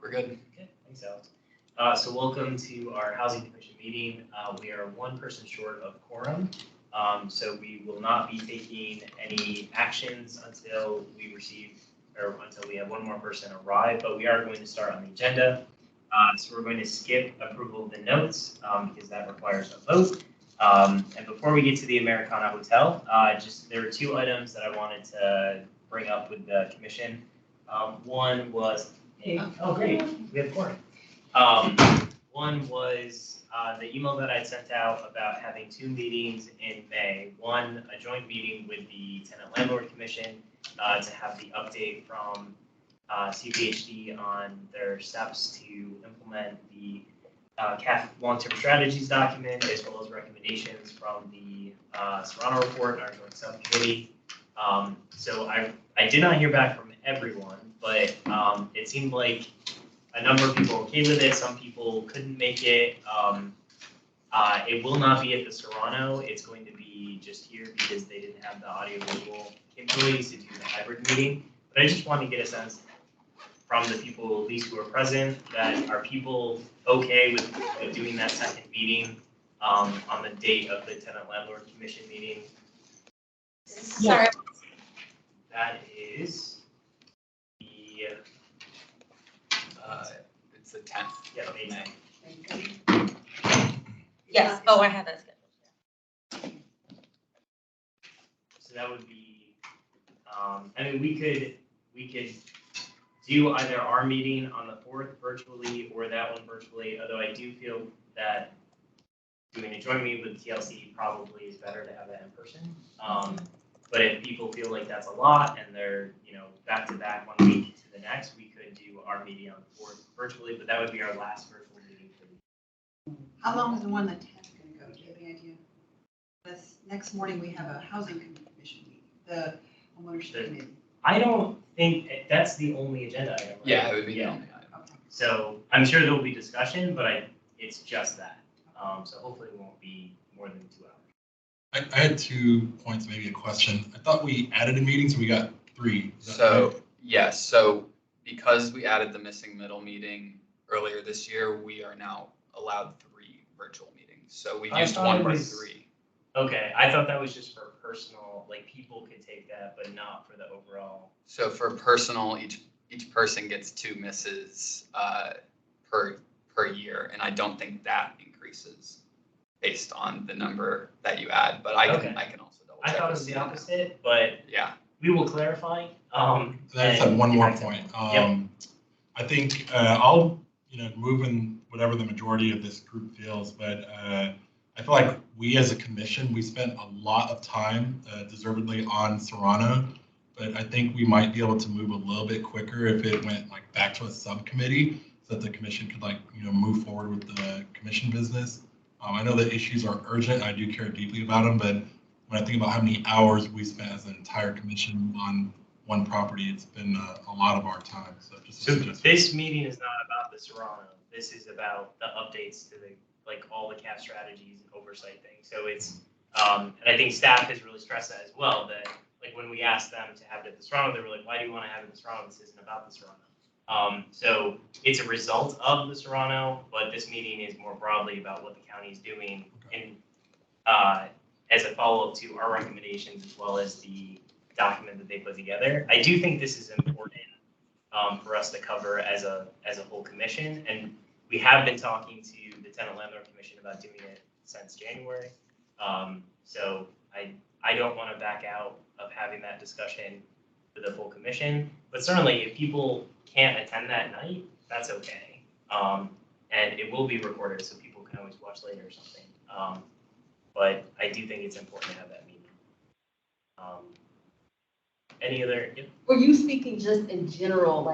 We're good. Okay, thanks, Alex. So welcome to our Housing Commission meeting. We are one person short of quorum, so we will not be taking any actions until we receive, or until we have one more person arrive, but we are going to start on the agenda. So we're going to skip approval of the notes because that requires a vote. And before we get to the Americana Hotel, there are two items that I wanted to bring up with the commission. One was, oh great, we have quorum. One was the email that I sent out about having two meetings in May. One, a joint meeting with the Tenant Landlord Commission to have the update from CPHD on their steps to implement the CAF long-term strategies document, as well as recommendations from the Serrano report and our joint subcommittee. So I did not hear back from everyone, but it seemed like a number of people were okay with it. Some people couldn't make it. It will not be at the Serrano. It's going to be just here because they didn't have the audio-visual capabilities to do the hybrid meeting. But I just wanted to get a sense from the people, at least who are present, that are people okay with doing that second meeting on the date of the Tenant Landlord Commission meeting? Sorry. That is the It's the 10th yeah, of May. Yes. Oh, I have that scheduled. So that would be, I mean, we could do either our meeting on the 4th virtually or that one virtually, although I do feel that doing a joint meeting with TLC probably is better to have that in person. But if people feel like that's a lot and they're, back to back 1 week to the next, we could do our meeting on the 4th virtually, but that would be our last virtual meeting for the year. How long is the one that Ted's going to go? Do you have any idea? This next morning we have a housing commission meeting, the homeownership committee. I don't think that's the only agenda item. Right? Yeah, it would be the only item. Okay. So I'm sure there will be discussion, but it's just that. So hopefully it won't be more than 2 hours. I had 2 points, maybe a question. I thought we added a meeting, so we got 3. So, yes, so because we added the missing middle meeting earlier this year, we are now allowed 3 virtual meetings. So we used 1 for 3. Okay, I thought that was just for personal, like people could take that, but not for the overall. So for personal, each person gets 2 misses per year, and I don't think that increases based on the number that you add. But I can also double check. I thought it was the opposite, but yeah, we will clarify. I just had one more point. Yep. I think I'll move in whatever the majority of this group feels, but I feel like we as a commission, we spent a lot of time deservedly on Serrano, but I think we might be able to move a little bit quicker if it went back to a subcommittee so that the commission could move forward with the commission business. I know the issues are urgent. I do care deeply about them, but when I think about how many hours we spent as an entire commission on one property, it's been a lot of our time. So this meeting is not about the Serrano. This is about the updates to all the CAF strategies and oversight things. So it's, and I think staff has really stressed that as well, that when we asked them to have it at the Serrano, they were like, why do you want to have it at the Serrano? This isn't about the Serrano. So it's a result of the Serrano, but this meeting is more broadly about what the county is doing and as a follow-up to our recommendations as well as the document that they put together. I do think this is important for us to cover as a whole commission, and we have been talking to the Tenant Landlord Commission about doing it since January. So I don't want to back out of having that discussion with the full commission, but certainly if people can't attend that night, that's okay. And it will be recorded, so people can always watch later or something. But I do think it's important to have that meeting. Any other? Yep. Were you speaking just in general,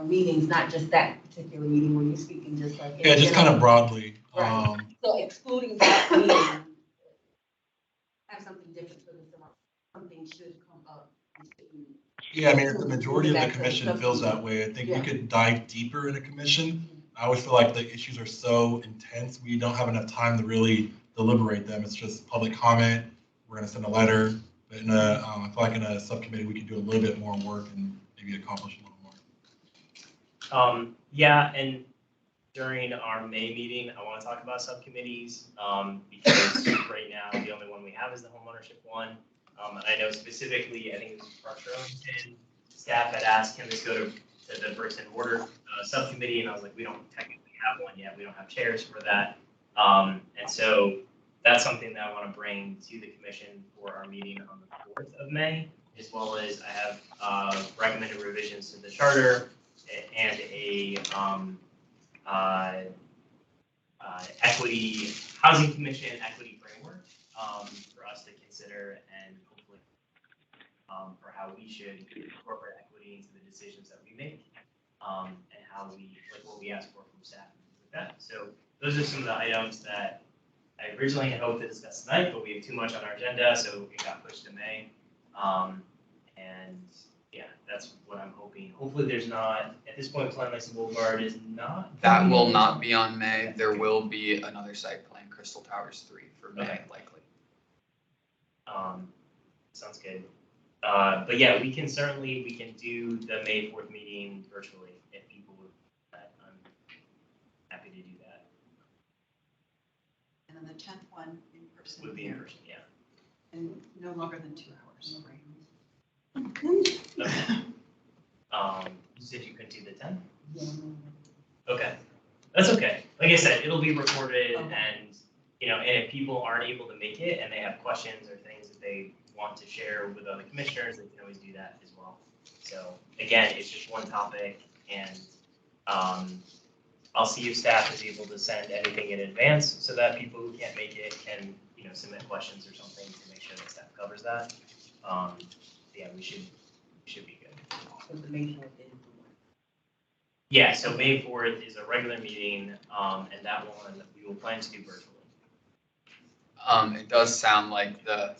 meetings, not just that particular meeting? Were you speaking just in just general? kind of broadly. Right. So excluding that meeting, have something different for this amount. Something should come up. Yeah, I mean, if the majority of the commission feels that way, I think we could dive deeper in a commission. I always feel like the issues are so intense, we don't have enough time to really deliberate them. It's just public comment. We're going to send a letter. But I feel like in a subcommittee, we could do a little bit more work and maybe accomplish a little more. Yeah, and during our May meeting, I want to talk about subcommittees, because right now, the only one we have is the homeownership one. And I know specifically, I think it was Park Arlington, staff had asked, can this go to the bricks and mortar subcommittee? And I was like, we don't technically have one yet. We don't have chairs for that. And so that's something that I want to bring to the commission for our meeting on the 4th of May, as well as I have recommended revisions to the charter and a equity housing commission equity framework for us to consider, and hopefully for how we should incorporate equity into the decisions that we make, and how we, like what we ask for from staff and things like that. So those are some of the items that I originally had hoped to discuss tonight, but we have too much on our agenda, so it got pushed to May. And yeah, that's what I'm hoping. Hopefully there's not, at this point, Plan Lacy Boulevard is not. That will not be on May. There will be another site plan, Crystal Towers 3 for May, Okay. likely. Sounds good. But yeah, we can do the May 4th meeting virtually if people would. I'm happy to do that. And then the 10th one in person. Would be in person, yeah. And no longer than 2 hours. Okay. You said you couldn't do the 10th? Yeah. Okay, that's okay. Like I said, it'll be recorded, Okay. and, and if people aren't able to make it and they have questions or things that they want to share with other commissioners, they can always do that as well. So again, it's just one topic, and I'll see if staff is able to send anything in advance so that people who can't make it can, submit questions or something to make sure that staff covers that. Yeah, we should be good. So the May 4th is the one. Yeah, so May 4th is a regular meeting, and that one we will plan to do virtually. It does sound like the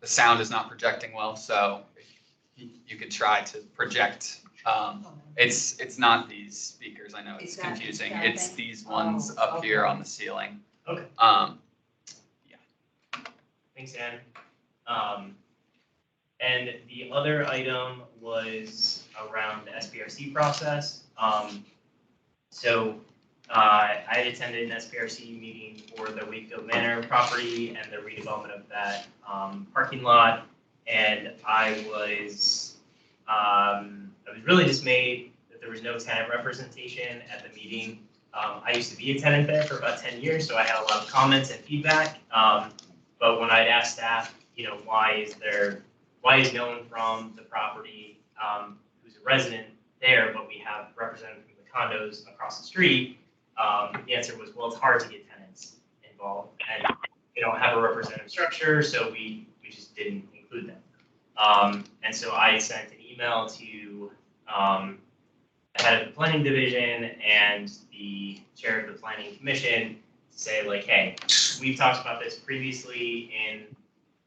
sound is not projecting well, so you could try to project. It's not these speakers. I know it's It's not confusing. that It's thing? these ones Oh, up here okay. on the ceiling. Okay. Yeah. Thanks, Ann. And the other item was around the SPRC process. So I had attended an SPRC meeting for the Wakefield Manor property and the redevelopment of that parking lot, and I was really dismayed that there was no tenant representation at the meeting. I used to be a tenant there for about 10 years, so I had a lot of comments and feedback. But when I'd asked staff, why is no one from the property who's a resident there, but we have representatives from the condos across the street, the answer was, well, it's hard to get tenants involved, and they don't have a representative structure, so we just didn't include them. And so I sent an email to the head of the planning division and the chair of the planning commission to say, like, hey, we've talked about this previously in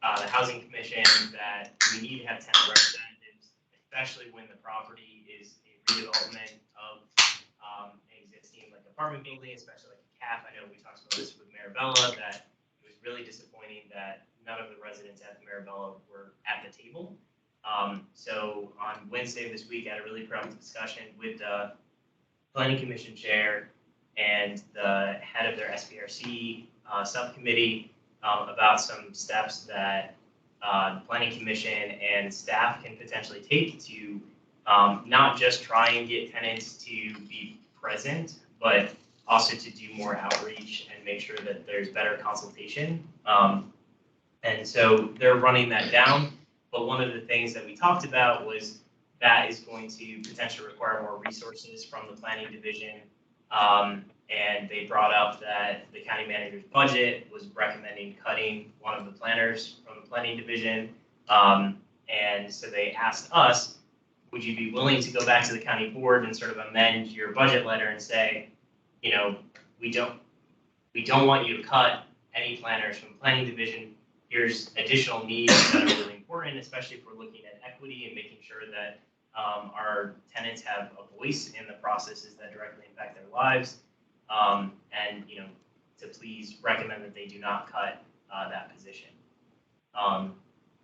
the housing commission, that we need to have tenant representatives, especially when the property is a redevelopment of an existing apartment building, especially like a CAF. I know we talked about this with Marabella, that it was really disappointing that none of the residents at the Marabella were at the table. So on Wednesday this week, I had a really productive discussion with the planning commission chair and the head of their SPRC subcommittee about some steps that the planning commission and staff can potentially take to not just try and get tenants to be present, but also to do more outreach and make sure that there's better consultation. And so they're running that down. But one of the things that we talked about was that is going to potentially require more resources from the planning division. And they brought up that the county manager's budget was recommending cutting one of the planners from the planning division. And so they asked us, would you be willing to go back to the county board and sort of amend your budget letter and say, we don't want you to cut any planners from the planning division. Here's additional needs that are really important, especially if we're looking at equity and making sure that our tenants have a voice in the processes that directly impact their lives. And to please recommend that they do not cut that position.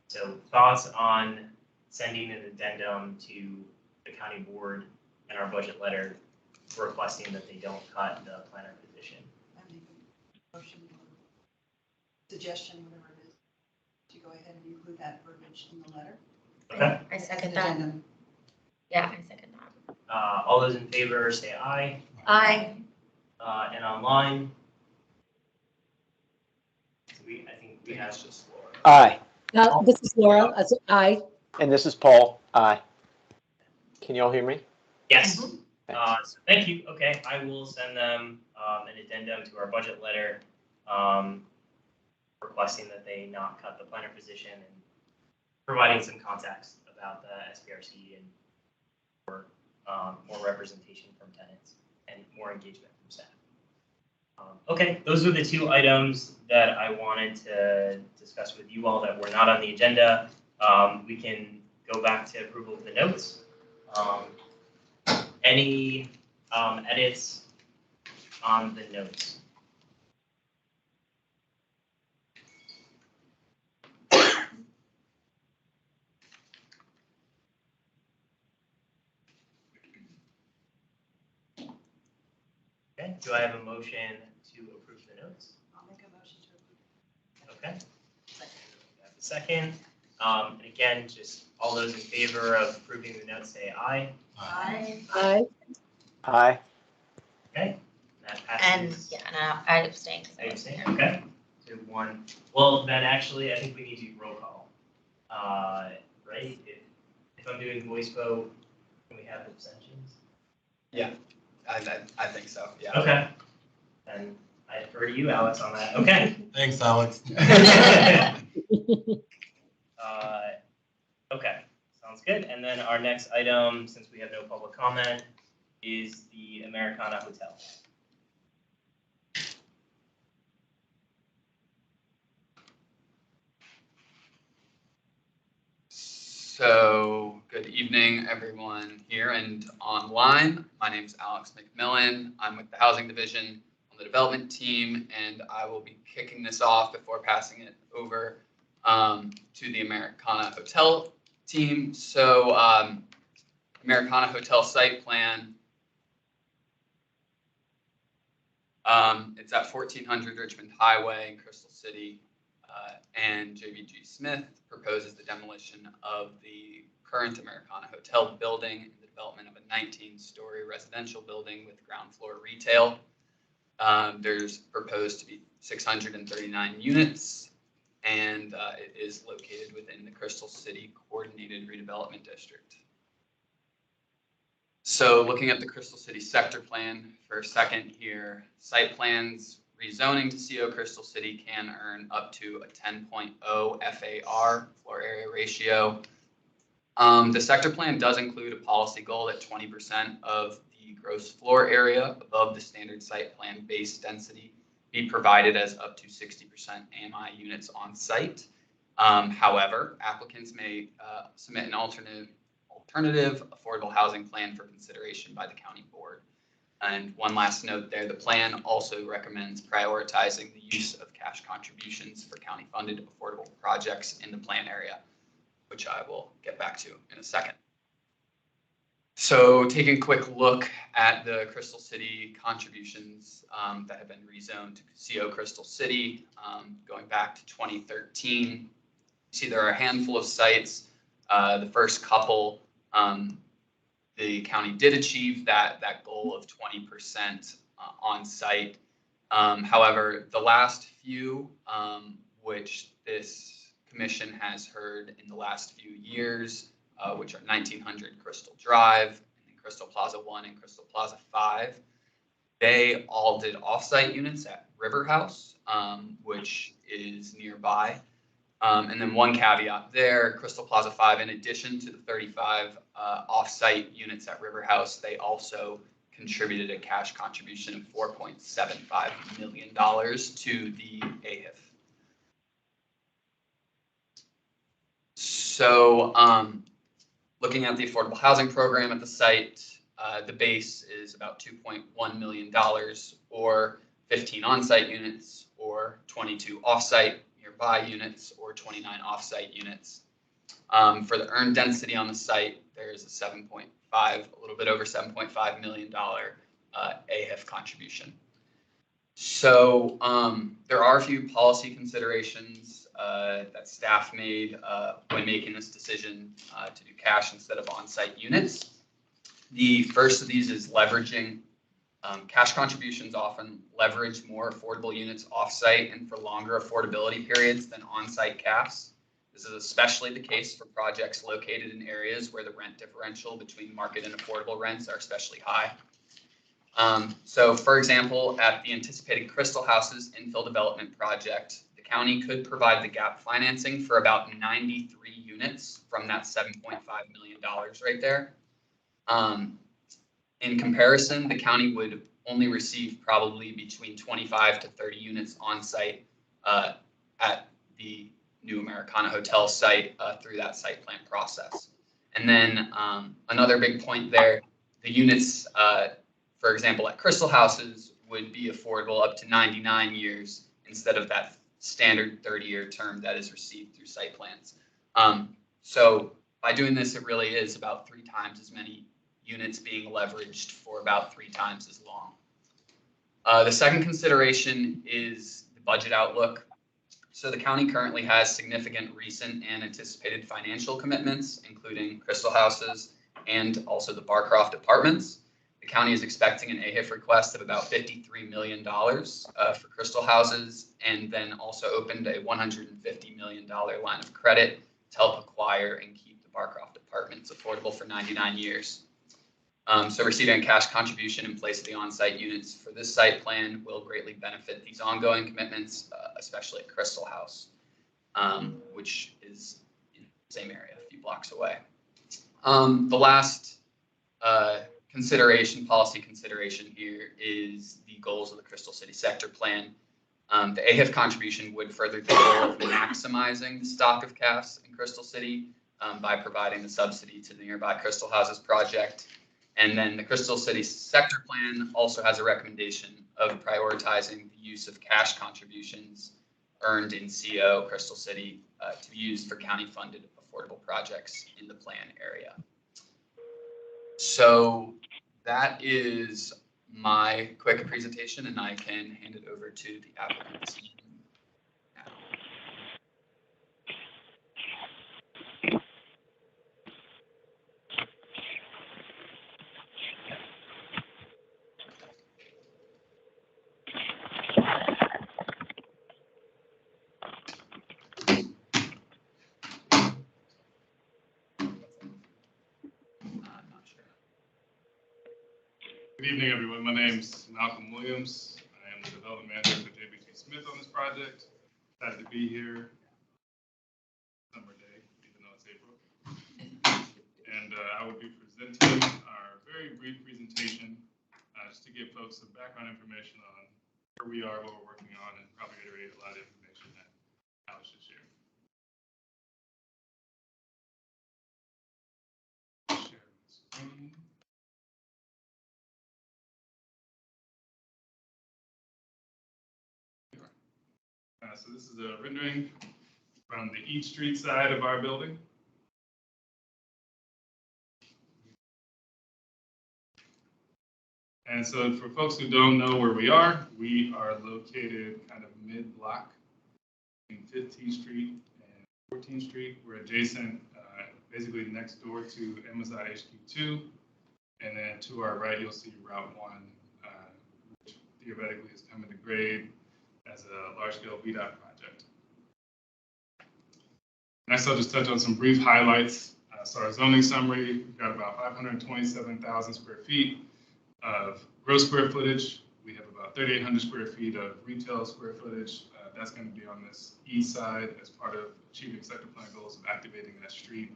So thoughts on sending an addendum to the county board and our budget letter requesting that they don't cut the planner position. I make a motion or suggestion, whatever it is, to go ahead and include that verbiage in the letter. Okay. I As second an that. addendum. Yeah, I second that. All those in favor say aye. Aye. And online. So I think we have just Laura. Aye. This is Laura. Aye. And this is Paul. Aye. Can you all hear me? yes. Thanks. So thank you. Okay, I will send them an addendum to our budget letter requesting that they not cut the planner position and providing some context about the SPRC and more representation from tenants and more engagement from staff. Okay, those are the two items that I wanted to discuss with you all that were not on the agenda. We can go back to approval of the notes. Any edits on the notes? Okay, do I have a motion to approve the notes? I'll make a motion to approve. Okay. Second. And again, just all those in favor of approving the notes say aye. Aye. Aye. Aye. Okay. That And, passes. yeah, and I abstain. 'cause I I wasn't abstain, here. okay. 2-1. Well, then actually, I think we need to do roll call. Right? If I'm doing voice vote, can we have abstentions? I think so, yeah. Okay. Then I defer to you, Alex, on that. Okay. Thanks, Alex. Okay, sounds good. And then our next item, since we have no public comment, is the Americana Hotel. So, good evening, everyone here and online. My name is Alex McMillan. I'm with the Housing Division on the development team, and I will be kicking this off before passing it over to the Americana Hotel team. So, Americana Hotel site plan. It's at 1400 Richmond Highway in Crystal City. And JVG Smith proposes the demolition of the current Americana Hotel building and the development of a 19-story residential building with ground floor retail. There's proposed to be 639 units, and it is located within the Crystal City Coordinated Redevelopment District. So looking at the Crystal City sector plan for a second here, site plans rezoning to CO Crystal City can earn up to a 10.0 FAR, floor area ratio. The sector plan does include a policy goal that 20% of the gross floor area above the standard site plan base density be provided as up to 60% AMI units on site. However, applicants may submit an alternative affordable housing plan for consideration by the county board. And one last note there, the plan also recommends prioritizing the use of cash contributions for county funded affordable projects in the plan area, which I will get back to in a second. So taking a quick look at the Crystal City contributions that have been rezoned to CO Crystal City, going back to 2013, you see there are a handful of sites. The first couple, the county did achieve that goal of 20% on site. However, the last few, which this commission has heard in the last few years, which are 1900 Crystal Drive, and then Crystal Plaza 1 and Crystal Plaza 5, they all did offsite units at River House, which is nearby. And then one caveat there, Crystal Plaza 5, in addition to the 35 off-site units at River House, they also contributed a cash contribution of $4.75 million to the AHIF. So looking at the affordable housing program at the site, the base is about $2.1 million, or 15 on-site units, or 22 off-site nearby units, or 29 off-site units. For the earned density on the site, there's a 7.5, a little bit over $7.5 million AHIF contribution. So there are a few policy considerations that staff made when making this decision to do cash instead of on-site units. The first of these is leveraging. Cash contributions often leverage more affordable units off-site and for longer affordability periods than on-site CAFs. This is especially the case for projects located in areas where the rent differential between market and affordable rents are especially high. So for example, at the anticipated Crystal Houses infill development project, the county could provide the gap financing for about 93 units from that $7.5 million right there. In comparison, the county would only receive probably between 25 to 30 units on site at the new Americana Hotel site through that site plan process. And then another big point there, the units, for example, at Crystal Houses would be affordable up to 99 years instead of that standard 30-year term that is received through site plans. So by doing this, it really is about 3 times as many units being leveraged for about 3 times as long. The second consideration is the budget outlook. So the county currently has significant recent and anticipated financial commitments, including Crystal Houses and also the Barcroft Apartments. The county is expecting an AHIF request of about $53 million for Crystal Houses, and then also opened a $150 million line of credit to help acquire and keep the Barcroft Apartments affordable for 99 years. So receiving a cash contribution in place of the on-site units for this site plan will greatly benefit these ongoing commitments, especially at Crystal House, which is in the same area, a few blocks away. The last policy consideration here is the goals of the Crystal City Sector Plan. The AHIF contribution would further the goal of maximizing the stock of CAFs in Crystal City by providing the subsidy to the nearby Crystal Houses project. And then the Crystal City Sector Plan also has a recommendation of prioritizing the use of cash contributions earned in CO Crystal City to be used for county-funded affordable projects in the plan area. So that is my quick presentation, and I can hand it over to the applicants. Good evening, everyone. My name is Malcolm Williams. I am the development manager for JBT Smith on this project. Excited to be here. Summer day, even though it's April. And I will be presenting our very brief presentation just to give folks some background information on where we are, what we're working on, and probably iterate a lot of information that Alex should share. Share my screen. So this is a rendering from the East Street side of our building. And so for folks who don't know where we are located kind of mid-block between 15th Street and 14th Street. We're adjacent, basically next door to MSI HQ2. And then to our right, you'll see Route 1, which theoretically is coming to grade as a large-scale VDOT project. Next, I'll just touch on some brief highlights. So our zoning summary, we've got about 527,000 square feet of gross square footage. We have about 3,800 square feet of retail square footage. That's going to be on this east side as part of achieving sector plan goals of activating that street.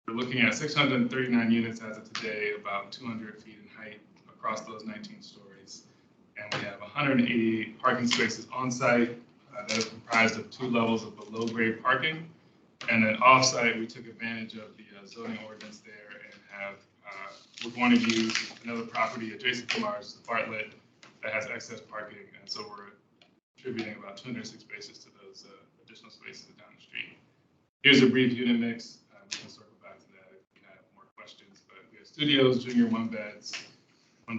We're looking at 639 units as of today, about 200 feet in height across those 19 stories. And we have 188 parking spaces on site that are comprised of 2 levels of below-grade parking. And then off-site, we took advantage of the zoning ordinance there and have, we're going to use another property adjacent to ours, Bartlett, that has excess parking. And so we're contributing about 206 spaces to those additional spaces down the street. Here's a brief unit mix. We can circle back to that if we have more questions. But we have studios, junior 1 beds,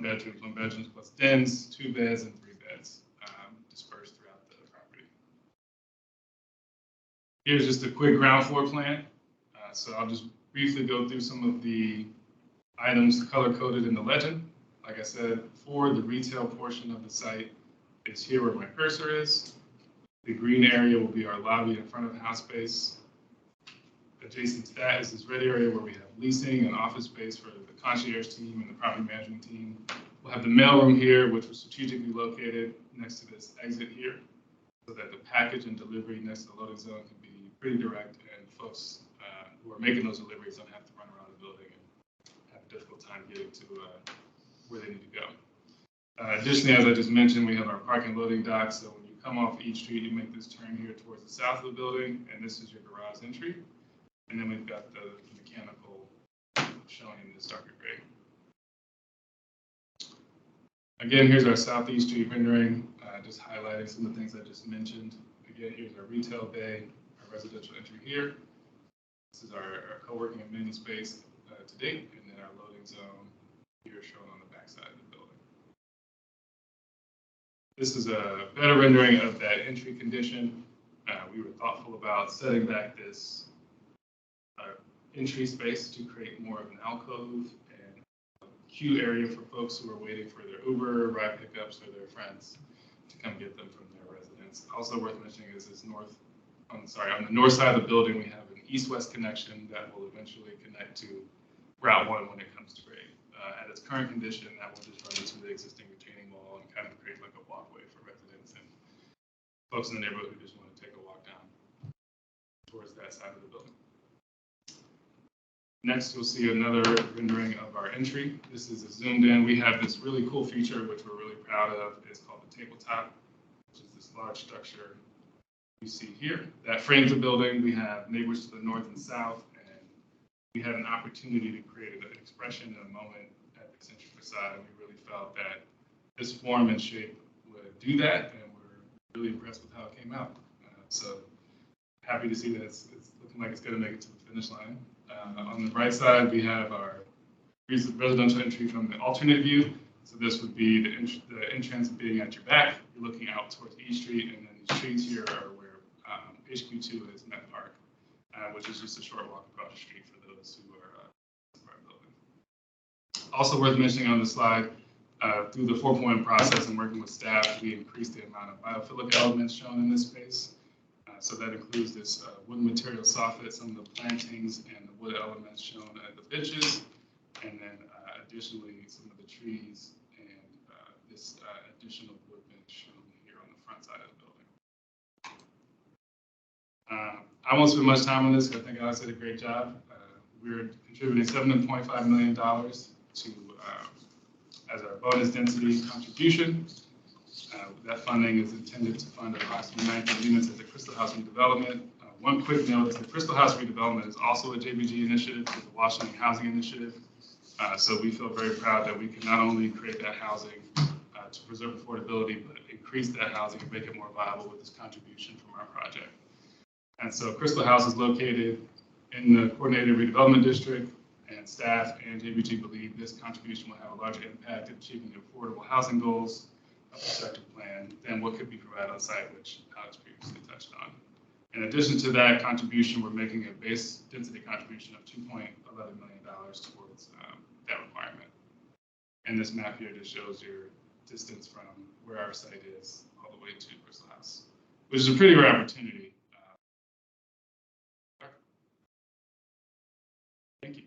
one bedrooms plus dens, 2 beds and 3 beds dispersed throughout the property. Here's just a quick ground floor plan. So I'll just briefly go through some of the items color coded in the legend. Like I said before, the retail portion of the site is here where my cursor is. The green area will be our lobby in front of the house space. Adjacent to that is this red area where we have leasing and office space for the concierge team and the property management team. We'll have the mailroom here, which was strategically located next to this exit here, so that the package and delivery next to the loading zone can be pretty direct, and folks who are making those deliveries don't have to run around the building and have a difficult time getting to where they need to go. Additionally, as I just mentioned, we have our parking loading dock. So when you come off each street, you make this turn here towards the south of the building, and this is your garage entry. And then we've got the mechanical showing in this darker gray. Again, here's our southeast street rendering, just highlighting some of the things I just mentioned. Again, here's our retail bay, our residential entry here. This is our co-working amenity space to date, and then our loading zone here shown on the backside of the building. This is a better rendering of that entry condition. We were thoughtful about setting back this entry space to create more of an alcove and queue area for folks who are waiting for their Uber, ride pickups, or their friends to come get them from their residence. Also worth mentioning is this on the north side of the building, we have an east-west connection that will eventually connect to Route 1 when it comes to grade. At its current condition, that will just run into the existing retaining wall and kind of create like a walkway for residents and folks in the neighborhood who just want to take a walk down towards that side of the building. Next, you'll see another rendering of our entry. This is a zoomed in. We have this really cool feature, which we're really proud of. It's called the tabletop, which is this large structure you see here. That frames the building. We have neighbors to the north and south, and we had an opportunity to create an expression in a moment at the central facade. And we really felt that this form and shape would do that, and we're really impressed with how it came out. So happy to see that it's looking like it's going to make it to the finish line. On the right side, we have our residential entry from the alternate view. So this would be the entrance being at your back. You're looking out towards E Street, and then these streets here are where HQ2 is Met Park, which is just a short walk across the street for those who are in our building. Also worth mentioning on the slide, through the 4-point process and working with staff, we increased the amount of biophilic elements shown in this space. So that includes this wood material soffit, some of the plantings and the wood elements shown at the benches, and then additionally some of the trees and this additional wood bench shown here on the front side of the building. I won't spend much time on this because I think Alex did a great job. We're contributing $7.5 million to as our bonus density contribution. That funding is intended to fund approximately 19 units at the Crystal House redevelopment. One quick note is the Crystal House redevelopment is also a JBG initiative, it's a Washington Housing Initiative. So we feel very proud that we can not only create that housing to preserve affordability, but increase that housing and make it more viable with this contribution from our project. And so Crystal House is located in the Coordinated Redevelopment District, and staff and JBG believe this contribution will have a larger impact in achieving the affordable housing goals of the sector plan than what could be provided on site, which Alex previously touched on. In addition to that contribution, we're making a base density contribution of $2.11 million towards that requirement. And this map here just shows your distance from where our site is all the way to Crystal House, which is a pretty rare opportunity. Thank you.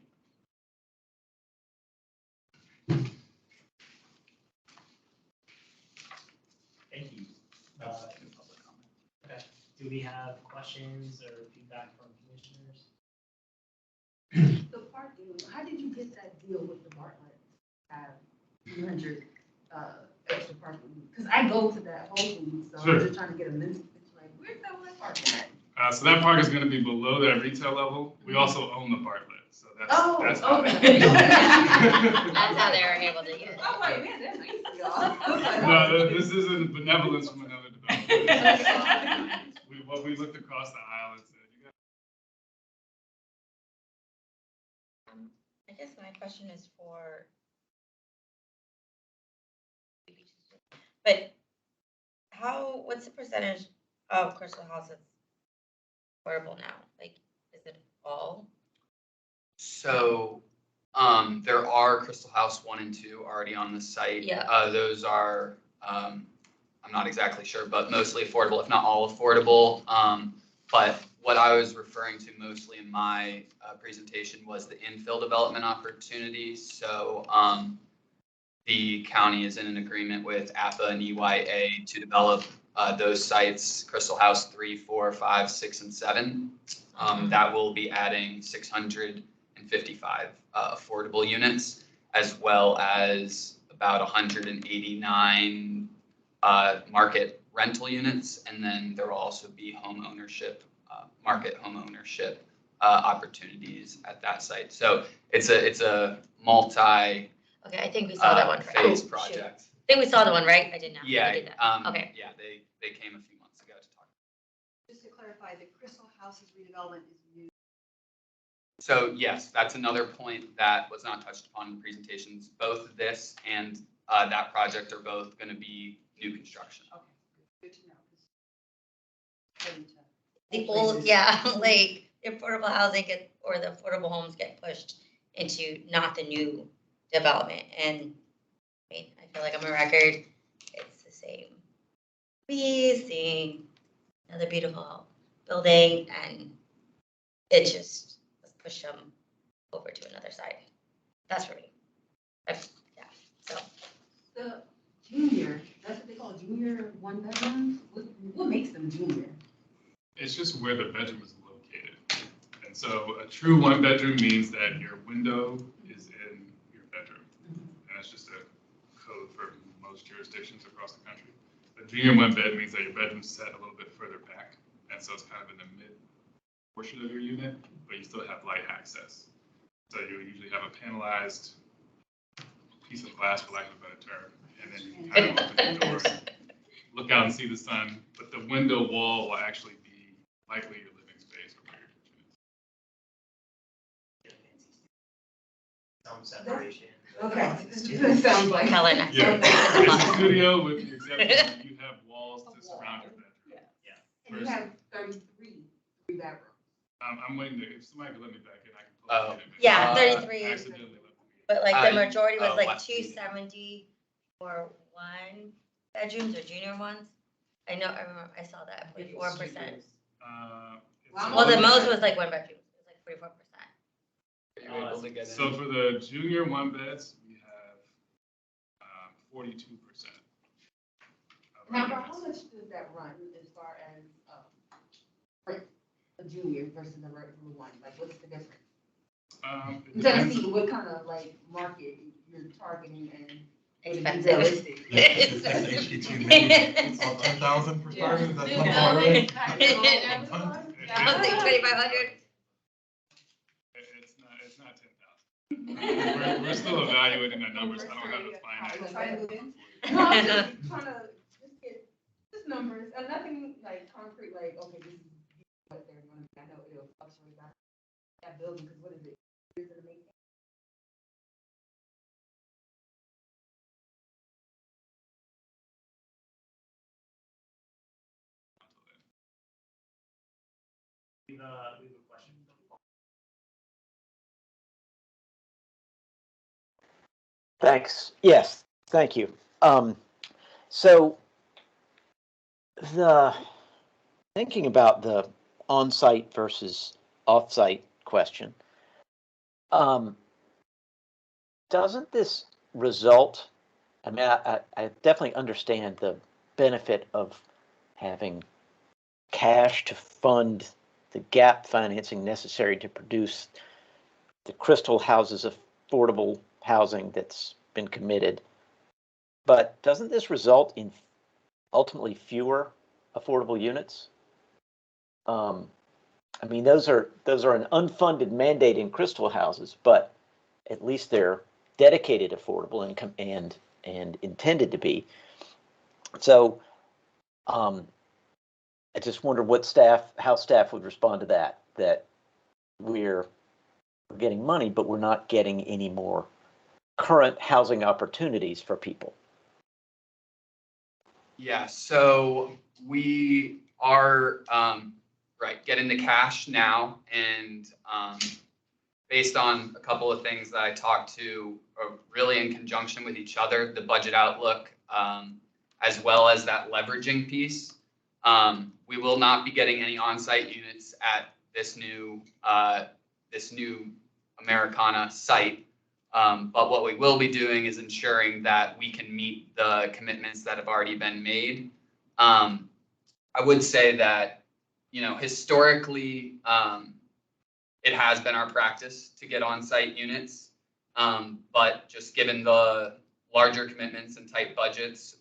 Thank you. Okay. Do we have questions or feedback from commissioners? The parking, how did you get that deal with the Bartlett? 200 extra parking? Because I go to that Whole Foods, so Sure. I'm just trying to get a mental picture, like, where's that one parking at? So that park is going to be below that retail level. We also own the Bartlett, so that's how okay. That's how they were able to use it. Oh, wait, man, that's nice of y'all. No, this isn't benevolence from another developer. We looked across the aisle and said, you got. I guess my question is for But what's the percentage of Crystal House that's affordable now? Like, is it all? So, there are Crystal House 1 and 2 already on the site. Yeah. Those are, I'm not exactly sure, but mostly affordable, if not all affordable. But what I was referring to mostly in my presentation was the infill development opportunities. So, the county is in an agreement with APA and EYA to develop those sites, Crystal House 3, 4, 5, 6, and 7. That will be adding 655 affordable units, as well as about 189 market rental units. And then there will also be home ownership, market home ownership opportunities at that site. So it's a multi Okay, I think we saw that one. phase Shoot. project. I think we saw the one, right? I did not. Yeah, I did that. Okay. yeah, they came a few months ago to talk. Just to clarify, the Crystal Houses redevelopment is new. So yes, that's another point that was not touched upon in the presentations. Both this and that project are both going to be new construction. Okay, good to know. 'Cause getting to The old old, places. yeah, like the affordable housing or the affordable homes get pushed into not the new development. And I mean, I feel like I'm a record. It's the same. We see another beautiful building and it just let's push them over to another side. That's for me. Yeah, so. The junior, that's what they call junior 1 bedrooms? What makes them junior? It's just where the bedroom is located. And so a true 1 bedroom means that your window is in your bedroom. And that's just a code for most jurisdictions across the country. A junior 1 bed means that your bedroom's set a little bit further back. And so it's kind of in the mid portion of your unit, but you still have light access. So you usually have a panelized piece of glass, for lack of a better term, and then you can kind of open the door and look out and see the sun. But the window wall will actually be likely your living space or where your kitchen is. Some separation. Okay, it sounds like. Helen. Yeah, it's a studio with the exception that you have walls to surround your bedroom. And you have 33 3 bedrooms. I'm waiting to, if somebody could let me back in, I can pull it in. Yeah, Uh, 33. Accidentally left the meeting. But like the majority was like left the meeting. 270 for 1 bedrooms or junior ones. I know, I remember, I saw that, 44%. It's Well, the most was like 1 bedroom, it was like 44%. Are you able to get in? So for the junior 1 beds, we have 42%. Now, but how much does that run as far as, like, a junior versus a regular one? Like, what's the difference? It I'm trying to depends. see what kind of, like, market you're targeting and. would it be Expensive. realistic? Yeah, it's HD2, maybe it's all 10,000 for starters, that's not far away. I was like 2,500. It's not 10,000. We're still evaluating the numbers. I don't have the finance. Trying to move in? No, I'm just trying to just get just numbers, and nothing like concrete, like, okay, this is what they're gonna be. I know it'll fluctuate by that building, because what is it? Years in the making? We have a question. Thanks. Yes, thank you. So the thinking about the on-site versus off-site question, doesn't this result, I mean, I definitely understand the benefit of having cash to fund the gap financing necessary to produce the Crystal Houses affordable housing that's been committed. But doesn't this result in ultimately fewer affordable units? I mean, those are an unfunded mandate in Crystal Houses, but at least they're dedicated affordable and intended to be. So I just wonder how staff would respond to that we're getting money, but we're not getting any more current housing opportunities for people. Yeah, so we are, right, getting the cash now, and based on a couple of things that I talked to, really in conjunction with each other, the budget outlook, as well as that leveraging piece, we will not be getting any on-site units at this new Americana site. But what we will be doing is ensuring that we can meet the commitments that have already been made. I would say that, historically, it has been our practice to get on-site units. But just given the larger commitments and tight budgets,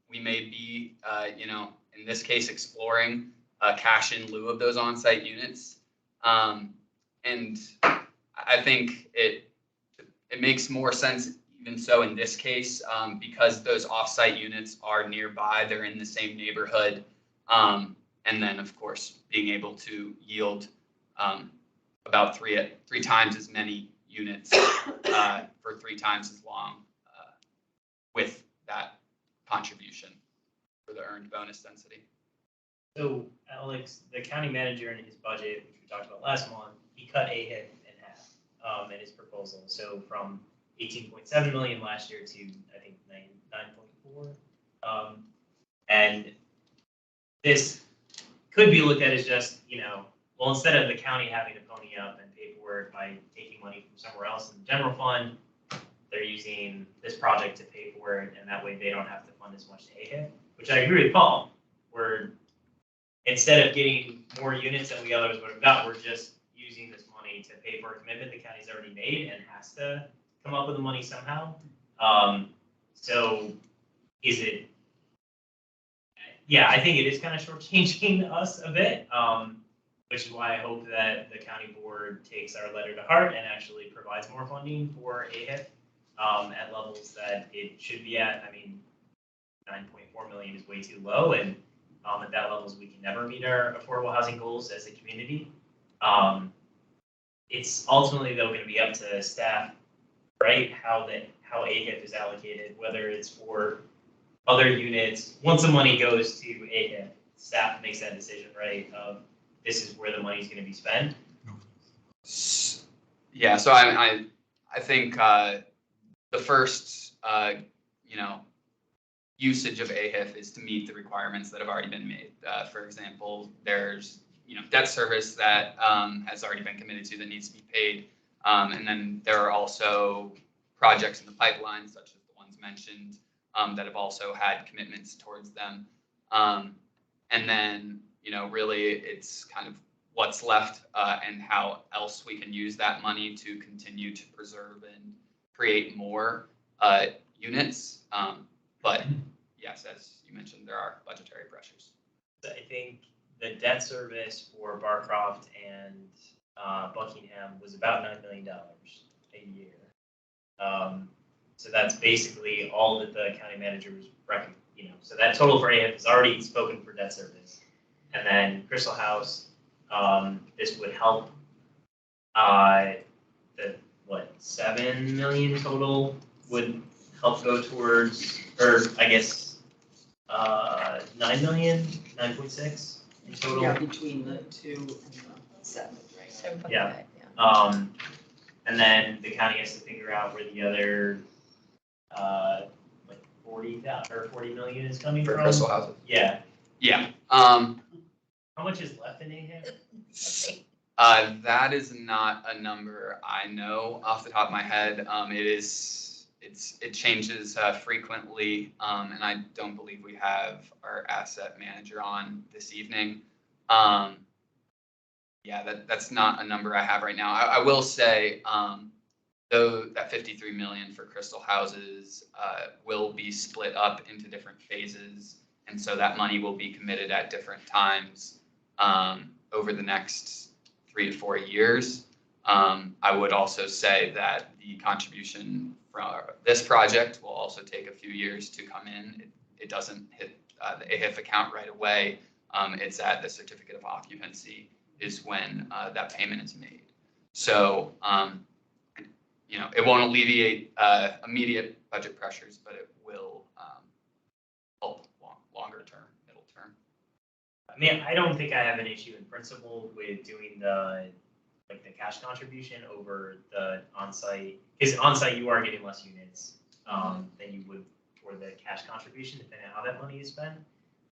we may be, in this case, exploring cash in lieu of those on-site units. And I think it makes more sense even so in this case, because those off-site units are nearby, they're in the same neighborhood. And then, of course, being able to yield about three times as many units for 3 times as long with that contribution for the earned bonus density. So Alex, the county manager in his budget, which we talked about last month, he cut AHIP in half in his proposal. So from 18.7 million last year to I think 9.4. And this could be looked at as just, well, instead of the county having to pony up and pay for it by taking money from somewhere else in the general fund, they're using this project to pay for it, and that way they don't have to fund as much to AHIP, which I agree with Paul. We're, instead of getting more units than we otherwise would have got, we're just using this money to pay for a commitment the county's already made and has to come up with the money somehow. So is it, yeah, I think it is kind of shortchanging us a bit, which is why I hope that the county board takes our letter to heart and actually provides more funding for AHIP at levels that it should be at. I mean, 9.4 million is way too low, and at that levels we can never meet our affordable housing goals as a community. It's ultimately though going to be up to staff, right? How AHIP is allocated, whether it's for other units. Once the money goes to AHIP, staff makes that decision, right? Of this is where the money is going to be spent. Yeah, so I think the first usage of AHIF is to meet the requirements that have already been made. For example, there's debt service that has already been committed to that needs to be paid, and then there are also projects in the pipeline, such as the ones mentioned, that have also had commitments towards them. And then, really it's kind of what's left and how else we can use that money to continue to preserve and create more units. But yes, as you mentioned, there are budgetary pressures. I think the debt service for Barcroft and Buckingham was about $9 million a year. So that's basically all that the county manager was reckoning, so that total for AHIP is already spoken for debt service. And then Crystal House, this would help, the 7 million total would help go towards, or I guess, 9 million, 9.6 in total. Yeah, between the 2 and the 7, right? 7.5, Yeah. yeah. And then the county has to figure out where the other, 40 million is coming For from. Crystal Houses. Yeah. Yeah. How much is left in AHIP? That is not a number I know off the top of my head. It changes frequently, and I don't believe we have our asset manager on this evening. Yeah, that's not a number I have right now. I will say, though, that 53 million for Crystal Houses will be split up into different phases, and so that money will be committed at different times over the next 3 to 4 years. I would also say that the contribution from this project will also take a few years to come in. It doesn't hit the AHIF account right away. It's at the certificate of occupancy is when that payment is made. So, it won't alleviate immediate budget pressures, but it will help longer term, middle term. I mean, I don't think I have an issue in principle with doing the cash contribution over the onsite, because onsite you are getting less units than you would for the cash contribution, depending on how that money is spent.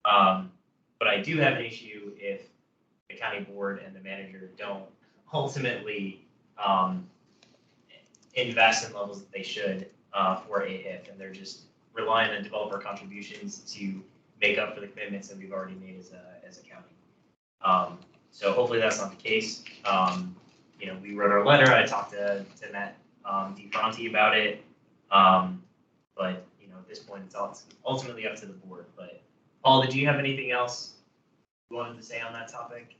But I do have an issue if the county board and the manager don't ultimately invest in levels that they should for a HIF, and they're just relying on developer contributions to make up for the commitments that we've already made as a county. So hopefully that's not the case. You know, we wrote our letter. I talked to Matt DeFronti about it. But you know, at this point, it's ultimately up to the board. But Paul, did you have anything else you wanted to say on that topic?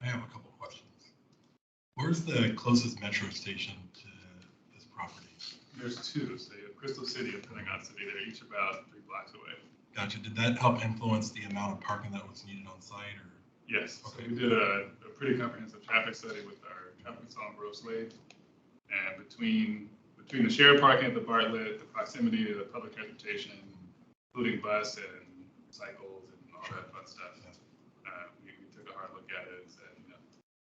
I have a couple questions. Where's the closest metro station to this property? There's two, so you have Crystal City and Pentagon City. They're each about 3 blocks away. Gotcha. Did that help influence the amount of parking that was needed on site, or? Yes, Okay. so we did a pretty comprehensive traffic study with our traffic consultant, Rose Wade. And between the shared parking at the Bartlett, the proximity to the public transportation, including bus and cycles and all that fun stuff, we took a hard look at it and said, you know,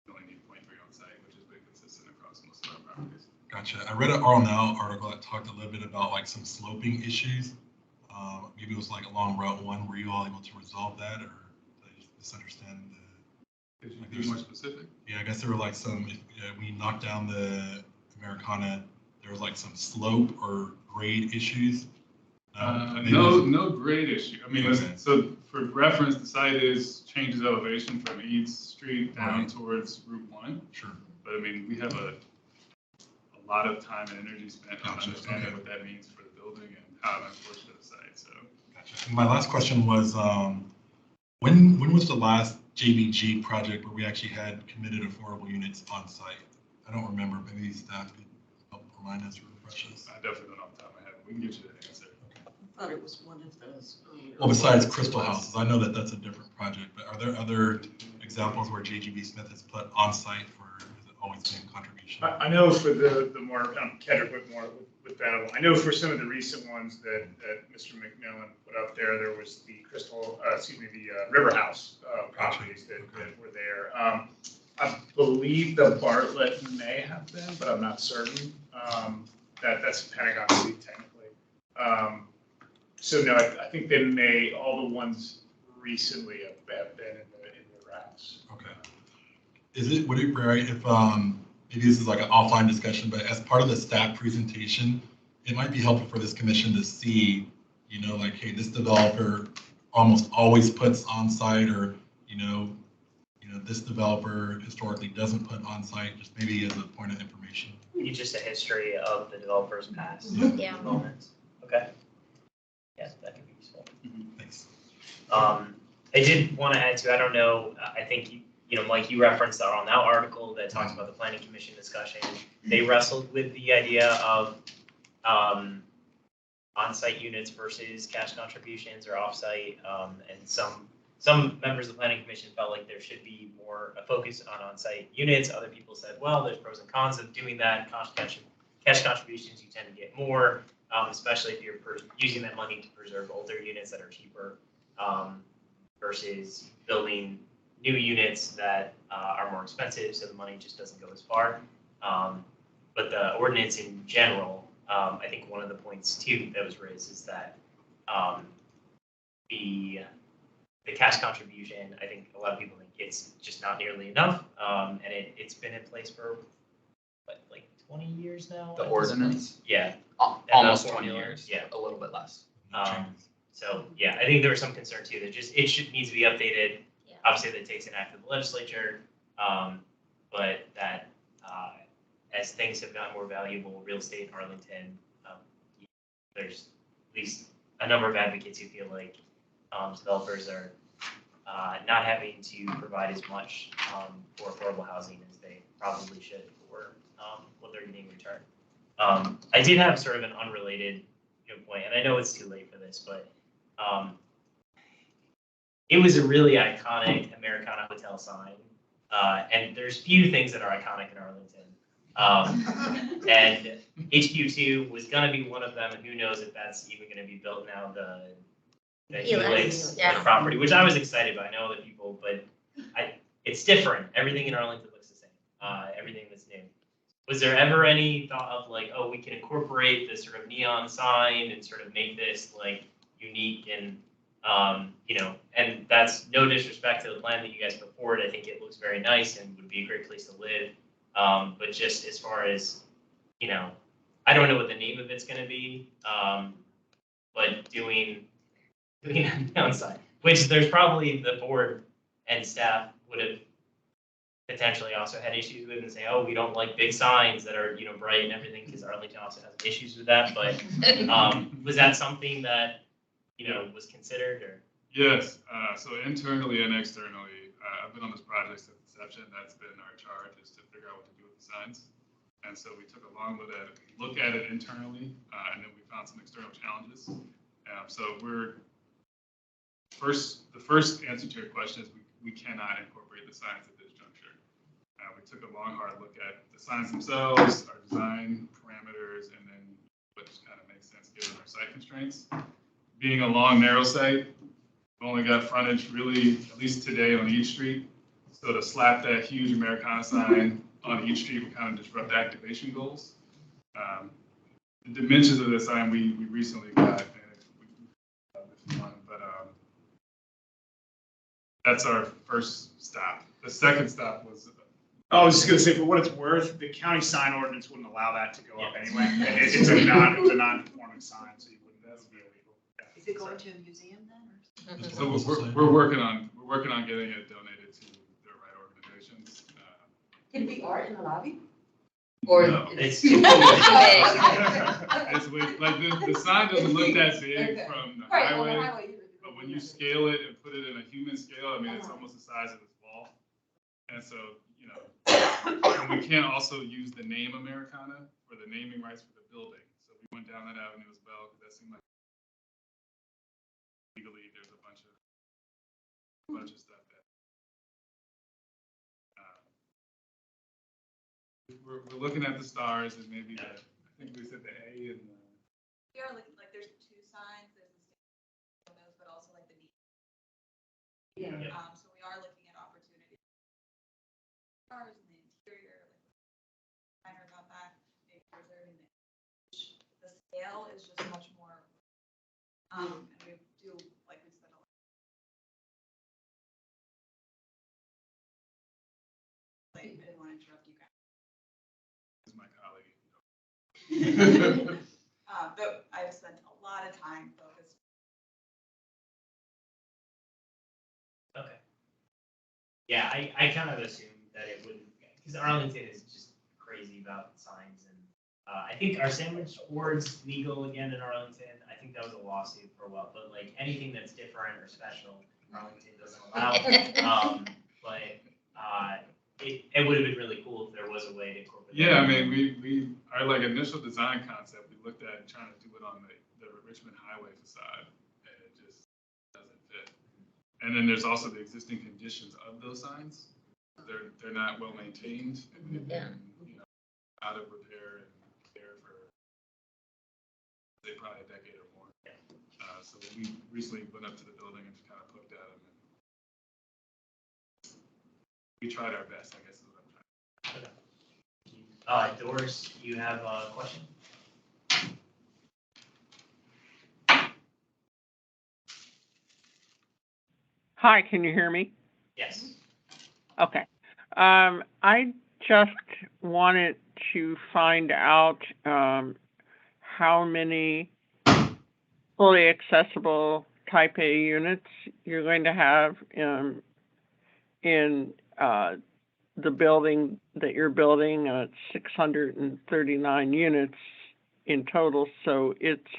we only need 0.3 on site, which has been consistent across most of our properties. Gotcha. I read an RLNL article that talked a little bit about like some sloping issues. Maybe it was like along Route 1. Were you all able to resolve that, or did I just misunderstand the? Could you be more specific? Yeah, I guess there were like some, when you knocked down the Americana, there was like some slope or grade issues. No grade issue. I mean, Okay. so for reference, the site changes elevation from Eads Street down towards Route 1. Sure. But I mean, we have a lot of time and energy spent on Gotcha. understanding Okay. what that means for the building and how it imports to the site, so. Gotcha. And my last question was, when was the last JBG project where we actually had committed affordable units on site? I don't remember. Maybe staff could help remind us or refresh us. I definitely don't know off the top of my head, but we can get you that answer. I thought it was one of those. Well, besides Crystal Houses, I know that that's a different project, but are there other examples where JGB Smith has put on site for, has it always been contribution? I know for the more, Kendrick with more with that, I know for some of the recent ones that Mr. McMillan put up there, there was the the River House properties that were there. I believe the Bartlett may have been, but I'm not certain. That's Pentagon City technically. So no, I think they may, all the ones recently have been in the routes. Okay. Would it be right if, maybe this is like an offline discussion, but as part of the staff presentation, it might be helpful for this commission to see, you know, like, hey, this developer almost always puts on site, or, you know, this developer historically doesn't put on site, just maybe as a point of information. Just a history of the developer's past Yeah. moments. Okay. Yes, that could be useful. Thanks. I did want to add to, I don't know, I think, you know, Mike, you referenced our now article that talks about the planning commission discussion. They wrestled with the idea of on-site units versus cash contributions or off-site, and some members of the planning commission felt like there should be more a focus on on-site units. Other people said, well, there's pros and cons of doing that. Cash contributions, you tend to get more, especially if you're using that money to preserve older units that are cheaper, versus building new units that are more expensive, so the money just doesn't go as far. But the ordinance in general, I think one of the points too that was raised is that the cash contribution, I think a lot of people think it's just not nearly enough, and it's been in place for what, like 20 years now? The ordinance? Yeah. Almost And 20 formula? years, Yeah. a little bit less. So yeah, I think there was some concern too that just needs to be updated. Yeah. Obviously, that takes an act of the legislature, but that as things have gotten more valuable, real estate in Arlington, there's at least a number of advocates who feel like developers are not having to provide as much for affordable housing as they probably should for what they're getting in return. I did have sort of an unrelated point, and I know it's too late for this, but it was a really iconic Americana Hotel sign, and there's few things that are iconic in Arlington. And HQ2 was gonna be one of them, and who knows if that's even gonna be built now, the Helix yeah. property, which I was excited about. I know other people, but it's different. Everything in Arlington looks the same. Everything that's new. Was there ever any thought of like, oh, we can incorporate this sort of neon sign and sort of make this like unique and, and that's no disrespect to the plan that you guys put forward. I think it looks very nice and would be a great place to live. But just as far as, I don't know what the name of it's going to be, but doing a neon sign, which there's probably the board and staff would have potentially also had issues with and say, oh, we don't like big signs that are, bright and everything, because Arlington also has issues with that. But was that something that, was considered or? Yes, so internally and externally, I've been on this project since inception. That's been our charge, is to figure out what to do with the signs. And so we took a long look at it internally, and then we found some external challenges. So the first answer to your question is we cannot incorporate the signs at this juncture. We took a long, hard look at the signs themselves, our design parameters, and then what kind of makes sense given our site constraints. Being a long, narrow site, we've only got frontage really, at least today, on each street. So to slap that huge Americana sign on each street would kind of disrupt activation goals. The dimensions of the sign we recently got, if you want, but that's our first stop. The second stop was. I was just gonna say, for what it's worth, the county sign ordinance wouldn't allow that to go up anyway. It's a non-conforming sign, so you wouldn't, that would be illegal. Is it going to a museum then? Or? So we're working on getting it donated to the right organizations. Can it be art in the lobby? Or No. It's too big. It's like the sign doesn't look that big from the Right, on the highway, highway. but when you scale it and put it in a human scale, I mean, it's almost the size of this wall. And so, and we can't also use the name Americana for the naming rights for the building. So we went down that avenue as well, because that seemed like legally there's a bunch of stuff that we're looking at the stars and maybe I think we said the A and the. We are looking, like, there's two signs, there's the windows, but also like the neat. Yeah. So we are looking at opportunities. Stars in the interior, like, minor about that, maybe preserving the scale is just much more, and we do, like, we spend a lot. I didn't want to interrupt you guys. Is my colleague. But I've spent a lot of time focused. Okay. Yeah, I kind of assumed that it wouldn't, because Arlington is just crazy about signs, and I think our sandwich board's legal again in Arlington. I think that was a lawsuit for a while, but like anything that's different or special, Arlington doesn't allow. It would have been really cool if there was a way to incorporate. Yeah, I mean, we our like initial design concept, we looked at trying to do it on the Richmond Highway facade, and it just doesn't fit. And then there's also the existing conditions of those signs. They're not well maintained, and they've been, out of repair and care for probably a decade or more. So we recently went up to the building and just kind of looked at them. We tried our best, I guess is what I'm trying. Okay. Doris, you have a question? Hi, can you hear me? Yes. Okay. I just wanted to find out how many fully accessible Type A units you're going to have in the building that you're building, 639 units in total. So it's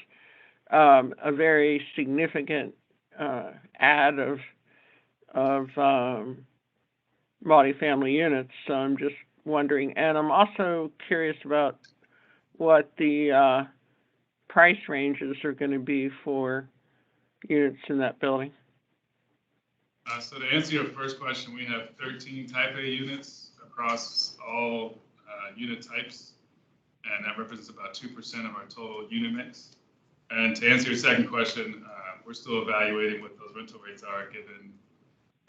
a very significant add of multifamily units. So I'm just wondering, and I'm also curious about what the price ranges are going to be for units in that building. So to answer your first question, we have 13 Type A units across all unit types, and that represents about 2% of our total unit mix. And to answer your second question, we're still evaluating what those rental rates are, given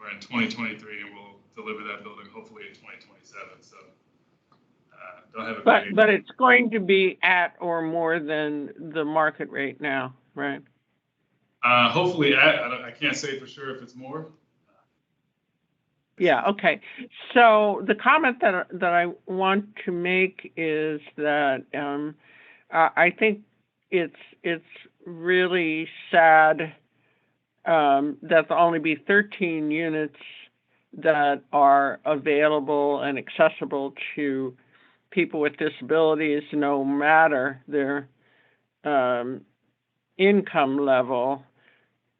we're in 2023 and we'll deliver that building hopefully in 2027. So don't have a but it's going to be at or more than the market rate now, right? Hopefully I can't say for sure if it's more. Yeah, okay. So the comment that I want to make is that I think it's really sad that there'll only be 13 units that are available and accessible to people with disabilities, no matter their income level,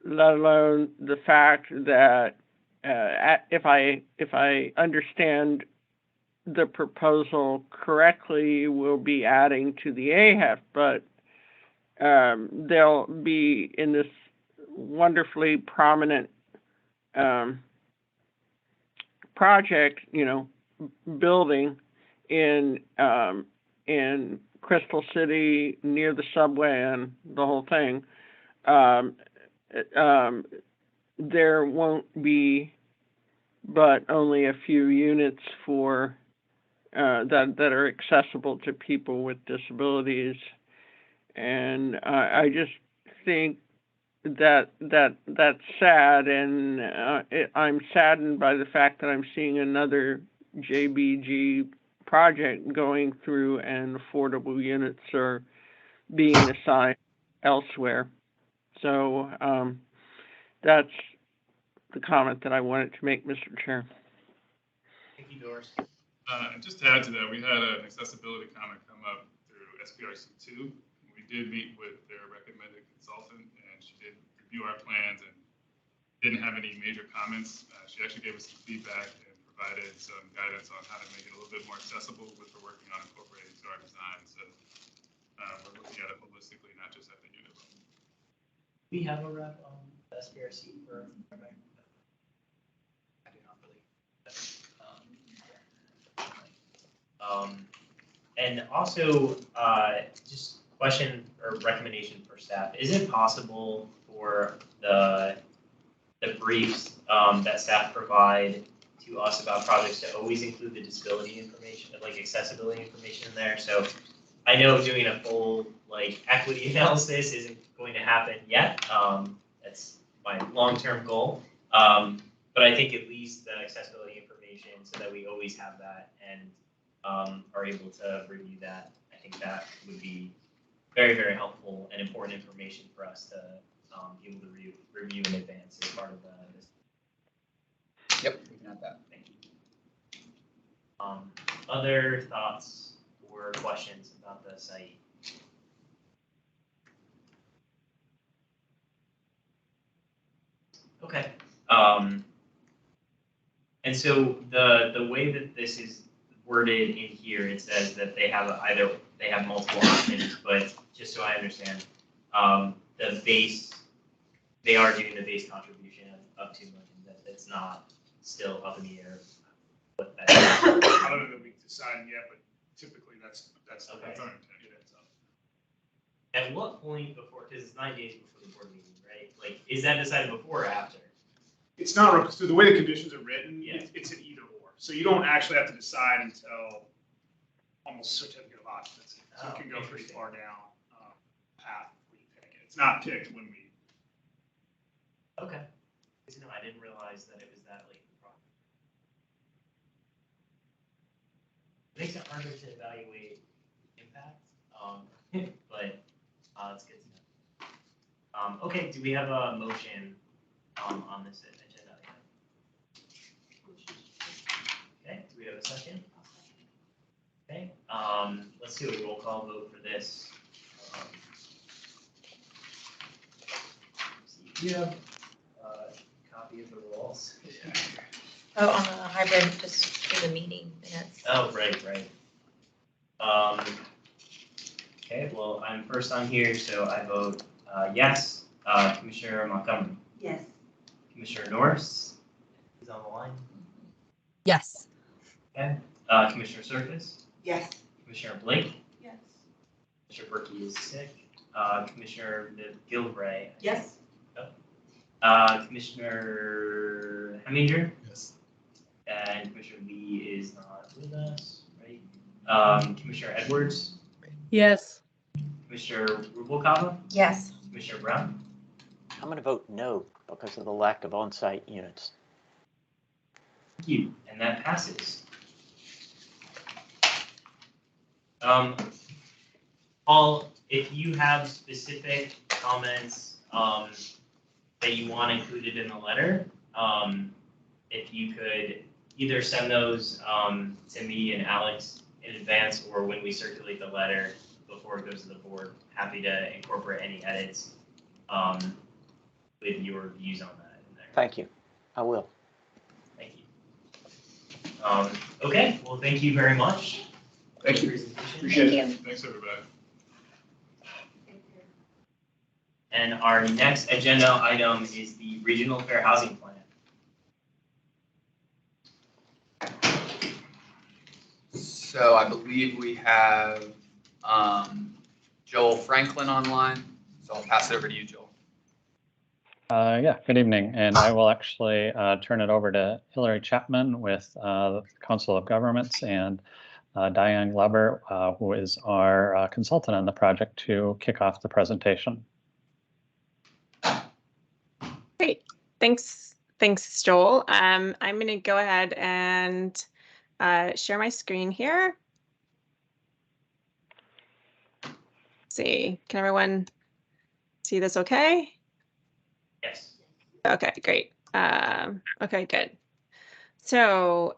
let alone the fact that if I understand the proposal correctly, we'll be adding to the AHEF, but they'll be in this wonderfully prominent project, building in Crystal City near the subway and the whole thing. There won't be but only a few units for that are accessible to people with disabilities, and I just think that's sad, and I'm saddened by the fact that I'm seeing another JBG project going through and affordable units are being assigned elsewhere. So that's the comment that I wanted to make, Mr. Chair. Thank you, Doris. And just to add to that, we had an accessibility comment come up through SPRC2. We did meet with their recommended consultant, and she did review our plans and didn't have any major comments. She actually gave us some feedback and provided some guidance on how to make it a little bit more accessible, which we're working on incorporating to our design. So we're looking at it holistically, not just at the unit level. We have a rep on the SPRC for I do not believe that. And also, just question or recommendation for staff: is it possible for the briefs that staff provide to us about projects to always include the disability information, like accessibility information in there? So I know doing a full equity analysis isn't going to happen yet. That's my long-term goal. But I think at least the accessibility information, so that we always have that and are able to review that. I think that would be very, very helpful and important information for us to be able to review in advance as part of this. Yep, we can have that. Thank you. Other thoughts or questions about the site? Okay. And so the way that this is worded in here, it says that they have they have multiple options, but just so I understand, the base, they are doing the base contribution of $2 million. That it's not still up in the air. What that is. I don't know that we've decided yet, but typically that's Okay. our intent. At what point before? Because it's 9 days before the board meeting, right? Is that decided before or after? It's not, so the way the conditions are written, Yeah. it's an either or. So you don't actually have to decide until almost certificate of occupancy. So it can go pretty far down path before you pick it. It's not picked when we. Okay. Because I didn't realize that it was that late in the process. It makes it harder to evaluate impact, but it's good to know. Okay, do we have a motion on this agenda item? Okay, do we have a second? Okay, let's do a roll call vote for this. Do you have a copy of the rules? Yeah. Oh, on the hybrid, just for the meeting minutes. Oh, right. Okay, well, I'm first on here, so I vote yes. Commissioner Montgomery. Yes. Commissioner Norris is on the line. Yes. Okay. Commissioner Surface. Yes. Commissioner Blake, Yes. Commissioner Berkey is sick, Commissioner Gilray, Yes. Commissioner Heminger, Yes. and Commissioner Lee is not with us, right? Commissioner Edwards, Yes. Commissioner Rubalcaba, Yes. Commissioner Brown. I'm going to vote no because of the lack of on-site units. Thank you, and that passes. Paul, if you have specific comments that you want included in the letter, if you could either send those to me and Alex in advance or when we circulate the letter before it goes to the board, happy to incorporate any edits with your views on that in there. Thank you. I will. Thank you. Okay, well, thank you very much. Thank you. Appreciate it. Thanks, everybody. And our next agenda item is the Regional Fair Housing Plan. So I believe we have Joel Franklin online, so I'll pass it over to you, Joel. Yeah, good evening. And I will actually turn it over to Hillary Chapman with the Council of Governments and Diane Glover, who is our consultant on the project, to kick off the presentation. Great. Thanks, Joel. I'm going to go ahead and share my screen here. Let's see, can everyone see this okay? Yes. Okay, great. Okay, good. So,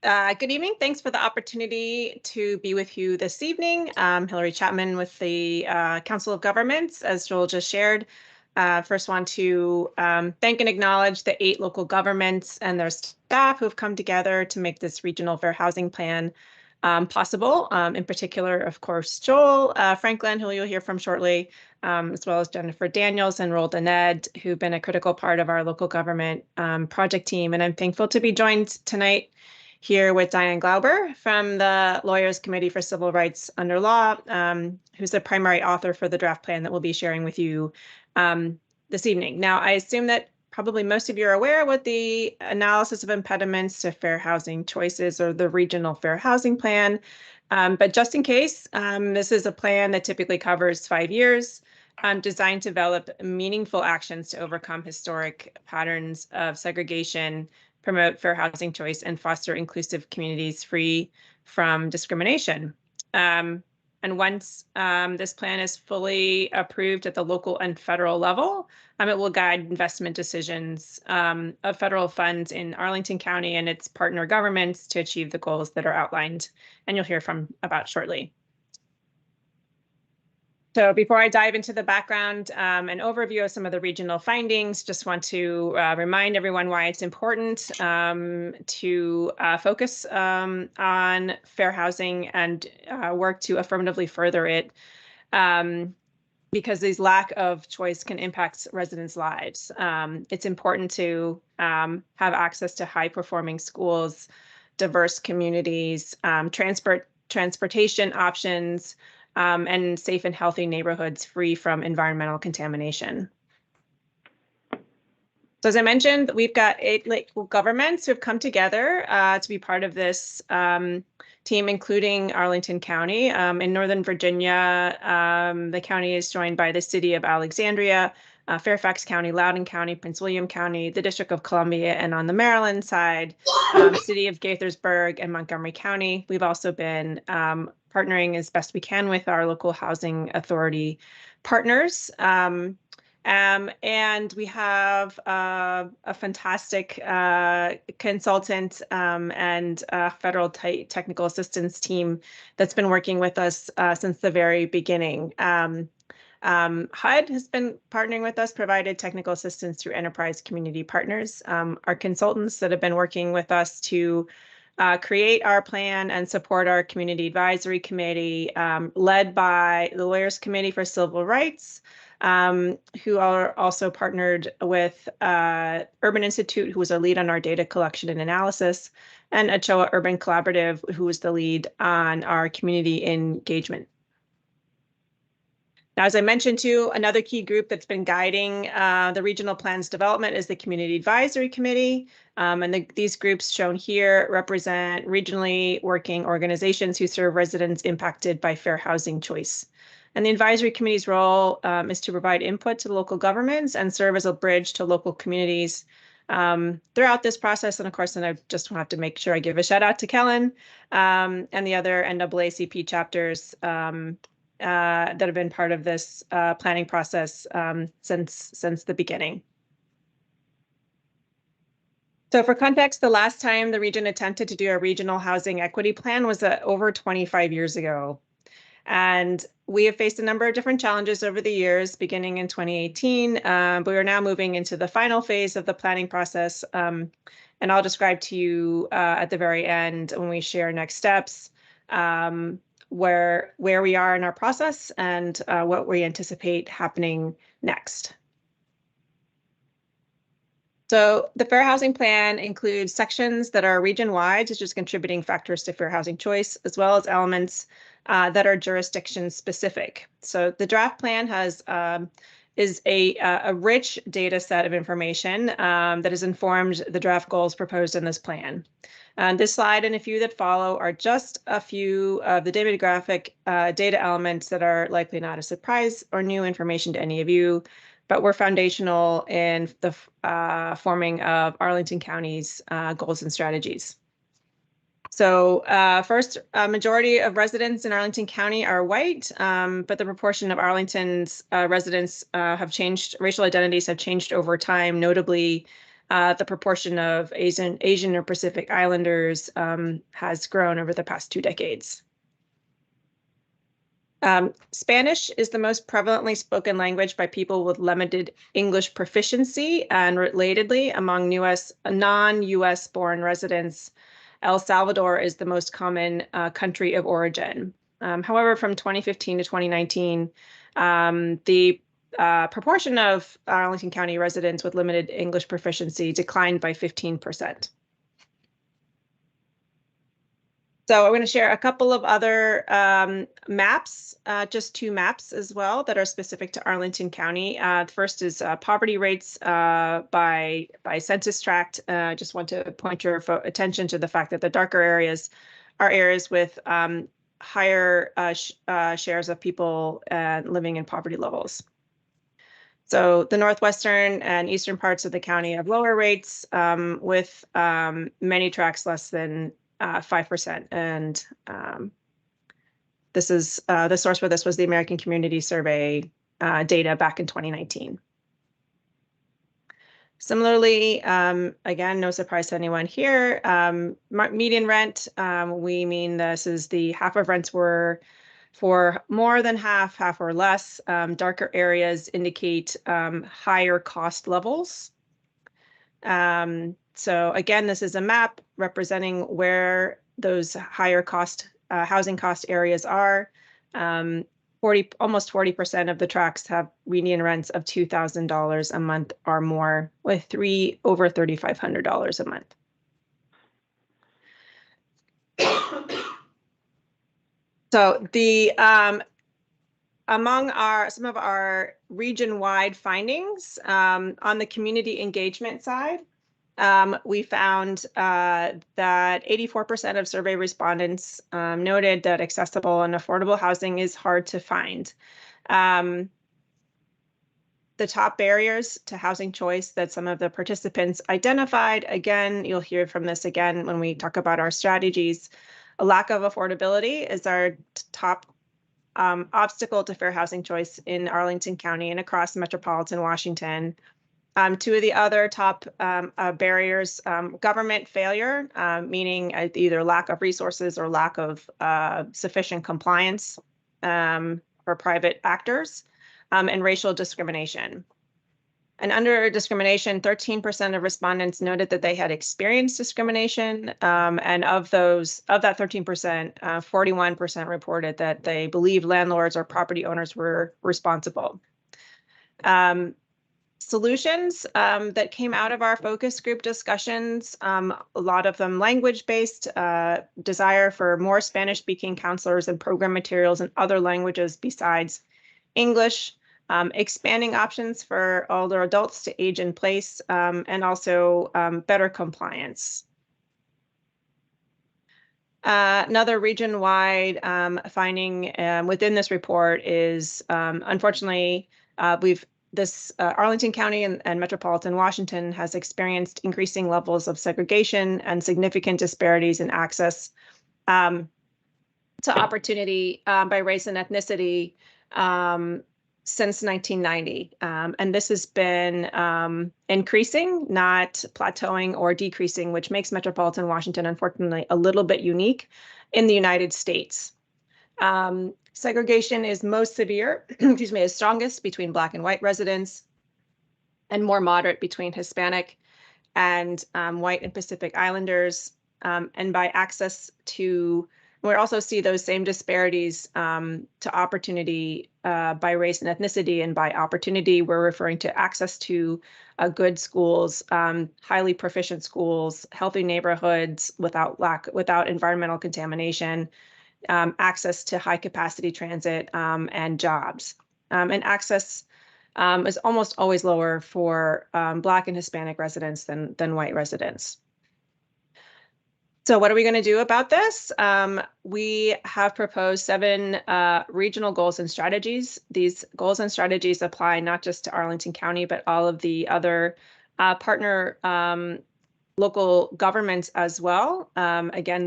good evening. Thanks for the opportunity to be with you this evening. Hillary Chapman with the Council of Governments, as Joel just shared. First want to thank and acknowledge the 8 local governments and their staff who have come together to make this regional fair housing plan possible. In particular, of course, Joel Franklin, who you'll hear from shortly, as well as Jennifer Daniels and Roald and Ed, who've been a critical part of our local government project team. And I'm thankful to be joined tonight here with Diane Glauber from the Lawyers Committee for Civil Rights Under Law, who's the primary author for the draft plan that we'll be sharing with you this evening. Now, I assume that probably most of you are aware what the analysis of impediments to fair housing choices or the regional fair housing plan. But just in case, this is a plan that typically covers 5 years, designed to develop meaningful actions to overcome historic patterns of segregation, promote fair housing choice, and foster inclusive communities free from discrimination. And once this plan is fully approved at the local and federal level, it will guide investment decisions of federal funds in Arlington County and its partner governments to achieve the goals that are outlined, and you'll hear about shortly. So before I dive into the background and overview of some of the regional findings, just want to remind everyone why it's important to focus on fair housing and work to affirmatively further it, because these lack of choice can impact residents' lives. It's important to have access to high-performing schools, diverse communities, transportation options, and safe and healthy neighborhoods free from environmental contamination. So as I mentioned, we've got 8 local governments who have come together to be part of this team, including Arlington County. In Northern Virginia, the county is joined by the city of Alexandria, Fairfax County, Loudoun County, Prince William County, the District of Columbia, and on the Maryland side, city of Gaithersburg and Montgomery County. We've also been partnering as best we can with our local housing authority partners. And we have a fantastic consultant and federal technical assistance team that's been working with us since the very beginning. HUD has been partnering with us, provided technical assistance through Enterprise Community Partners. Our consultants that have been working with us to create our plan and support our Community Advisory Committee, led by the Lawyers Committee for Civil Rights, who are also partnered with Urban Institute, who was a lead on our data collection and analysis, and Ochoa Urban Collaborative, who is the lead on our community engagement. Now, as I mentioned too, another key group that's been guiding the regional plans development is the Community Advisory Committee. These groups shown here represent regionally working organizations who serve residents impacted by fair housing choice. And the advisory committee's role is to provide input to the local governments and serve as a bridge to local communities throughout this process. And of course, then I just have to make sure I give a shout out to Kellen and the other NAACP chapters that have been part of this planning process since the beginning. So for context, the last time the region attempted to do a regional housing equity plan was over 25 years ago. And we have faced a number of different challenges over the years, beginning in 2018, but we are now moving into the final phase of the planning process. And I'll describe to you at the very end when we share next steps, where we are in our process and what we anticipate happening next. So the Fair Housing Plan includes sections that are region-wide, such as contributing factors to fair housing choice, as well as elements that are jurisdiction-specific. So the draft plan is a rich data set of information that has informed the draft goals proposed in this plan. This slide and a few that follow are just a few of the demographic data elements that are likely not a surprise or new information to any of you, but were foundational in the forming of Arlington County's goals and strategies. So first, a majority of residents in Arlington County are white, but the proportion of Arlington's residents have changed, racial identities have changed over time. Notably, the proportion of Asian or Pacific Islanders has grown over the past 2 decades. Spanish is the most prevalently spoken language by people with limited English proficiency, and relatedly, among non-US born residents, El Salvador is the most common country of origin. However, from 2015 to 2019, the proportion of Arlington County residents with limited English proficiency declined by 15%. So I'm going to share a couple of other maps, just 2 maps as well that are specific to Arlington County. The first is poverty rates by census tract. Just want to point your attention to the fact that the darker areas are areas with higher shares of people living in poverty levels. So the northwestern and eastern parts of the county have lower rates with many tracts less than 5%. And this is the source for this was the American Community Survey data back in 2019. Similarly, again, no surprise to anyone here, median rent, we mean this is the half of rents were for more than half or less. Darker areas indicate higher cost levels. So again, this is a map representing where those higher cost housing cost areas are. Almost 40% of the tracts have median rents of $2,000 a month or more, with over $3,500 a month. So the among some of our region-wide findings on the community engagement side, we found that 84% of survey respondents noted that accessible and affordable housing is hard to find. The top barriers to housing choice that some of the participants identified, again, you'll hear from this again when we talk about our strategies. A lack of affordability is our top obstacle to fair housing choice in Arlington County and across metropolitan Washington. 2 of the other top barriers, government failure, meaning either lack of resources or lack of sufficient compliance for private actors, and racial discrimination. And under discrimination, 13% of respondents noted that they had experienced discrimination, and of that 13%, 41% reported that they believe landlords or property owners were responsible. Solutions that came out of our focus group discussions, a lot of them language-based, desire for more Spanish-speaking counselors and program materials in other languages besides English, expanding options for older adults to age in place, and also better compliance. Another region-wide finding within this report is, unfortunately, Arlington County and Metropolitan Washington has experienced increasing levels of segregation and significant disparities in access to opportunity by race and ethnicity since 1990. And this has been increasing, not plateauing or decreasing, which makes Metropolitan Washington, unfortunately, a little bit unique in the United States. Segregation is most severe, is strongest between Black and white residents, and more moderate between Hispanic and white and Pacific Islanders. And by access to, we also see those same disparities to opportunity by race and ethnicity. And by opportunity, we're referring to access to good schools, highly proficient schools, healthy neighborhoods without environmental contamination, access to high capacity transit and jobs. And access is almost always lower for Black and Hispanic residents than white residents. So what are we going to do about this? We have proposed 7 regional goals and strategies. These goals and strategies apply not just to Arlington County, but all of the other partner local governments as well. Again,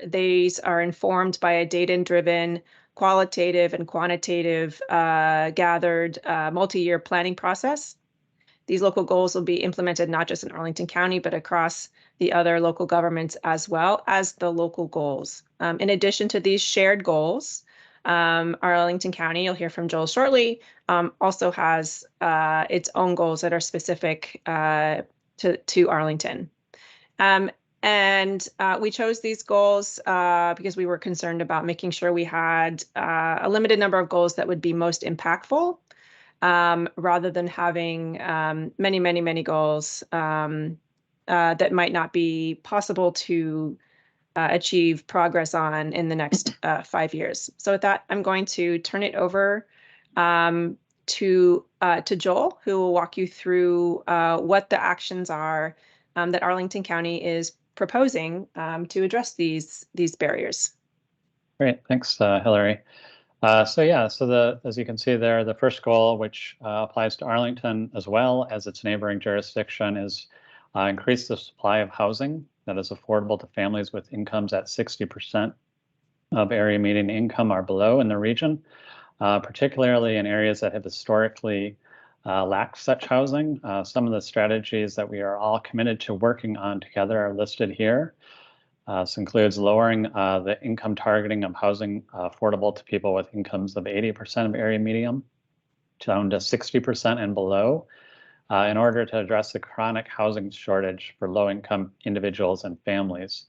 these are informed by a data-driven, qualitative and quantitative gathered multi-year planning process. These local goals will be implemented not just in Arlington County, but across the other local governments as well as the local goals. In addition to these shared goals, Arlington County, you'll hear from Joel shortly, also has its own goals that are specific to Arlington. And we chose these goals because we were concerned about making sure we had a limited number of goals that would be most impactful, rather than having many goals that might not be possible to achieve progress on in the next 5 years. So with that, I'm going to turn it over to Joel, who will walk you through what the actions are that Arlington County is proposing to address these barriers. Great, thanks, Hillary. As you can see there, the first goal, which applies to Arlington as well as its neighboring jurisdiction, is increase the supply of housing that is affordable to families with incomes at 60% of area median income or below in the region, particularly in areas that have historically lacked such housing. Some of the strategies that we are all committed to working on together are listed here. This includes lowering the income targeting of housing affordable to people with incomes of 80% of area median down to 60% and below in order to address the chronic housing shortage for low-income individuals and families.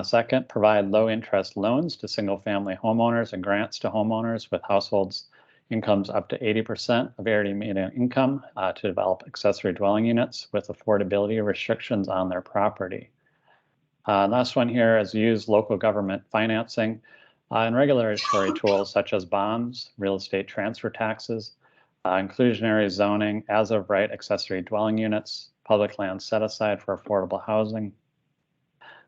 Second, provide low-interest loans to single-family homeowners and grants to homeowners with households incomes up to 80% of area median income to develop accessory dwelling units with affordability restrictions on their property. Last one here is use local government financing and regulatory tools such as bonds, real estate transfer taxes, inclusionary zoning, as of right accessory dwelling units, public land set aside for affordable housing,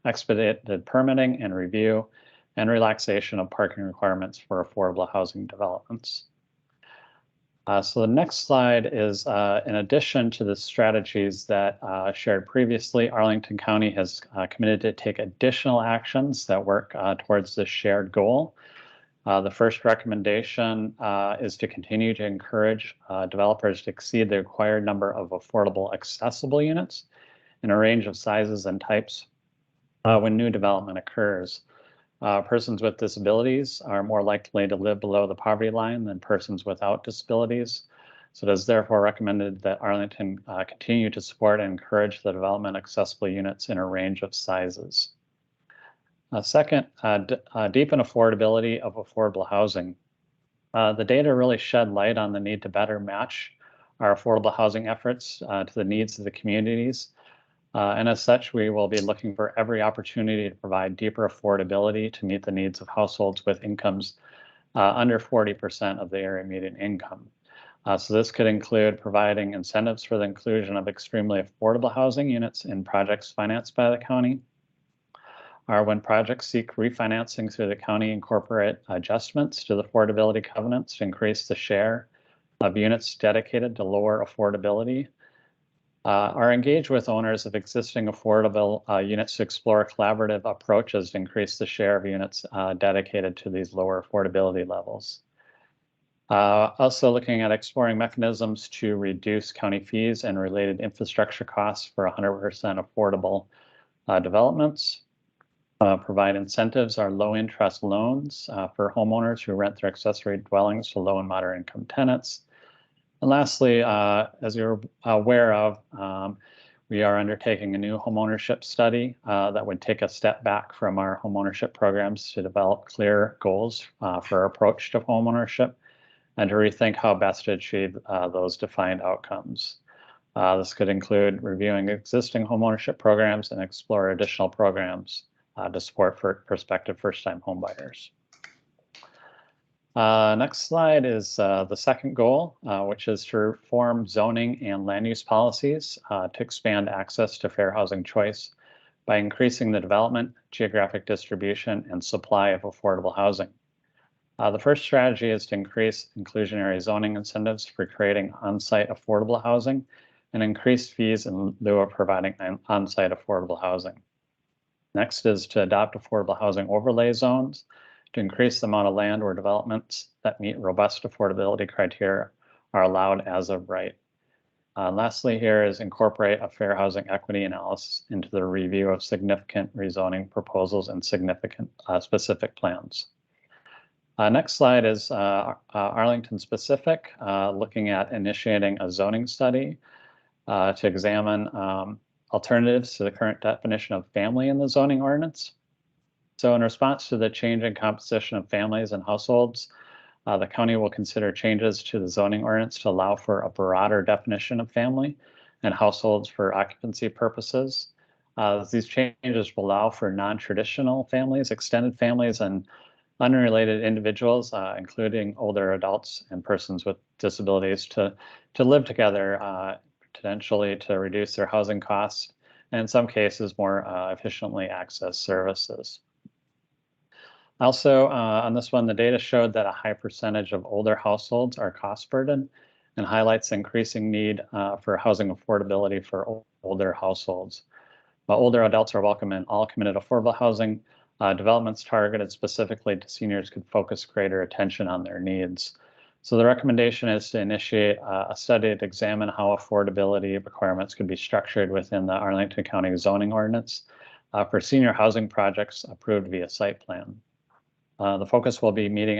expedited permitting and review, and relaxation of parking requirements for affordable housing developments. So the next slide is, in addition to the strategies that shared previously, Arlington County has committed to take additional actions that work towards this shared goal. The first recommendation is to continue to encourage developers to exceed the required number of affordable accessible units in a range of sizes and types when new development occurs. Persons with disabilities are more likely to live below the poverty line than persons without disabilities. So it is therefore recommended that Arlington continue to support and encourage the development of accessible units in a range of sizes. Second, deepen affordability of affordable housing. The data really shed light on the need to better match our affordable housing efforts to the needs of the communities. And as such, we will be looking for every opportunity to provide deeper affordability to meet the needs of households with incomes under 40% of the area median income. So this could include providing incentives for the inclusion of extremely affordable housing units in projects financed by the county, or when projects seek refinancing through the county, incorporate adjustments to the affordability covenants to increase the share of units dedicated to lower affordability, or engage with owners of existing affordable units to explore collaborative approaches to increase the share of units dedicated to these lower affordability levels. Also looking at exploring mechanisms to reduce county fees and related infrastructure costs for 100% affordable developments. Provide incentives or low interest loans for homeowners who rent their accessory dwellings to low and moderate income tenants. And lastly, as you're aware of, we are undertaking a new homeownership study that would take a step back from our homeownership programs to develop clear goals for our approach to homeownership and to rethink how best to achieve those defined outcomes. This could include reviewing existing homeownership programs and explore additional programs to support for prospective first-time homebuyers. Next slide is the second goal, which is to reform zoning and land use policies to expand access to fair housing choice by increasing the development, geographic distribution, and supply of affordable housing. The first strategy is to increase inclusionary zoning incentives for creating on-site affordable housing and increase fees in lieu of providing on-site affordable housing. Next is to adopt affordable housing overlay zones to increase the amount of land or developments that meet robust affordability criteria are allowed as of right. Lastly, here is incorporate a fair housing equity analysis into the review of significant rezoning proposals and significant specific plans. Next slide is Arlington specific, looking at initiating a zoning study to examine alternatives to the current definition of family in the zoning ordinance. So in response to the changing composition of families and households, the county will consider changes to the zoning ordinance to allow for a broader definition of family and households for occupancy purposes. These changes will allow for non-traditional families, extended families, and unrelated individuals, including older adults and persons with disabilities, to live together, potentially to reduce their housing costs, and in some cases more efficiently access services. Also, on this one, the data showed that a high percentage of older households are cost burdened and highlights increasing need for housing affordability for older households. While older adults are welcome in all committed affordable housing, developments targeted specifically to seniors could focus greater attention on their needs. So the recommendation is to initiate a study to examine how affordability requirements could be structured within the Arlington County zoning ordinance for senior housing projects approved via site plan. The focus will be meeting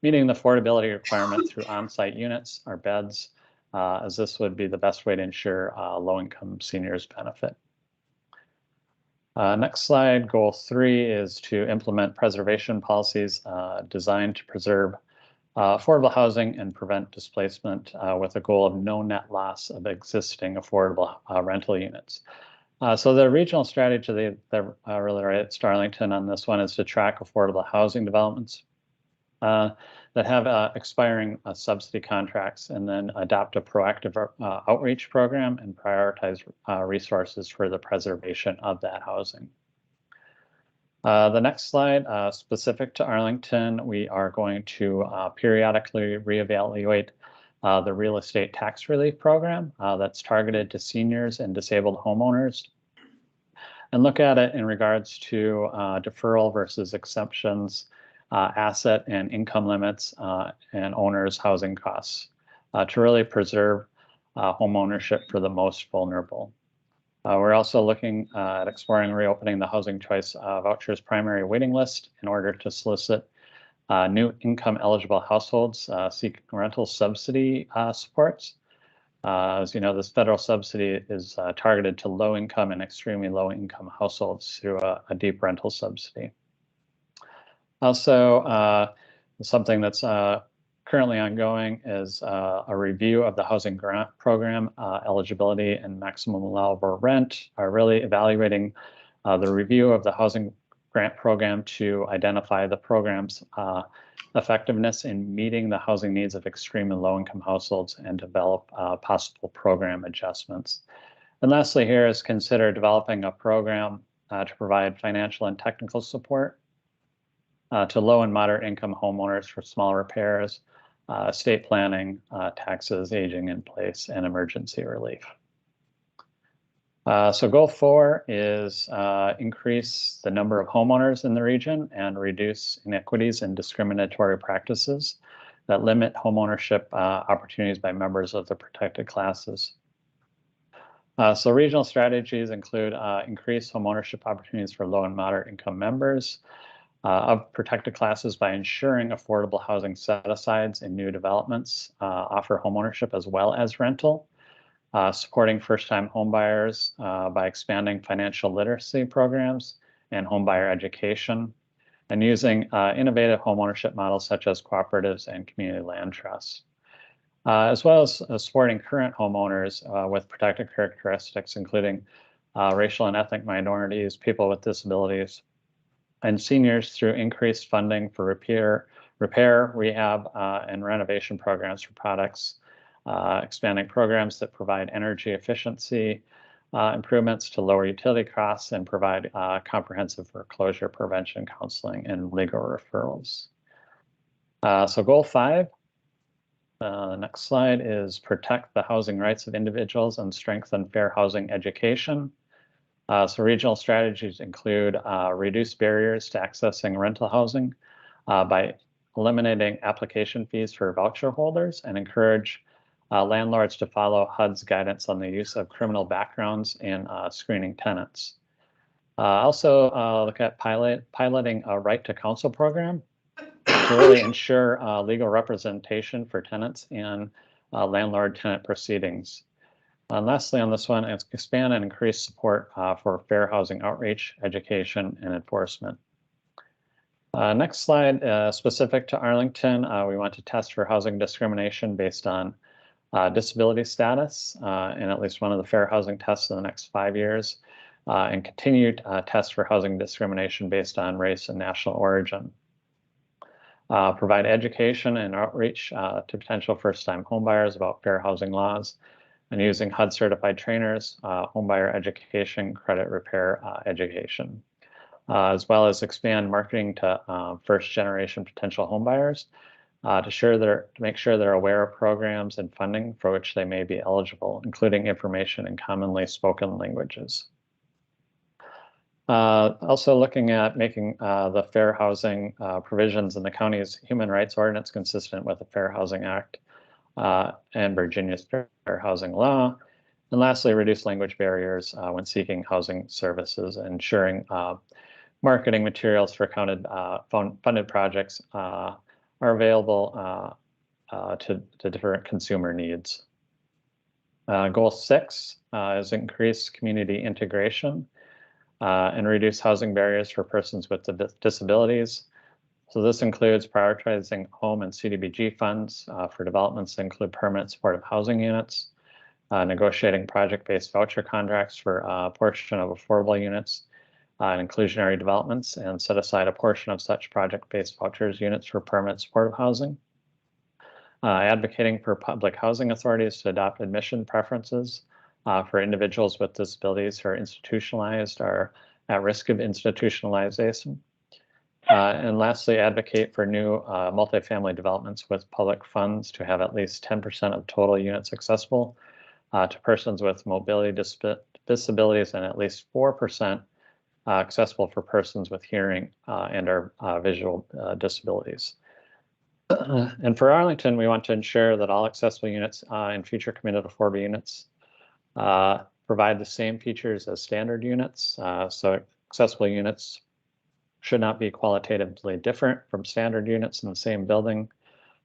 the affordability requirement through on-site units or beds, as this would be the best way to ensure low-income seniors benefit. Next slide, goal 3 is to implement preservation policies designed to preserve affordable housing and prevent displacement with a goal of no net loss of existing affordable rental units. So the regional strategy that really relates to Arlington on this one is to track affordable housing developments that have expiring subsidy contracts and then adopt a proactive outreach program and prioritize resources for the preservation of that housing. The next slide, specific to Arlington, we are going to periodically reevaluate the real estate tax relief program that's targeted to seniors and disabled homeowners, and look at it in regards to deferral versus exemptions, asset and income limits, and owners' housing costs to really preserve home ownership for the most vulnerable. We're also looking at exploring reopening the housing choice vouchers primary waiting list in order to solicit new income eligible households seeking rental subsidy supports. As you know, this federal subsidy is targeted to low income and extremely low income households through a deep rental subsidy. Also, something that's currently ongoing is a review of the housing grant program eligibility and maximum allowable rent, are really evaluating the review of the housing grant program to identify the program's effectiveness in meeting the housing needs of extreme and low-income households and develop possible program adjustments. And lastly here is consider developing a program to provide financial and technical support to low and moderate income homeowners for small repairs, estate planning, taxes, aging in place, and emergency relief. So goal 4 is increase the number of homeowners in the region and reduce inequities and discriminatory practices that limit homeownership opportunities by members of the protected classes. So regional strategies include increased homeownership opportunities for low and moderate income members of protected classes by ensuring affordable housing set-asides in new developments offer homeownership as well as rental. Supporting first-time homebuyers by expanding financial literacy programs and homebuyer education, and using innovative homeownership models such as cooperatives and community land trusts, as well as supporting current homeowners with protected characteristics, including racial and ethnic minorities, people with disabilities, and seniors through increased funding for repair, rehab, and renovation programs for products. Expanding programs that provide energy efficiency improvements to lower utility costs and provide comprehensive foreclosure prevention counseling and legal referrals. So goal 5, the next slide, is protect the housing rights of individuals and strengthen fair housing education. So regional strategies include reduce barriers to accessing rental housing by eliminating application fees for voucher holders and encourage landlords to follow HUD's guidance on the use of criminal backgrounds in screening tenants. Also look at piloting a right to counsel program to really ensure legal representation for tenants in landlord-tenant proceedings. And lastly on this one, is expand and increase support for fair housing outreach, education, and enforcement. Next slide, specific to Arlington, we want to test for housing discrimination based on disability status in at least one of the fair housing tests in the next 5 years, and continued tests for housing discrimination based on race and national origin. Provide education and outreach to potential first-time homebuyers about fair housing laws, and using HUD certified trainers, homebuyer education, credit repair education, as well as expand marketing to first-generation potential homebuyers to make sure they're aware of programs and funding for which they may be eligible, including information in commonly spoken languages. Also looking at making the fair housing provisions in the county's human rights ordinance consistent with the Fair Housing Act and Virginia's Fair Housing Law. And lastly, reduce language barriers when seeking housing services, ensuring marketing materials for funded projects are available to different consumer needs. Goal 6 is increase community integration and reduce housing barriers for persons with disabilities. So this includes prioritizing home and CDBG funds for developments that include permanent supportive housing units, negotiating project-based voucher contracts for a portion of affordable units, and inclusionary developments, and set aside a portion of such project-based vouchers units for permanent supportive housing. Advocating for public housing authorities to adopt admission preferences for individuals with disabilities who are institutionalized or at risk of institutionalization. And lastly, advocate for new multifamily developments with public funds to have at least 10% of total units accessible to persons with mobility disabilities and at least 4% accessible for persons with hearing and or visual disabilities. And for Arlington, we want to ensure that all accessible units in future committed affordable units provide the same features as standard units. So accessible units should not be qualitatively different from standard units in the same building.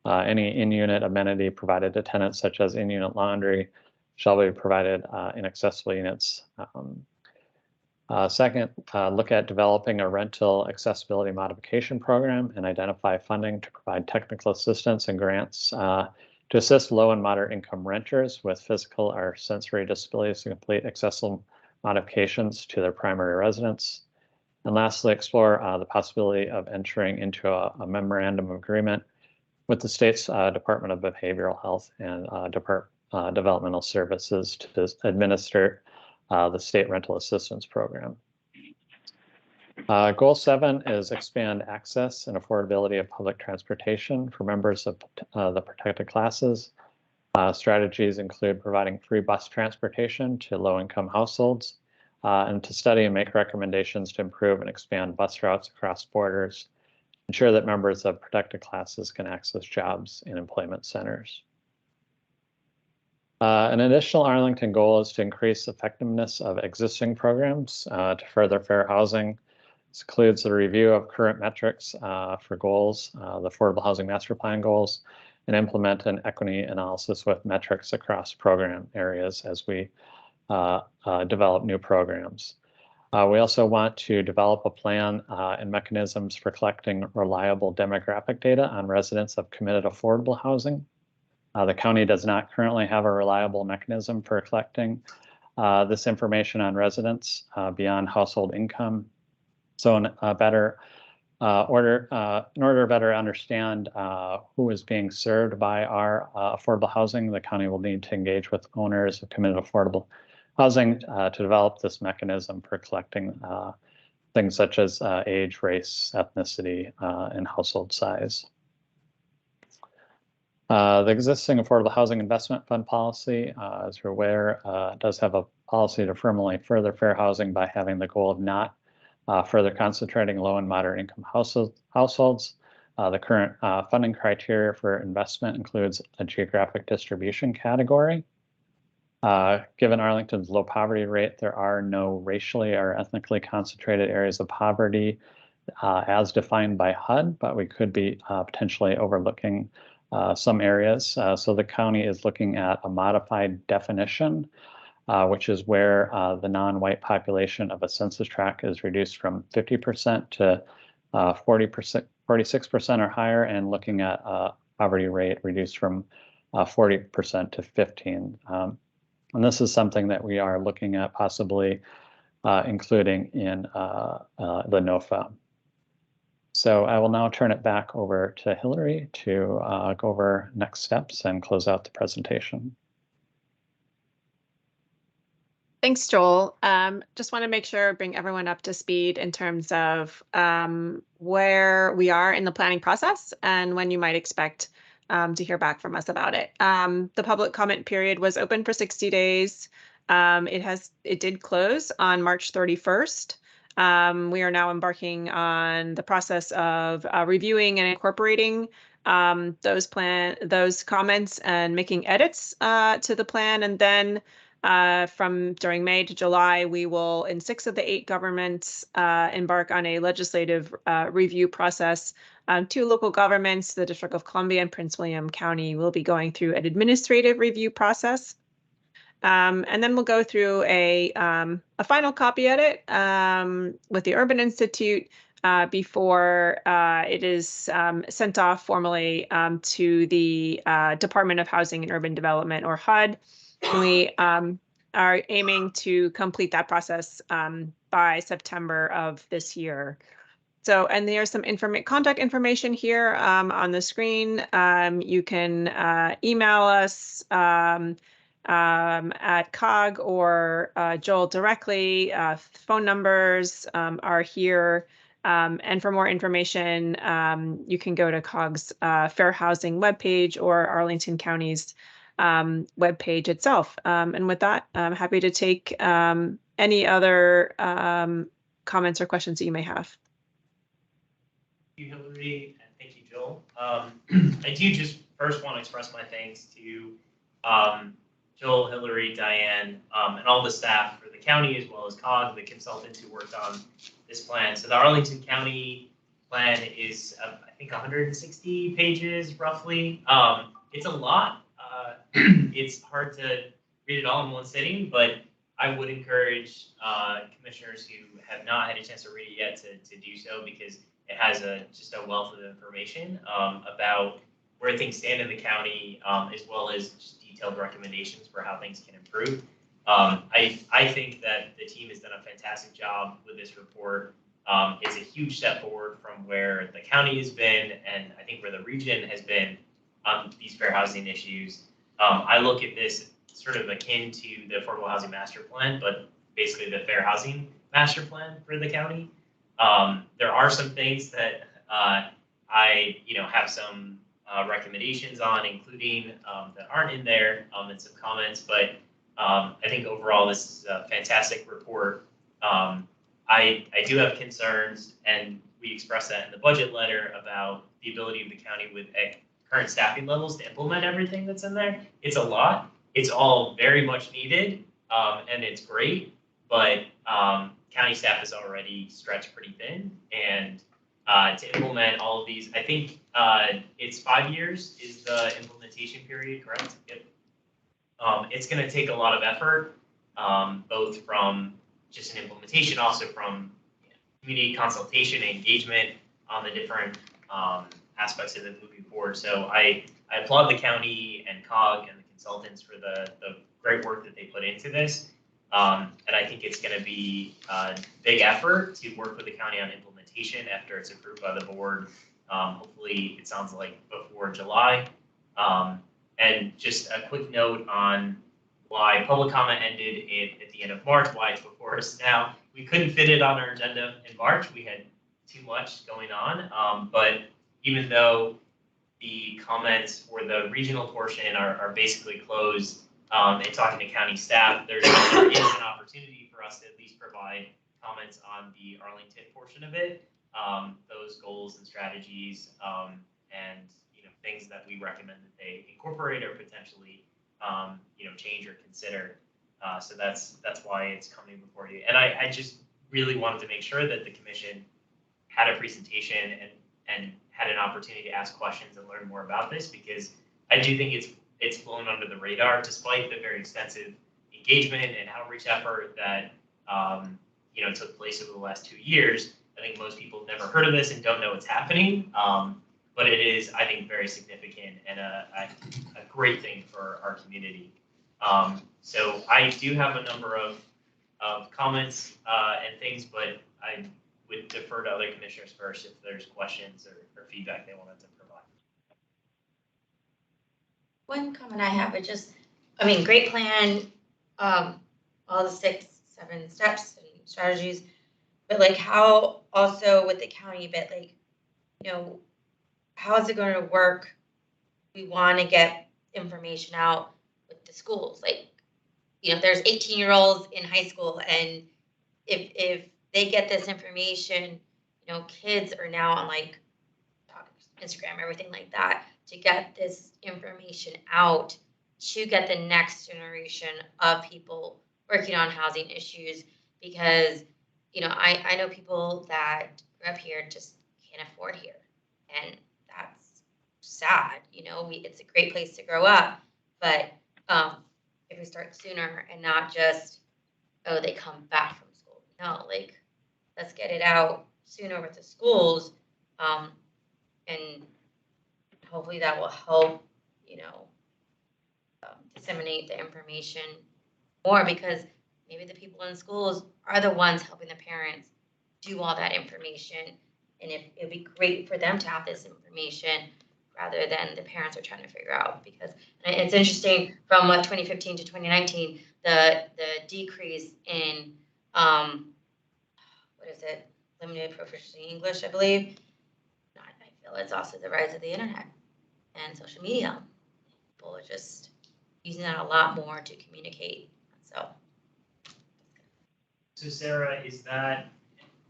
Any in-unit amenity provided to tenants, such as in-unit laundry, shall be provided in accessible units. Second, look at developing a rental accessibility modification program and identify funding to provide technical assistance and grants to assist low and moderate income renters with physical or sensory disabilities to complete accessible modifications to their primary residence. And lastly, explore the possibility of entering into a memorandum of agreement with the state's Department of Behavioral Health and Developmental Services to administer the state rental assistance program. Goal 7 is expand access and affordability of public transportation for members of the protected classes. Strategies include providing free bus transportation to low-income households and to study and make recommendations to improve and expand bus routes across borders, ensure that members of protected classes can access jobs and employment centers. An additional Arlington goal is to increase effectiveness of existing programs to further fair housing. This includes the review of current metrics for goals, the Affordable Housing Master Plan goals, and implement an equity analysis with metrics across program areas as we develop new programs. We also want to develop a plan and mechanisms for collecting reliable demographic data on residents of committed affordable housing. The county does not currently have a reliable mechanism for collecting this information on residents beyond household income. So in order to better understand who is being served by our affordable housing, the county will need to engage with owners of committed affordable housing to develop this mechanism for collecting things such as age, race, ethnicity, and household size. The existing Affordable Housing Investment Fund policy, as you're aware, does have a policy to firmly further fair housing by having the goal of not further concentrating low and moderate income households. The current funding criteria for investment includes a geographic distribution category. Given Arlington's low poverty rate, there are no racially or ethnically concentrated areas of poverty as defined by HUD, but we could be potentially overlooking some areas. So the county is looking at a modified definition, which is where the non-white population of a census tract is reduced from 50% to 40%, 46% or higher, and looking at poverty rate reduced from 40% to 15%. And this is something that we are looking at possibly including in the NOFA. So I will now turn it back over to Hillary to go over next steps and close out the presentation. Thanks, Joel. Just want to make sure, bring everyone up to speed in terms of where we are in the planning process and when you might expect to hear back from us about it. The public comment period was open for 60 days. It did close on March 31st. We are now embarking on the process of reviewing and incorporating those comments and making edits to the plan. And then from during May to July, we will, in 6 of the 8 governments, embark on a legislative review process. 2 local governments, the District of Columbia and Prince William County, will be going through an administrative review process. And then we'll go through a final copy edit with the Urban Institute before it is sent off formally to the Department of Housing and Urban Development, or HUD. We are aiming to complete that process by September of this year. So, and there's some contact information here on the screen. You can email us at COG or Joel directly. Phone numbers are here. And for more information, you can go to COG's Fair Housing webpage or Arlington County's webpage itself. And with that, I'm happy to take any other comments or questions that you may have. Thank you, Hillary, and thank you, Joel. I do just first want to express my thanks to Joel, Hillary, Diane, and all the staff for the county, as well as COG, the consultants who worked on this plan. So the Arlington County plan is, I think, 160 pages, roughly. It's a lot. It's hard to read it all in one sitting, but I would encourage commissioners who have not had a chance to read it yet to do so, because it has just a wealth of information about where things stand in the county, as well as just detailed recommendations for how things can improve. I think that the team has done a fantastic job with this report. It's a huge step forward from where the county has been, and I think where the region has been on these fair housing issues. I look at this sort of akin to the Affordable Housing Master Plan, but basically the Fair Housing Master Plan for the county. There are some things that I have some recommendations on, including that aren't in there, and some comments, but I think overall this is a fantastic report. I do have concerns, and we expressed that in the budget letter, about the ability of the county with current staffing levels to implement everything that's in there. It's a lot. It's all very much needed, and it's great, but county staff is already stretched pretty thin, and to implement all of these, I think it's 5 years is the implementation period, correct? Yep. It's going to take a lot of effort, both from just an implementation, also from community consultation and engagement on the different aspects of it moving forward. So I applaud the county and COG and the consultants for the great work that they put into this. And I think it's going to be a big effort to work with the county on implementation after it's approved by the board. Hopefully, it sounds like before July. And just a quick note on why public comment ended at the end of March, why it's before us now. We couldn't fit it on our agenda in March. We had too much going on. But even though the comments for the regional portion are basically closed, and talking to county staff, there is an opportunity for us to at least provide comments on the Arlington portion of it, those goals and strategies, and things that we recommend that they incorporate or potentially change or consider. So that's why it's coming before you. And I just really wanted to make sure that the commission had a presentation and had an opportunity to ask questions and learn more about this, because I do think it's flown under the radar, despite the very extensive engagement and outreach effort that took place over the last 2 years. I think most people have never heard of this and don't know what's happening. But it is, I think, very significant and a great thing for our community. So I do have a number of comments and things, but I would defer to other commissioners first if there's questions or feedback they wanted to provide. One comment I have is just, great plan, all the 6, 7 steps and strategies, but like how also with the county, but like, how is it going to work? We want to get information out with the schools. Like, there's 18-year-olds in high school, and if they get this information, kids are now on like Instagram, everything like that, to get this information out to get the next generation of people working on housing issues. Because, I know people that grew up here just can't afford here. And that's sad. It's a great place to grow up. But if we start sooner and not just, they come back from school. No, like, let's get it out sooner with the schools. And hopefully that will help, disseminate the information more, because maybe the people in schools are the ones helping the parents do all that information. And it would be great for them to have this information rather than the parents are trying to figure out. Because it's interesting, from 2015 to 2019, the decrease in limited proficiency in English, I believe. I feel it's also the rise of the internet and social media. People are just using that a lot more to communicate. So Sarah, is that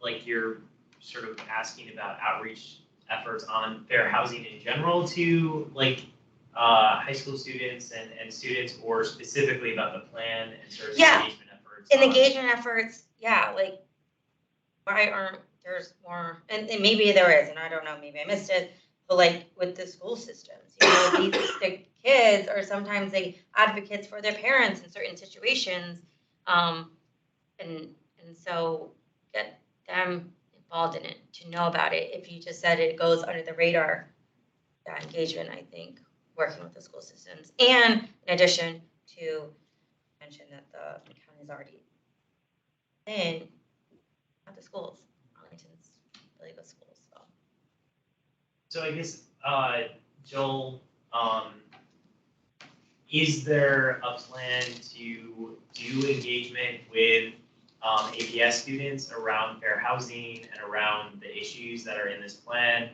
like you're sort of asking about outreach efforts on fair housing in general to like high school students and students, or specifically about the plan and sort of engagement efforts? Engagement efforts, like, why aren't there's more, and maybe there is, and I don't know, maybe I missed it, but like with the school systems, the kids are sometimes advocates for their parents in certain situations, And so get them involved in it, to know about it. If you just said it goes under the radar, that engagement, I think, working with the school systems. And in addition to mention that the county's already in at the schools, Arlington's really good schools, so. So I guess, Joel, is there a plan to do engagement with APS students around fair housing and around the issues that are in this plan,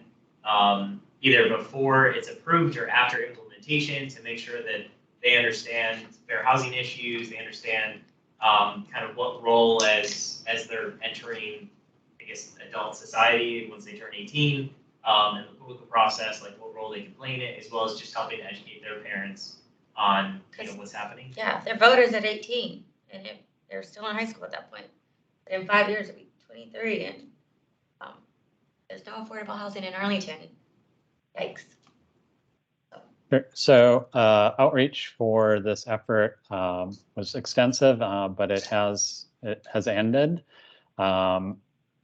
either before it's approved or after implementation, to make sure that they understand fair housing issues, they understand kind of what role as they're entering, I guess, adult society once they turn 18, and the political process, like what role they can play in it, as well as just helping to educate their parents on, you know, what's happening. Yeah, if they're voters at 18, and if they're still in high school at that point, but in 5 years, it'll be 23, and there's no affordable housing in Arlington. Yikes. So outreach for this effort was extensive, but it has ended.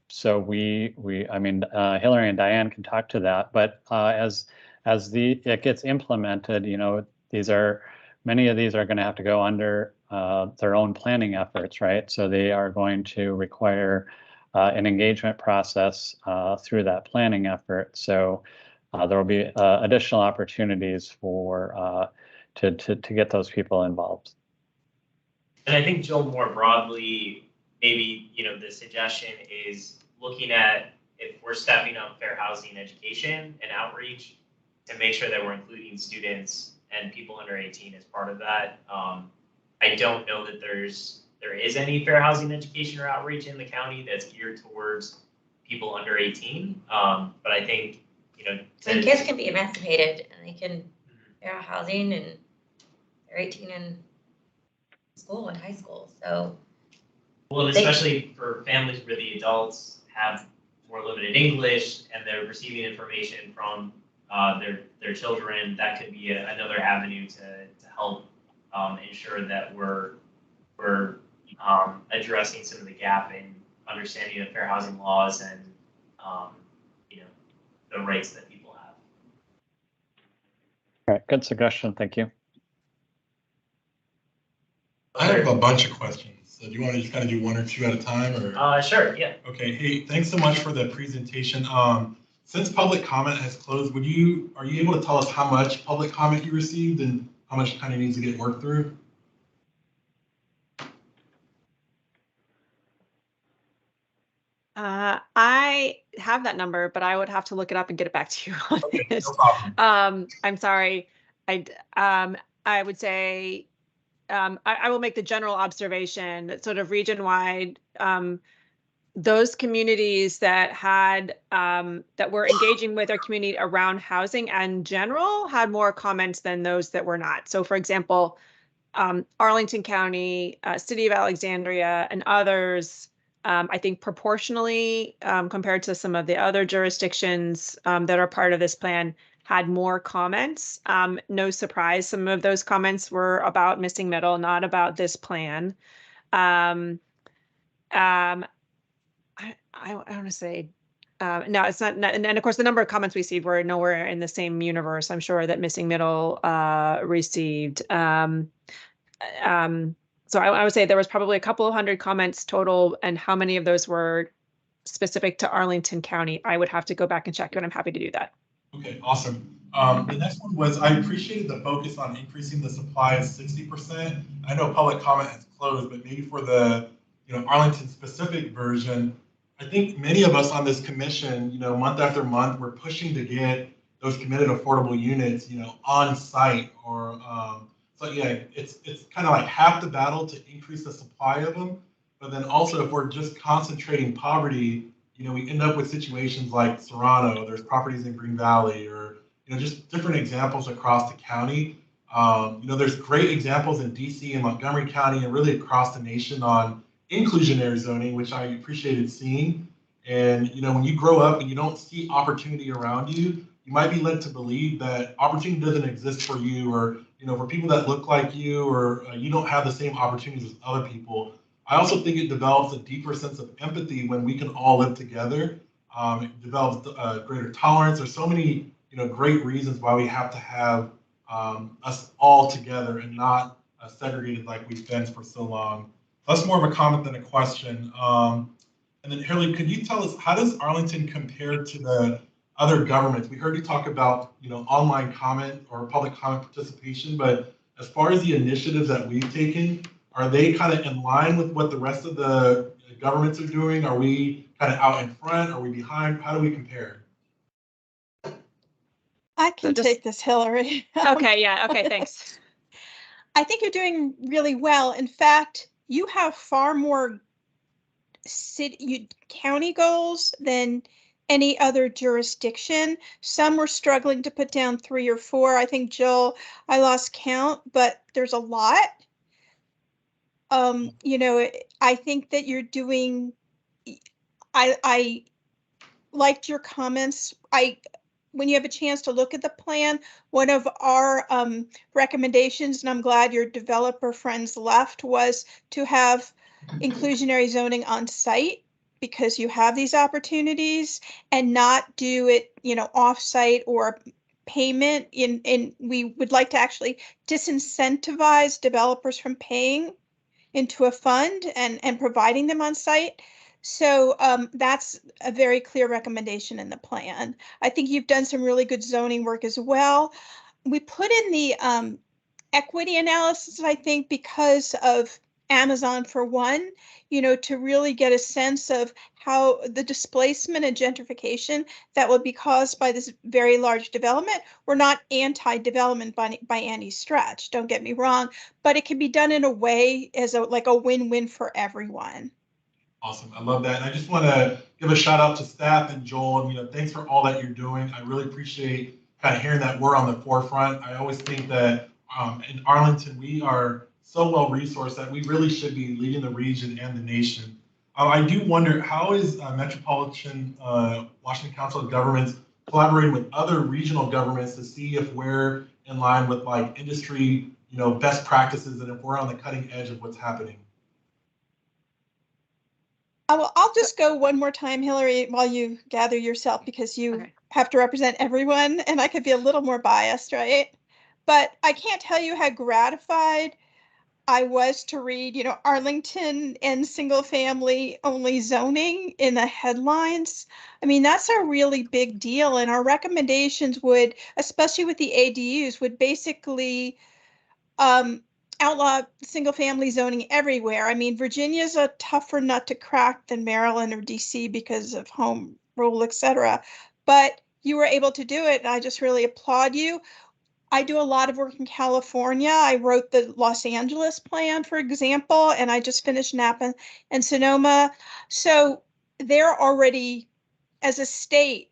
So I mean, Hillary and Diane can talk to that, but as it gets implemented, you know, many of these are going to have to go under their own planning efforts, right? So they are going to require an engagement process through that planning effort. So there will be additional opportunities for to get those people involved. And I think, Joel, more broadly, maybe, you know, the suggestion is looking at if we're stepping up fair housing education and outreach to make sure that we're including students and people under 18 as part of that. I don't know that there is any fair housing education or outreach in the county that's geared towards people under 18. But I think, you know, and kids can be emancipated and they can fair housing, and they're 18 in school and high school. So, well, especially for families where the adults have more limited English and they're receiving information from their children, that could be another avenue to help ensure that we're addressing some of the gap in understanding of fair housing laws and you know, the rights that people have. All right, good suggestion. Thank you. I have a bunch of questions. So do you want to just kind of do one or two at a time, or? Sure, yeah. Okay. Hey, thanks so much for the presentation. Since public comment has closed, are you able to tell us how much public comment you received and how much kind of needs to get worked through? I have that number, but I would have to look it up and get it back to you on Okay, it. no problem. I'm sorry. I would say I will make the general observation that sort of region-wide, those communities that had that were engaging with our community around housing in general had more comments than those that were not. So, for example, Arlington County, City of Alexandria, and others, I think proportionally compared to some of the other jurisdictions that are part of this plan, had more comments. No surprise, some of those comments were about missing middle, not about this plan. I want to say, no, it's not, and of course the number of comments we received were nowhere in the same universe. I'm sure that missing middle received. So I would say there was probably a couple of hundred comments total, and how many of those were specific to Arlington County, I would have to go back and check, but I'm happy to do that. Okay, awesome. The next one was, I appreciated the focus on increasing the supply of 60%. I know public comment has closed, but maybe for the Arlington specific version, I think many of us on this commission, month after month, we're pushing to get those committed affordable units, on site, or so yeah, it's kind of like half the battle to increase the supply of them. But then also, if we're just concentrating poverty, we end up with situations like Serrano. There's properties in Green Valley, or just different examples across the county. There's great examples in DC and Montgomery County and really across the nation on inclusionary zoning, which I appreciated seeing. And when you grow up and you don't see opportunity around you, you might be led to believe that opportunity doesn't exist for you, or for people that look like you or you don't have the same opportunities as other people. I also think it develops a deeper sense of empathy when we can all live together. It develops greater tolerance. There's so many, great reasons why we have to have us all together and not segregated like we've been for so long. That's more of a comment than a question. And then Hillary, could you tell us, how does Arlington compare to the other governments? We heard you talk about, online comment or public comment participation, but as far as the initiatives that we've taken, are they kind of in line with what the rest of the governments are doing? Are we kind of out in front? Are we behind? How do we compare? I can take this, Hillary. Okay, yeah, okay, thanks. I think you're doing really well. In fact, you have far more county goals than any other jurisdiction. Some were struggling to put down 3 or 4. I think, Jill, I lost count, but there's a lot. I think that you're doing, I liked your comments. When you have a chance to look at the plan, one of our recommendations, and I'm glad your developer friends left, was to have inclusionary zoning on site, because you have these opportunities, and not do it, off-site or payment. We would like to actually disincentivize developers from paying into a fund and providing them on site. So that's a very clear recommendation in the plan. I think you've done some really good zoning work as well. We put in the equity analysis, I think, because of Amazon for one, to really get a sense of how the displacement and gentrification that will be caused by this very large development. We're not anti-development by any stretch, don't get me wrong, but it can be done in a way as a win-win for everyone. Awesome, I love that. And I just want to give a shout out to staff and Joel. Thanks for all that you're doing. I really appreciate kind of hearing that we're on the forefront. I always think that in Arlington, we are so well resourced that we really should be leading the region and the nation. I do wonder, how is Metropolitan Washington Council of Governments collaborating with other regional governments to see if we're in line with industry, best practices, and if we're on the cutting edge of what's happening? I'll just go one more time, Hillary, while you gather yourself, because you have to represent everyone, and I could be a little more biased, right? But I can't tell you how gratified I was to read, Arlington and single family only zoning in the headlines. I mean, that's a really big deal. And our recommendations would, especially with the ADUs, would basically outlaw single family zoning everywhere. I mean, Virginia's a tougher nut to crack than Maryland or DC because of home rule, etc. But you were able to do it, and I just really applaud you. I do a lot of work in California. I wrote the Los Angeles plan, for example, and I just finished Napa and Sonoma. So they're already, as a state,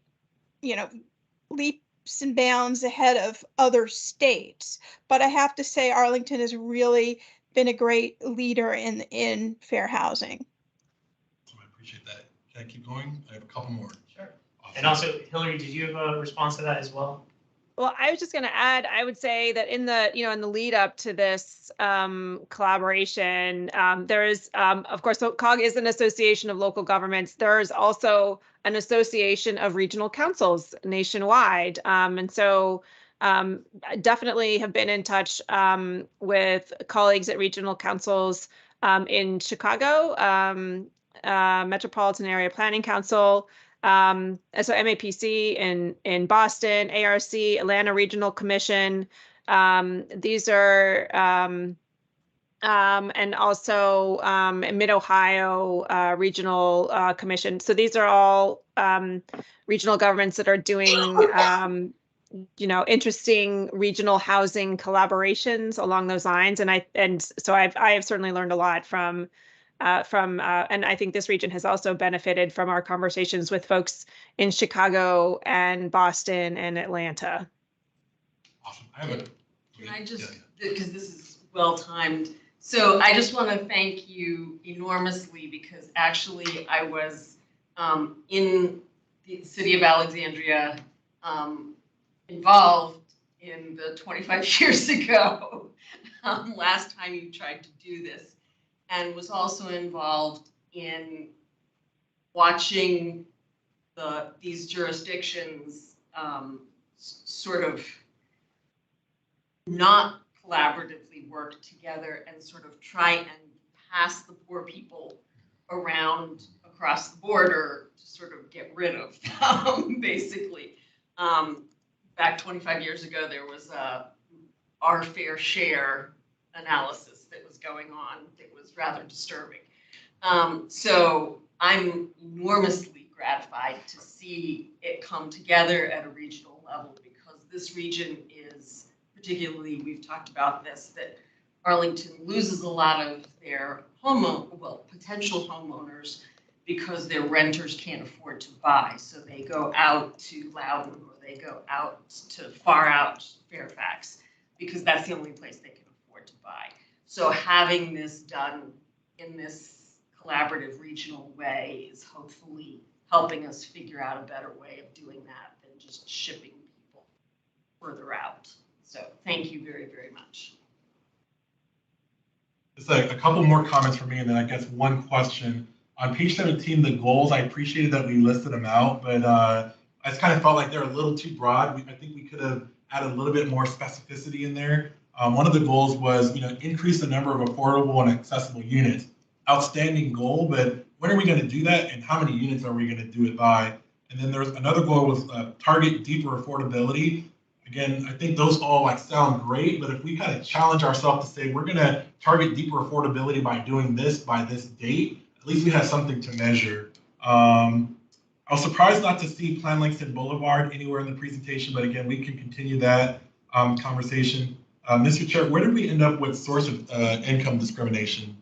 leaps and bounds ahead of other states. But I have to say, Arlington has really been a great leader in fair housing. I appreciate that. Can I keep going? I have a couple more. Sure. Awesome. And also, Hillary, did you have a response to that as well? Well, I was just going to add, I would say that in the lead up to this collaboration, there is, of course, so COG is an association of local governments. There is also an association of regional councils nationwide. And so definitely have been in touch with colleagues at regional councils in Chicago, Metropolitan Area Planning Council, so MAPC in Boston, ARC, Atlanta Regional Commission. These are, and also Mid-Ohio Regional Commission. So these are all regional governments that are doing, interesting regional housing collaborations along those lines. And so I have certainly learned a lot from, and I think this region has also benefited from our conversations with folks in Chicago and Boston and Atlanta. Awesome. Can I just, because this is well timed, so I just want to thank you enormously, because actually I was in the city of Alexandria involved in the 25 years ago, last time you tried to do this, and was also involved in watching these jurisdictions sort of not collaboratively work together and sort of try and pass the poor people around across the border to sort of get rid of them, basically. Back 25 years ago, there was our fair share analysis that was going on that was rather disturbing. So I'm enormously gratified to see it come together at a regional level, because this region is particularly, we've talked about this, that Arlington loses a lot of their potential homeowners because their renters can't afford to buy. So they go out to Loudon, or they go out to far out Fairfax, because that's the only place they can afford to buy. So having this done in this collaborative regional way is hopefully helping us figure out a better way of doing that than just shipping people further out. So thank you very, very much. Just a couple more comments from me, and then I guess one question. On page 17, the goals, I appreciated that we listed them out, but I just kind of felt like they're a little too broad. I think we could have added a little bit more specificity in there. One of the goals was, increase the number of affordable and accessible units. Outstanding goal, but when are we going to do that, and how many units are we going to do it by? And then there's another goal was target deeper affordability. Again, I think those all sound great, but if we kind of challenge ourselves to say we're going to target deeper affordability by doing this by this date, at least we have something to measure. I was surprised not to see Plan Langston Boulevard anywhere in the presentation, but again, we can continue that conversation. Mr. Chair, where did we end up with source of income discrimination?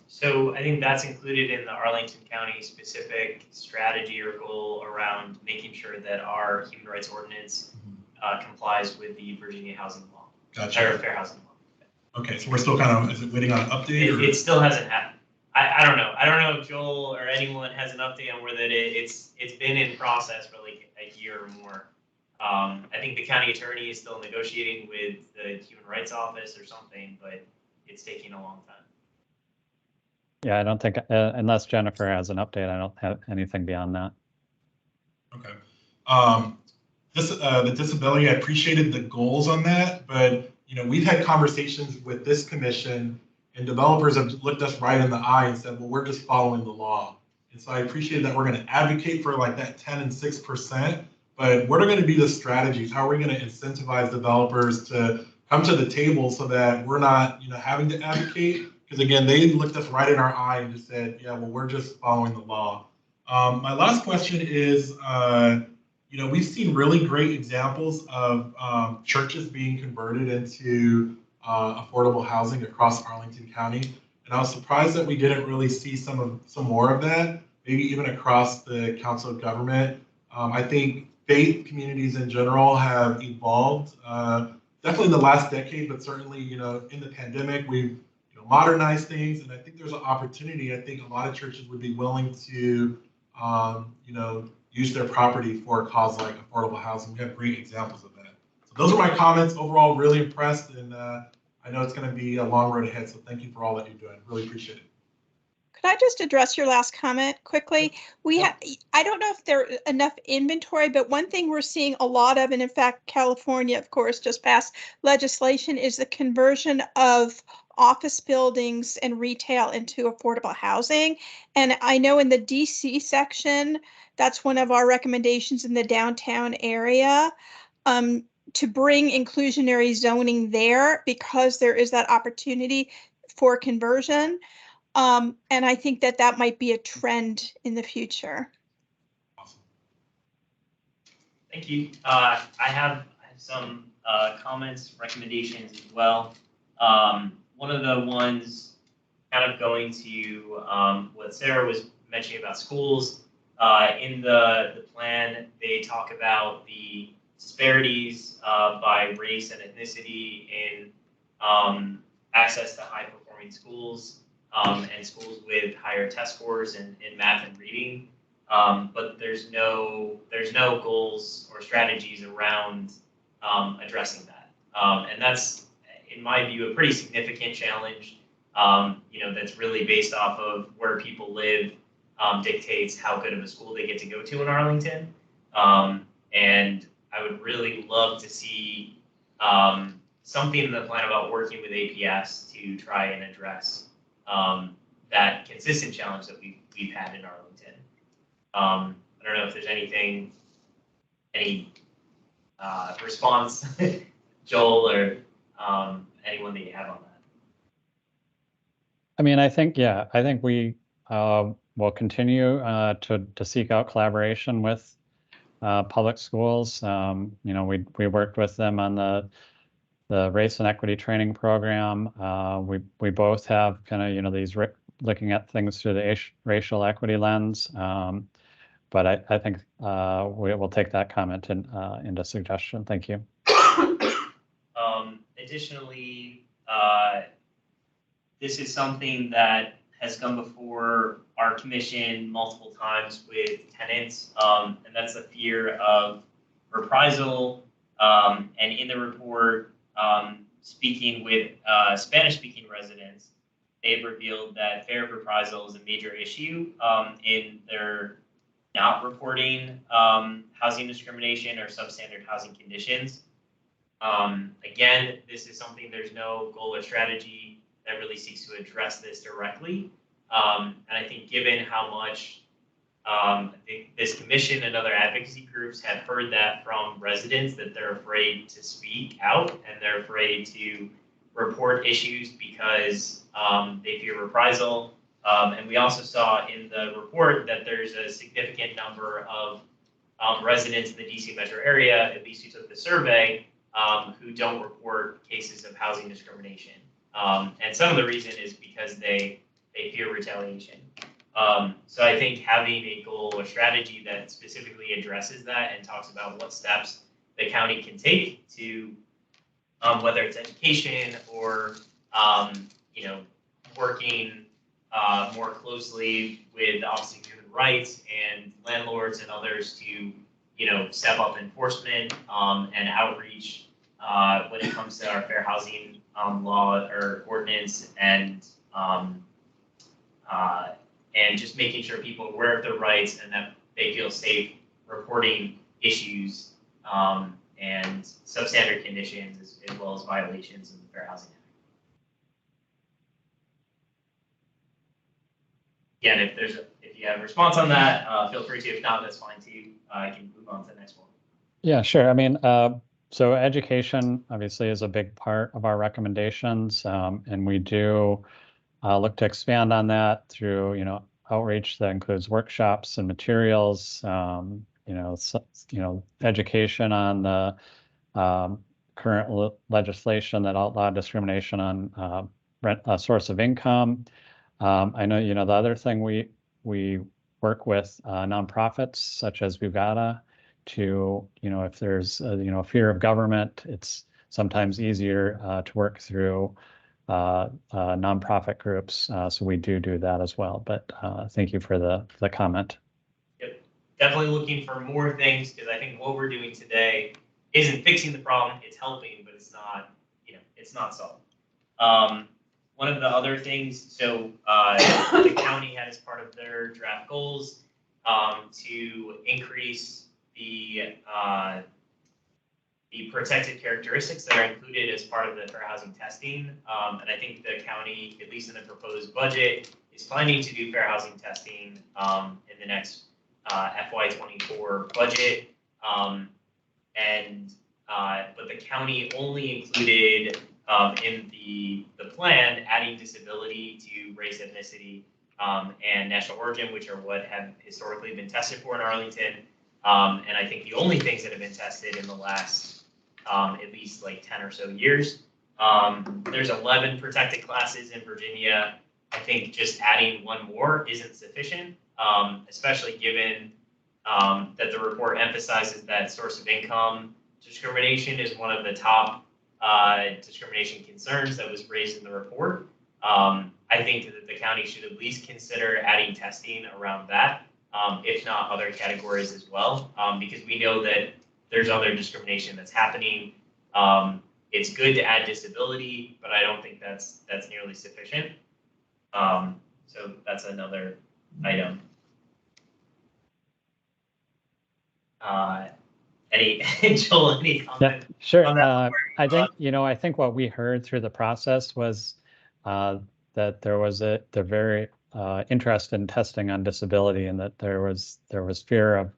So I think that's included in the Arlington County specific strategy or goal around making sure that our human rights ordinance complies with the Virginia housing law. Gotcha. Or fair housing law. Okay, so we're still kind of, is it waiting on an update? It still hasn't happened. I don't know. I don't know if Joel or anyone has an update on where that it's been in process for like a year or more. I think the county attorney is still negotiating with the Human Rights Office or something, but it's taking a long time. Yeah, I don't think, unless Jennifer has an update, I don't have anything beyond that. Okay. The disability, I appreciated the goals on that, but we've had conversations with this commission, and developers have looked us right in the eye and said, well, we're just following the law. And so I appreciate that we're going to advocate for that 10 and 6%, but what are going to be the strategies? How are we going to incentivize developers to come to the table so that we're not, having to advocate? Because again, they looked us right in our eye and just said, yeah, well, we're just following the law. My last question is, we've seen really great examples of churches being converted into affordable housing across Arlington County. And I was surprised that we didn't really see some more of that, maybe even across the Council of Government. I think faith communities in general have evolved, definitely in the last decade, but certainly, in the pandemic, we've modernize things, and I think there's an opportunity. I think a lot of churches would be willing to, use their property for a cause like affordable housing. We have great examples of that. So those are my comments. Overall, really impressed, and I know it's going to be a long road ahead. So thank you for all that you're doing. Really appreciate it. Could I just address your last comment quickly? I don't know if there's enough inventory, but one thing we're seeing a lot of, and in fact, California, of course, just passed legislation, is the conversion of office buildings and retail into affordable housing. And I know in the DC section, that's one of our recommendations in the downtown area, to bring inclusionary zoning there, because there is that opportunity for conversion. And I think that might be a trend in the future. Awesome. Thank you. I have some comments, recommendations as well. One of the ones kind of going to what Sarah was mentioning about schools. In the plan, they talk about the disparities by race and ethnicity in access to high-performing schools and schools with higher test scores in math and reading. But there's no goals or strategies around addressing that. And that's, in my view, a pretty significant challenge, that's really based off of where people live, dictates how good of a school they get to go to in Arlington. And I would really love to see something in the plan about working with APS to try and address that consistent challenge that we've had in Arlington. I don't know if there's any response, Joel, or anyone that you have on that. I mean, I think we will continue to seek out collaboration with public schools. We worked with them on the race and equity training program. We both have kind of these looking at things through the racial equity lens. But I think we will take that comment into suggestion. Thank you. Additionally, this is something that has come before our commission multiple times with tenants, and that's the fear of reprisal. And in the report, speaking with Spanish-speaking residents, they've revealed that fear of reprisal is a major issue in their not reporting housing discrimination or substandard housing conditions. Again, this is something, there's no goal or strategy that really seeks to address this directly. And I think given how much this commission and other advocacy groups have heard that from residents, that they're afraid to speak out and they're afraid to report issues because they fear reprisal. And we also saw in the report that there's a significant number of residents in the DC metro area, at least who took the survey, who don't report cases of housing discrimination. And some of the reason is because they fear retaliation. So I think having a goal or strategy that specifically addresses that and talks about what steps the county can take to, whether it's education or, working more closely with the Office of Human Rights and landlords and others to, step up enforcement and outreach when it comes to our fair housing law or ordinance, and just making sure people are aware of their rights and that they feel safe reporting issues and substandard conditions as well as violations of the Fair Housing Act. Again, if you have a response on that, feel free to. If not, that's fine too. I can move on to the next one. Yeah, sure. I mean, so education obviously is a big part of our recommendations, and we do look to expand on that through, outreach that includes workshops and materials, education on the current legislation that outlawed discrimination on source of income. I know, the other thing we work with nonprofits such as Bugata to, if there's, a fear of government, it's sometimes easier to work through nonprofit groups. So we do that as well. But thank you for the comment. Yep. Definitely looking for more things, because I think what we're doing today isn't fixing the problem, it's helping, but it's not, it's not solved. One of the other things, so the county had as part of their draft goals to increase the protected characteristics that are included as part of the fair housing testing. And I think the county, at least in the proposed budget, is planning to do fair housing testing in the next FY24 budget. But the county only included in the plan adding disability to race, ethnicity, and national origin, which are what have historically been tested for in Arlington. And I think the only things that have been tested in the last at least like 10 or so years. There's 11 protected classes in Virginia. I think just adding one more isn't sufficient, especially given that the report emphasizes that source of income discrimination is one of the top discrimination concerns that was raised in the report. I think that the county should at least consider adding testing around that, if not other categories as well, because we know that there's other discrimination that's happening it's good to add disability, but I don't think that's nearly sufficient. So that's another item. Joel, any comment? Yeah, sure. on that? I think, I think what we heard through the process was that there was they're very interested in testing on disability, and that there was fear of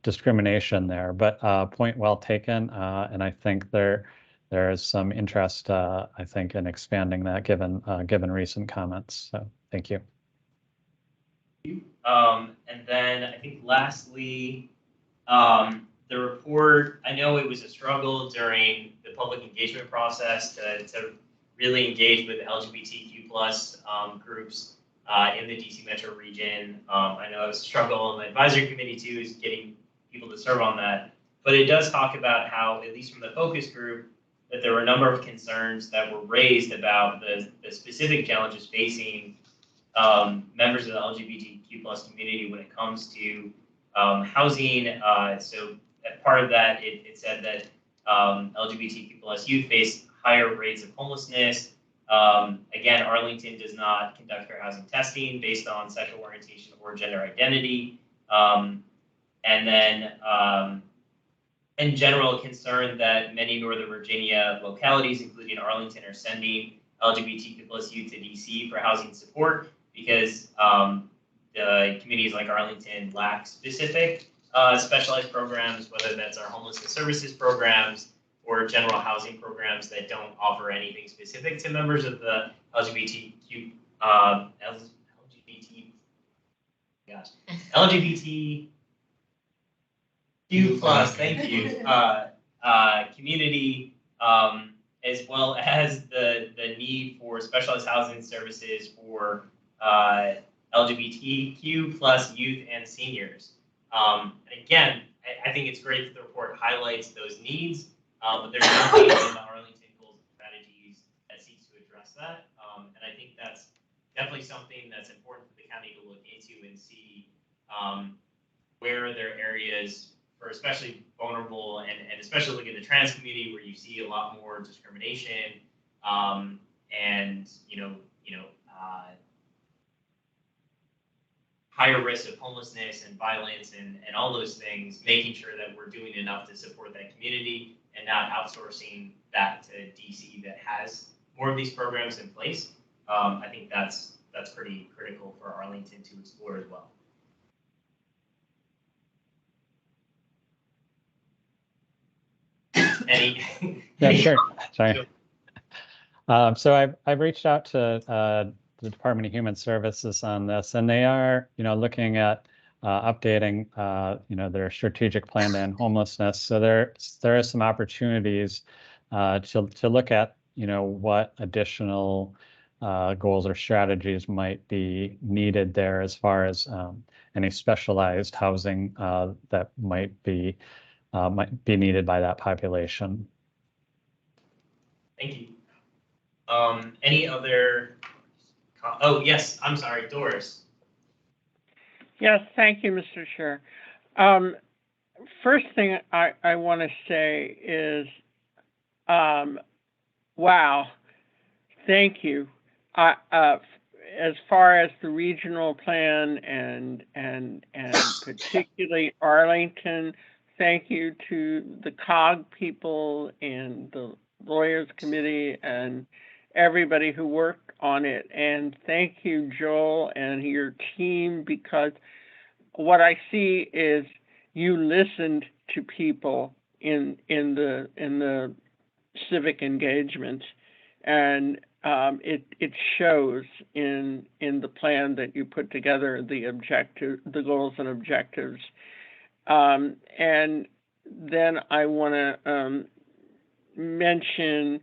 discrimination there. But point well taken, and I think there is some interest, I think, in expanding that given recent comments. So thank you. And then I think lastly, the report, I know it was a struggle during the public engagement process to really engage with LGBTQ plus groups in the DC metro region. I know it was a struggle on the advisory committee too, is getting people to serve on that. But it does talk about how, at least from the focus group, that there were a number of concerns that were raised about the specific challenges facing members of the LGBTQ plus community when it comes to housing. So as part of that, it said that LGBTQ plus youth face higher rates of homelessness. Again, Arlington does not conduct fair housing testing based on sexual orientation or gender identity. And then in general, concern that many Northern Virginia localities, including Arlington, are sending LGBTQ plus youth to DC for housing support because the communities like Arlington lack specific specialized programs, whether that's our homelessness services programs or general housing programs that don't offer anything specific to members of the LGBTQ plus, thank you, community, as well as the need for specialized housing services for LGBTQ plus youth and seniors. And again, I think it's great that the report highlights those needs, but there's nothing in the Arlington goals and strategies that seeks to address that. And I think that's definitely something that's important for the county to look into and see where there are areas for especially vulnerable and especially looking at the trans community where you see a lot more discrimination and higher risk of homelessness and violence and all those things, making sure that we're doing enough to support that community and not outsourcing that to DC that has more of these programs in place. I think that's pretty critical for Arlington to explore as well. Yeah, sure. Sorry. So I've reached out to the Department of Human Services on this, and they are, looking at updating, their strategic plan to end homelessness. So there are some opportunities to look at, what additional goals or strategies might be needed there as far as any specialized housing that might be needed by that population. Thank you. Any other? Oh, yes, I'm sorry, Doris. Yes, thank you, Mr. Chair. First thing I want to say is, wow, thank you. As far as the regional plan and particularly Arlington, thank you to the COG people and the Lawyers Committee and everybody who worked on it. And thank you, Joel, and your team, because what I see is you listened to people in the civic engagement, and it shows in the plan that you put together, the goals and objectives. And then I want to mention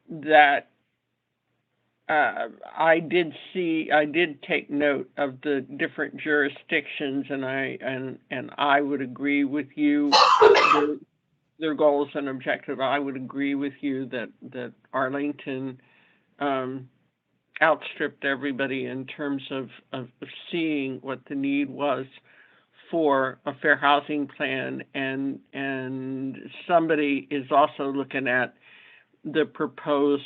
that I did take note of the different jurisdictions, and I would agree with you. Their goals and objectives. I would agree with you that Arlington outstripped everybody in terms of seeing what the need was for a fair housing plan, and somebody is also looking at the proposed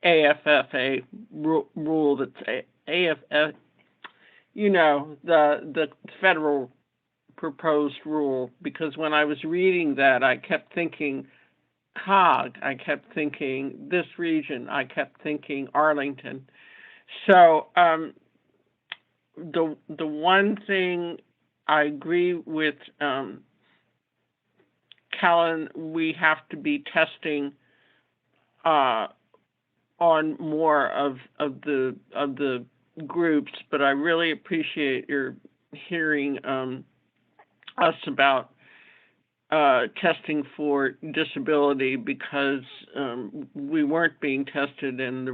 AFFA rule that's AFF, the federal proposed rule, because when I was reading that, I kept thinking COG, I kept thinking this region, I kept thinking Arlington. So the one thing I agree with Callan, we have to be testing on more of the groups, but I really appreciate your hearing us about testing for disability, because we weren't being tested, and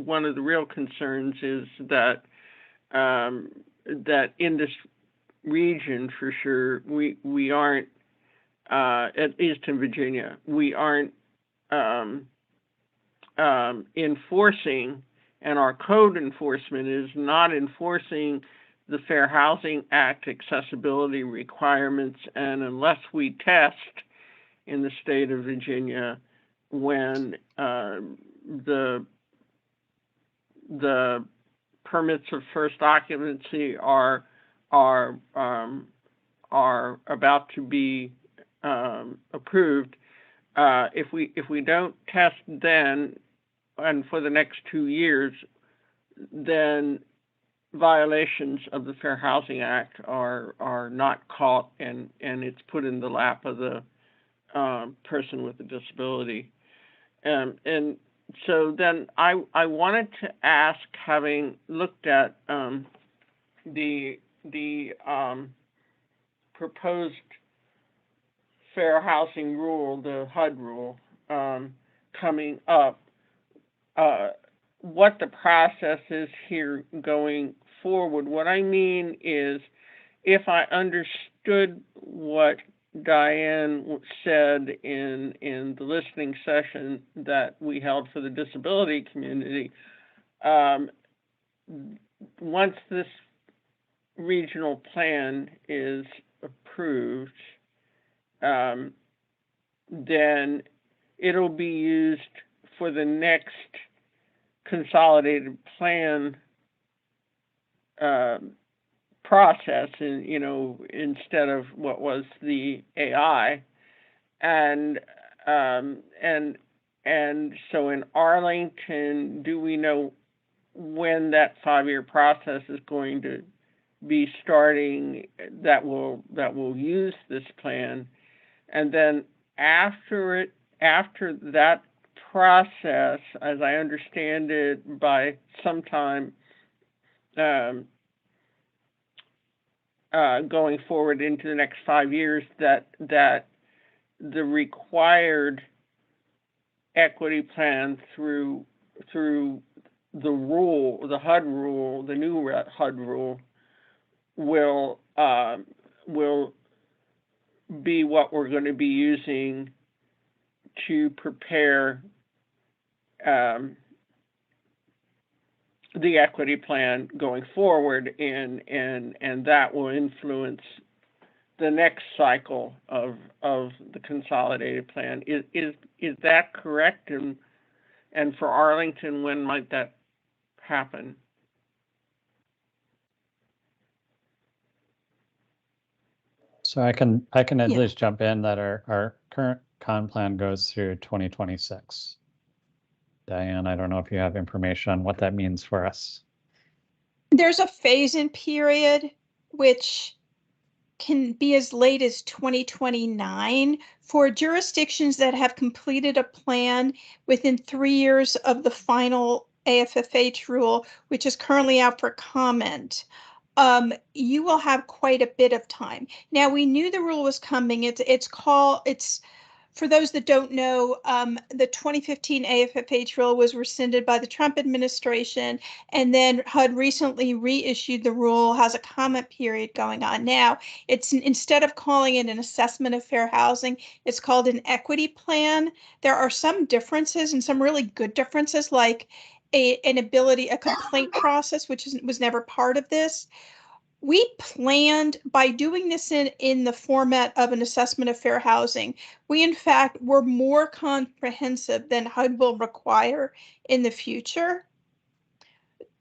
one of the real concerns is that that in this region, for sure, we aren't at least in Virginia, we aren't enforcing, and our code enforcement is not enforcing the Fair Housing Act accessibility requirements. And unless we test in the state of Virginia when the permits of first occupancy are about to be approved, if we don't test then and for the next 2 years, then violations of the Fair Housing Act are not caught, and it's put in the lap of the person with a disability. And so then I wanted to ask, having looked at the proposed fair housing rule, the HUD rule, coming up, what the process is here going forward. What I mean is, if I understood what Diane said in the listening session that we held for the disability community, once this regional plan is approved, then it'll be used for the next consolidated plan process, and instead of what was the AI, and so in Arlington, do we know when that 5-year process is going to be starting that will use this plan? And then after that process, as I understand it, by sometime going forward into the next 5 years, that the required equity plan through the rule, the HUD rule, the new HUD rule, will be what we're going to be using to prepare the equity plan going forward, and that will influence the next cycle of the consolidated plan. Is that correct? And for Arlington, when might that happen? So I can at least jump in that our current con plan goes through 2026. Diane, I don't know if you have information on what that means for us. There's a phase-in period, which can be as late as 2029 for jurisdictions that have completed a plan within 3 years of the final AFFH rule, which is currently out for comment. You will have quite a bit of time. Now, we knew the rule was coming. It's for those that don't know, the 2015 AFFH rule was rescinded by the Trump administration, and then HUD recently reissued the rule, has a comment period going on. Now, it's instead of calling it an assessment of fair housing, it's called an equity plan. There are some differences, and some really good differences, like a complaint process, which was never part of this. We planned by doing this in the format of an assessment of fair housing. We in fact were more comprehensive than HUD will require in the future.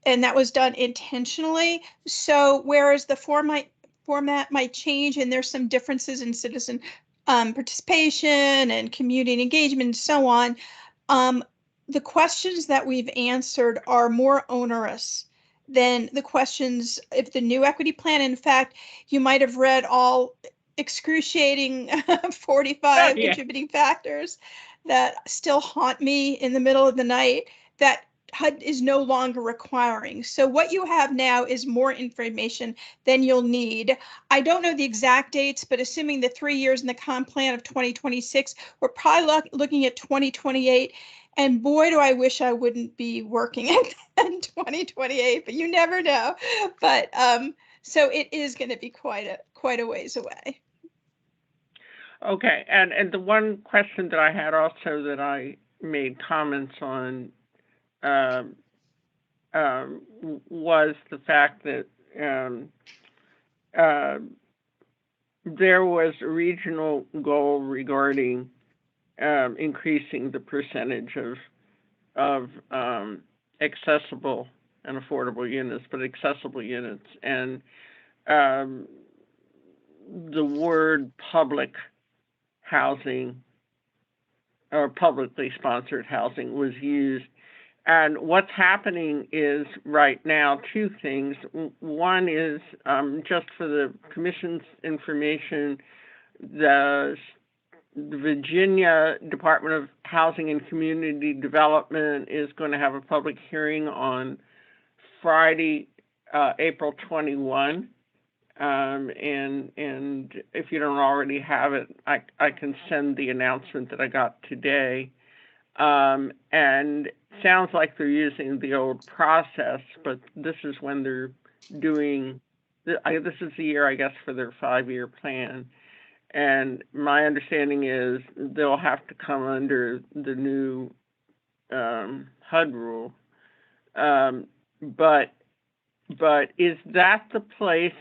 And that was done intentionally. So whereas the format might change and there's some differences in citizen participation and community engagement and so on, the questions that we've answered are more onerous than the questions if the new equity plan. In fact, you might have read all excruciating 45 contributing factors that still haunt me in the middle of the night that HUD is no longer requiring. So what you have now is more information than you'll need. I don't know the exact dates, but assuming the 3 years in the comp plan of 2026, we're probably looking at 2028. And boy, do I wish I wouldn't be working in 2028, but you never know. But so it is going to be quite a ways away. Okay, and the one question that I had also that I made comments on was the fact that there was a regional goal regarding increasing the percentage of accessible and affordable units, but accessible units, and the word public housing or publicly sponsored housing was used. And what's happening is right now two things. One is just for the Commission's information, the Virginia Department of Housing and Community Development is going to have a public hearing on Friday, April 21. And if you don't already have it, I can send the announcement that I got today. And sounds like they're using the old process, but this is when they're doing, this is the year, I guess, for their 5-year plan. And my understanding is they'll have to come under the new HUD rule. But is that the place,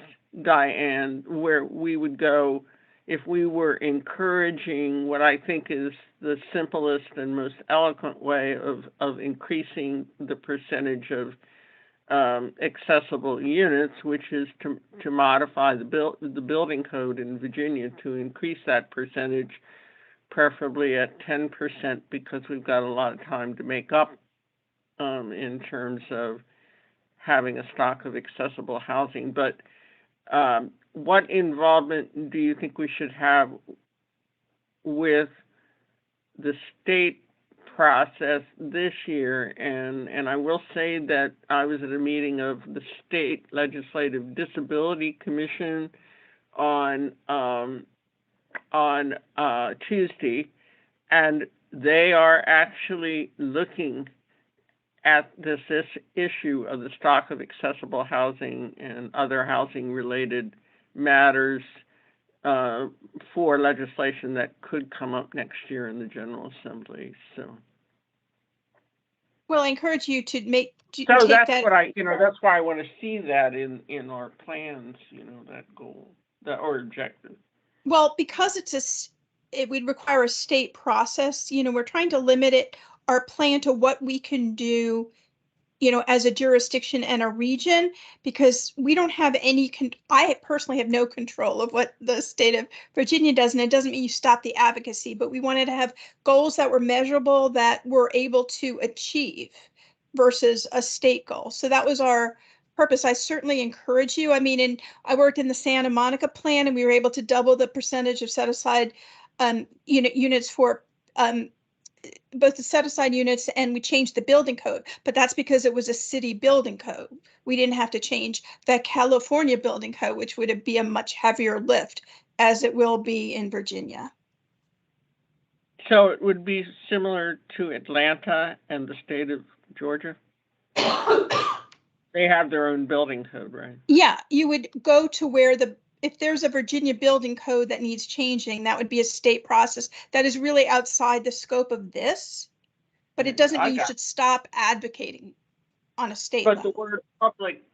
Diane, where we would go if we were encouraging what I think is the simplest and most eloquent way of increasing the percentage of accessible units, which is to modify the building code in Virginia to increase that percentage, preferably at 10%, because we've got a lot of time to make up in terms of having a stock of accessible housing. But what involvement do you think we should have with the state process this year? And I will say that I was at a meeting of the State Legislative Disability Commission on Tuesday, and they are actually looking at this issue of the stock of accessible housing and other housing related matters for legislation that could come up next year in the General Assembly. So, well, I encourage you to take that's that. what that's why I want to see that in our plans, that goal, or objective. Well, because it would require a state process. We're trying to limit our plan to what we can do, as a jurisdiction and a region, because we don't have I personally have no control of what the state of Virginia does, and it doesn't mean you stop the advocacy, but we wanted to have goals that were measurable, that we're able to achieve versus a state goal. So that was our purpose. I certainly encourage you. I mean, and I worked in the Santa Monica plan, and we were able to double the percentage of set aside units for both the set aside units, and we changed the building code, but that's because it was a city building code. We didn't have to change the California building code, which would be a much heavier lift, as it will be in Virginia. So it would be similar to Atlanta and the state of Georgia? They have their own building code, right? Yeah, you would go to where if there's a Virginia building code that needs changing, that would be a state process that is really outside the scope of this. But it doesn't I mean you got- should stop advocating on a state But level. the word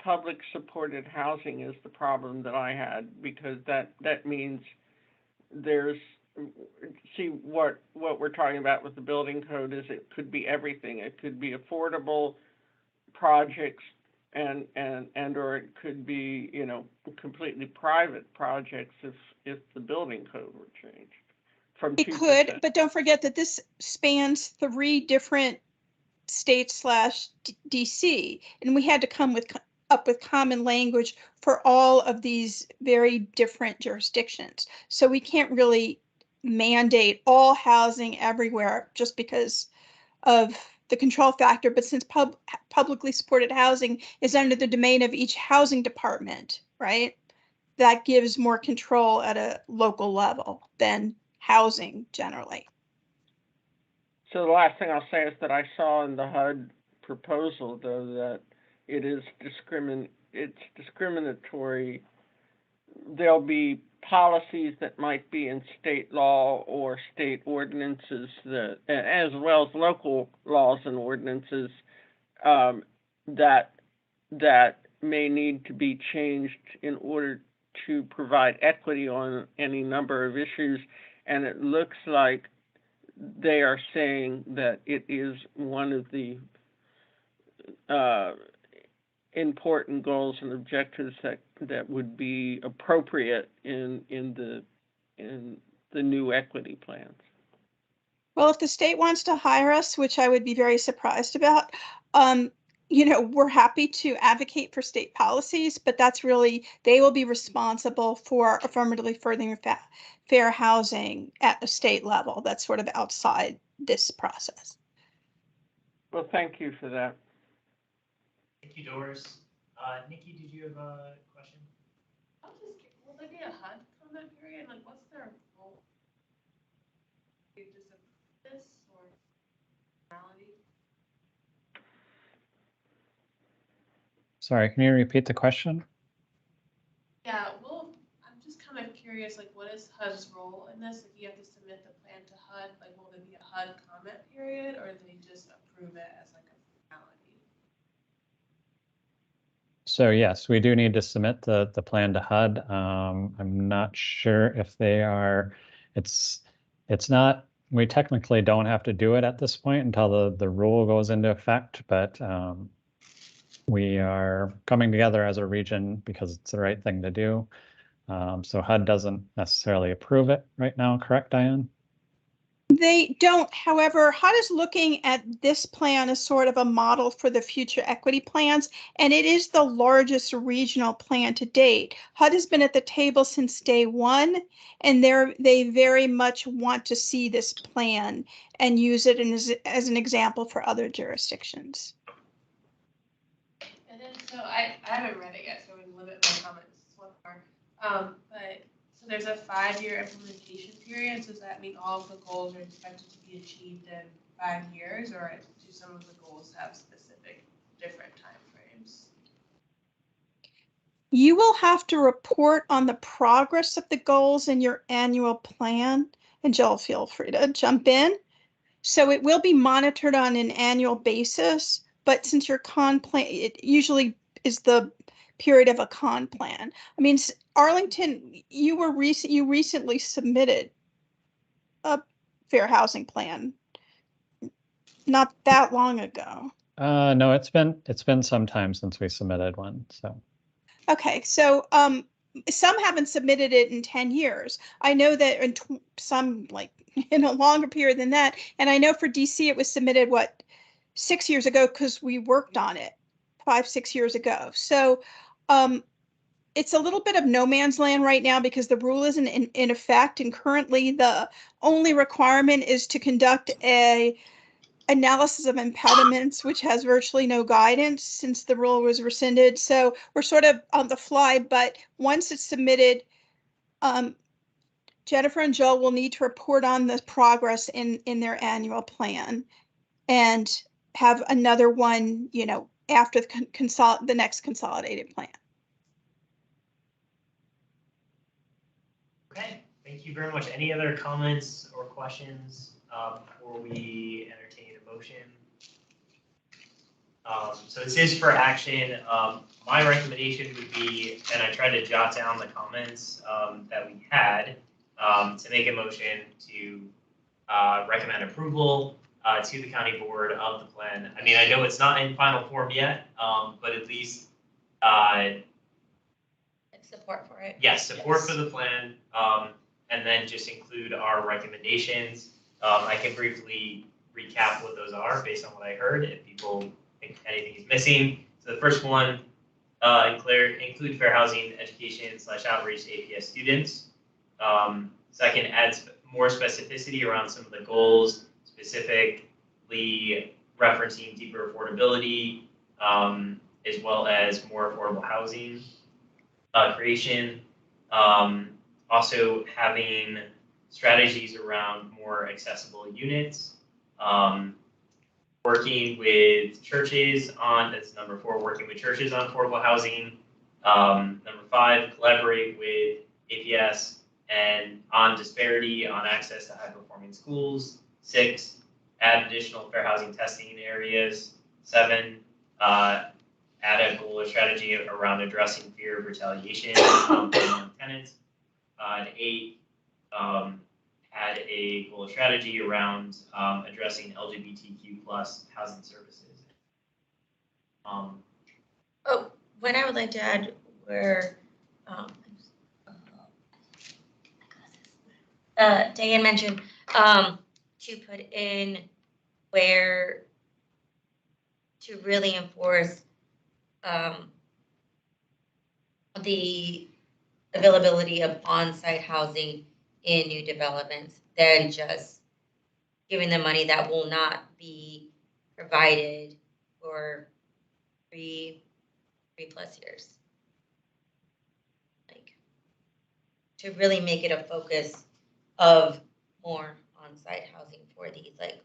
public supported housing is the problem that I had, because that means there's, see, what we're talking about with the building code is it could be everything. It could be affordable projects and or it could be, you know, completely private projects if the building code were changed from 2%. It could, but don't forget that this spans 3 different states / DC, and we had to come up with common language for all of these very different jurisdictions. So we can't really mandate all housing everywhere just because of the control factor. But since publicly supported housing is under the domain of each housing department, right? That gives more control at a local level than housing generally. So the last thing I'll say is that I saw in the HUD proposal, though, that it is it's discriminatory. There'll be policies that might be in state law or state ordinances that, as well as local laws and ordinances, that may need to be changed in order to provide equity on any number of issues. And it looks like they are saying that it is one of the important goals and objectives that would be appropriate in the new equity plans. Well, if the state wants to hire us, which I would be very surprised about, you know, we're happy to advocate for state policies, but that's really, they will be responsible for affirmatively furthering fair housing at a state level. That's sort of outside this process. Well, thank you for that. Thank you, Doris. Nikki, did you have a question? I'll just, will there be a HUD comment period? Like, what's their goal? Is this or reality? Sorry, can you repeat the question? Yeah, well, I'm just kind of curious, like, what is HUD's role in this? If you have to submit the plan to HUD, like, will there be a HUD comment period, or do they just approve it as like a formality? So yes, we do need to submit the plan to HUD. I'm not sure if they are, it's not, we technically don't have to do it at this point until the rule goes into effect, but we are coming together as a region because it's the right thing to do. So HUD doesn't necessarily approve it right now, correct, Diane? They don't. However, HUD is looking at this plan as sort of a model for the future equity plans, and it is the largest regional plan to date. HUD has been at the table since day one, and they very much want to see this plan and use it as an example for other jurisdictions. And then, so I haven't read it yet, so I'm gonna limit my comments so far. But, so there's a 5-year implementation period, so does that mean all of the goals are expected to be achieved in 5 years, or do some of the goals have specific different timeframes? You will have to report on the progress of the goals in your annual plan, and Jill, feel free to jump in. So it will be monitored on an annual basis, but since your con plan, it usually is the period of a con plan. I mean, Arlington, you recently submitted a fair housing plan not that long ago. No, it's been some time since we submitted one, so. Okay, so some haven't submitted it in 10 years. I know that in some, like, in a longer period than that. And I know for DC, it was submitted, 6 years ago, because we worked on it 5-6 years ago. So it's a little bit of no man's land right now because the rule isn't in effect. And currently, the only requirement is to conduct a analysis of impediments, which has virtually no guidance since the rule was rescinded. So we're sort of on the fly, but once it's submitted, Jennifer and Joel will need to report on the progress in their annual plan and have another one, you know, after the next consolidated plan. Okay, thank you very much. Any other comments or questions before we entertain a motion. So this is for action. My recommendation would be, and I tried to jot down the comments that we had, to make a motion to recommend approval to the county board of the plan. I mean, I know it's not in final form yet, but at least Support for it. yes, support for the plan, and then just include our recommendations. I can briefly recap what those are based on what I heard, if people think anything is missing. So the first one, include fair housing education / outreach to APS students. Second, add more specificity around some of the goals, specifically referencing deeper affordability, as well as more affordable housing creation. Also having strategies around more accessible units. Working with churches on, that's number 4, working with churches on affordable housing. Number 5, collaborate with APS and on disparity on access to high-performing schools. 6, add additional fair housing testing areas. 7, add a goal or strategy around addressing fear of retaliation from tenants. 8, add a goal or strategy around addressing LGBTQ+ housing services. What I would like to add where Diane mentioned to put in where to really enforce the availability of on-site housing in new developments than just giving them money that will not be provided for 3+ years. Like, to really make it a focus of more on-site housing for these like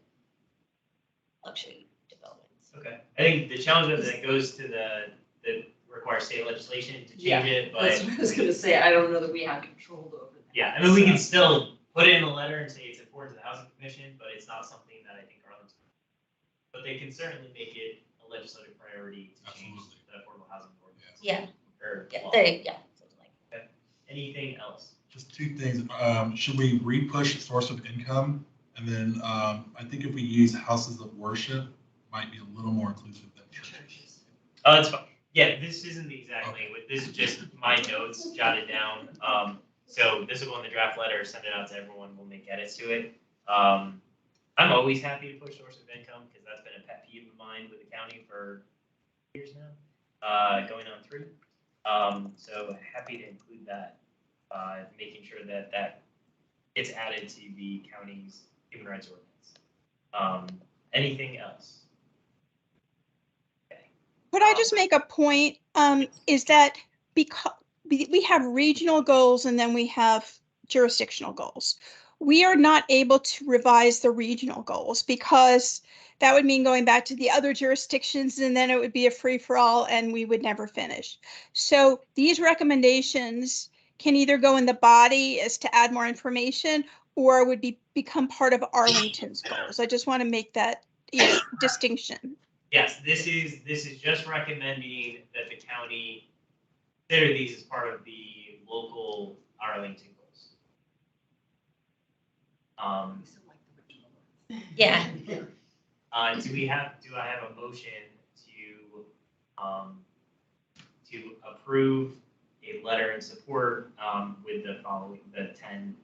luxury developments. Okay, I think the challenge of that goes to the requires state legislation to change it, but That's what I was gonna say, I don't know that we have control over that. yeah, I mean, we can still put it in a letter and say it's important to the housing commission, but it's not something that I think Arlington. But they can certainly make it a legislative priority to change the affordable housing ordinance. Yeah. Or law. Something like that. Okay. Anything else? Just 2 things. Should we re-push source of income? And then I think if we use houses of worship, might be a little more inclusive than churches. Oh, that's fine. Yeah, this isn't the exact language. This is just my notes jotted down. So this will go in the draft letter, send it out to everyone. We'll make edits to it. I'm always happy to push source of income because that's been a pet peeve of mine with the county for years now, going on 3. So happy to include that, making sure that that gets added to the county's human rights ordinance. Anything else? Could I just make a point, is that because we have regional goals and then we have jurisdictional goals. We are not able to revise the regional goals because that would mean going back to the other jurisdictions and then it would be a free-for-all and we would never finish. So these recommendations can either go in the body as to add more information or would become part of Arlington's goals. I just want to make that distinction. Yes, this is just recommending that the county consider these as part of the local Arlington goals. Yeah. Do I have a motion to approve a letter in support with the 10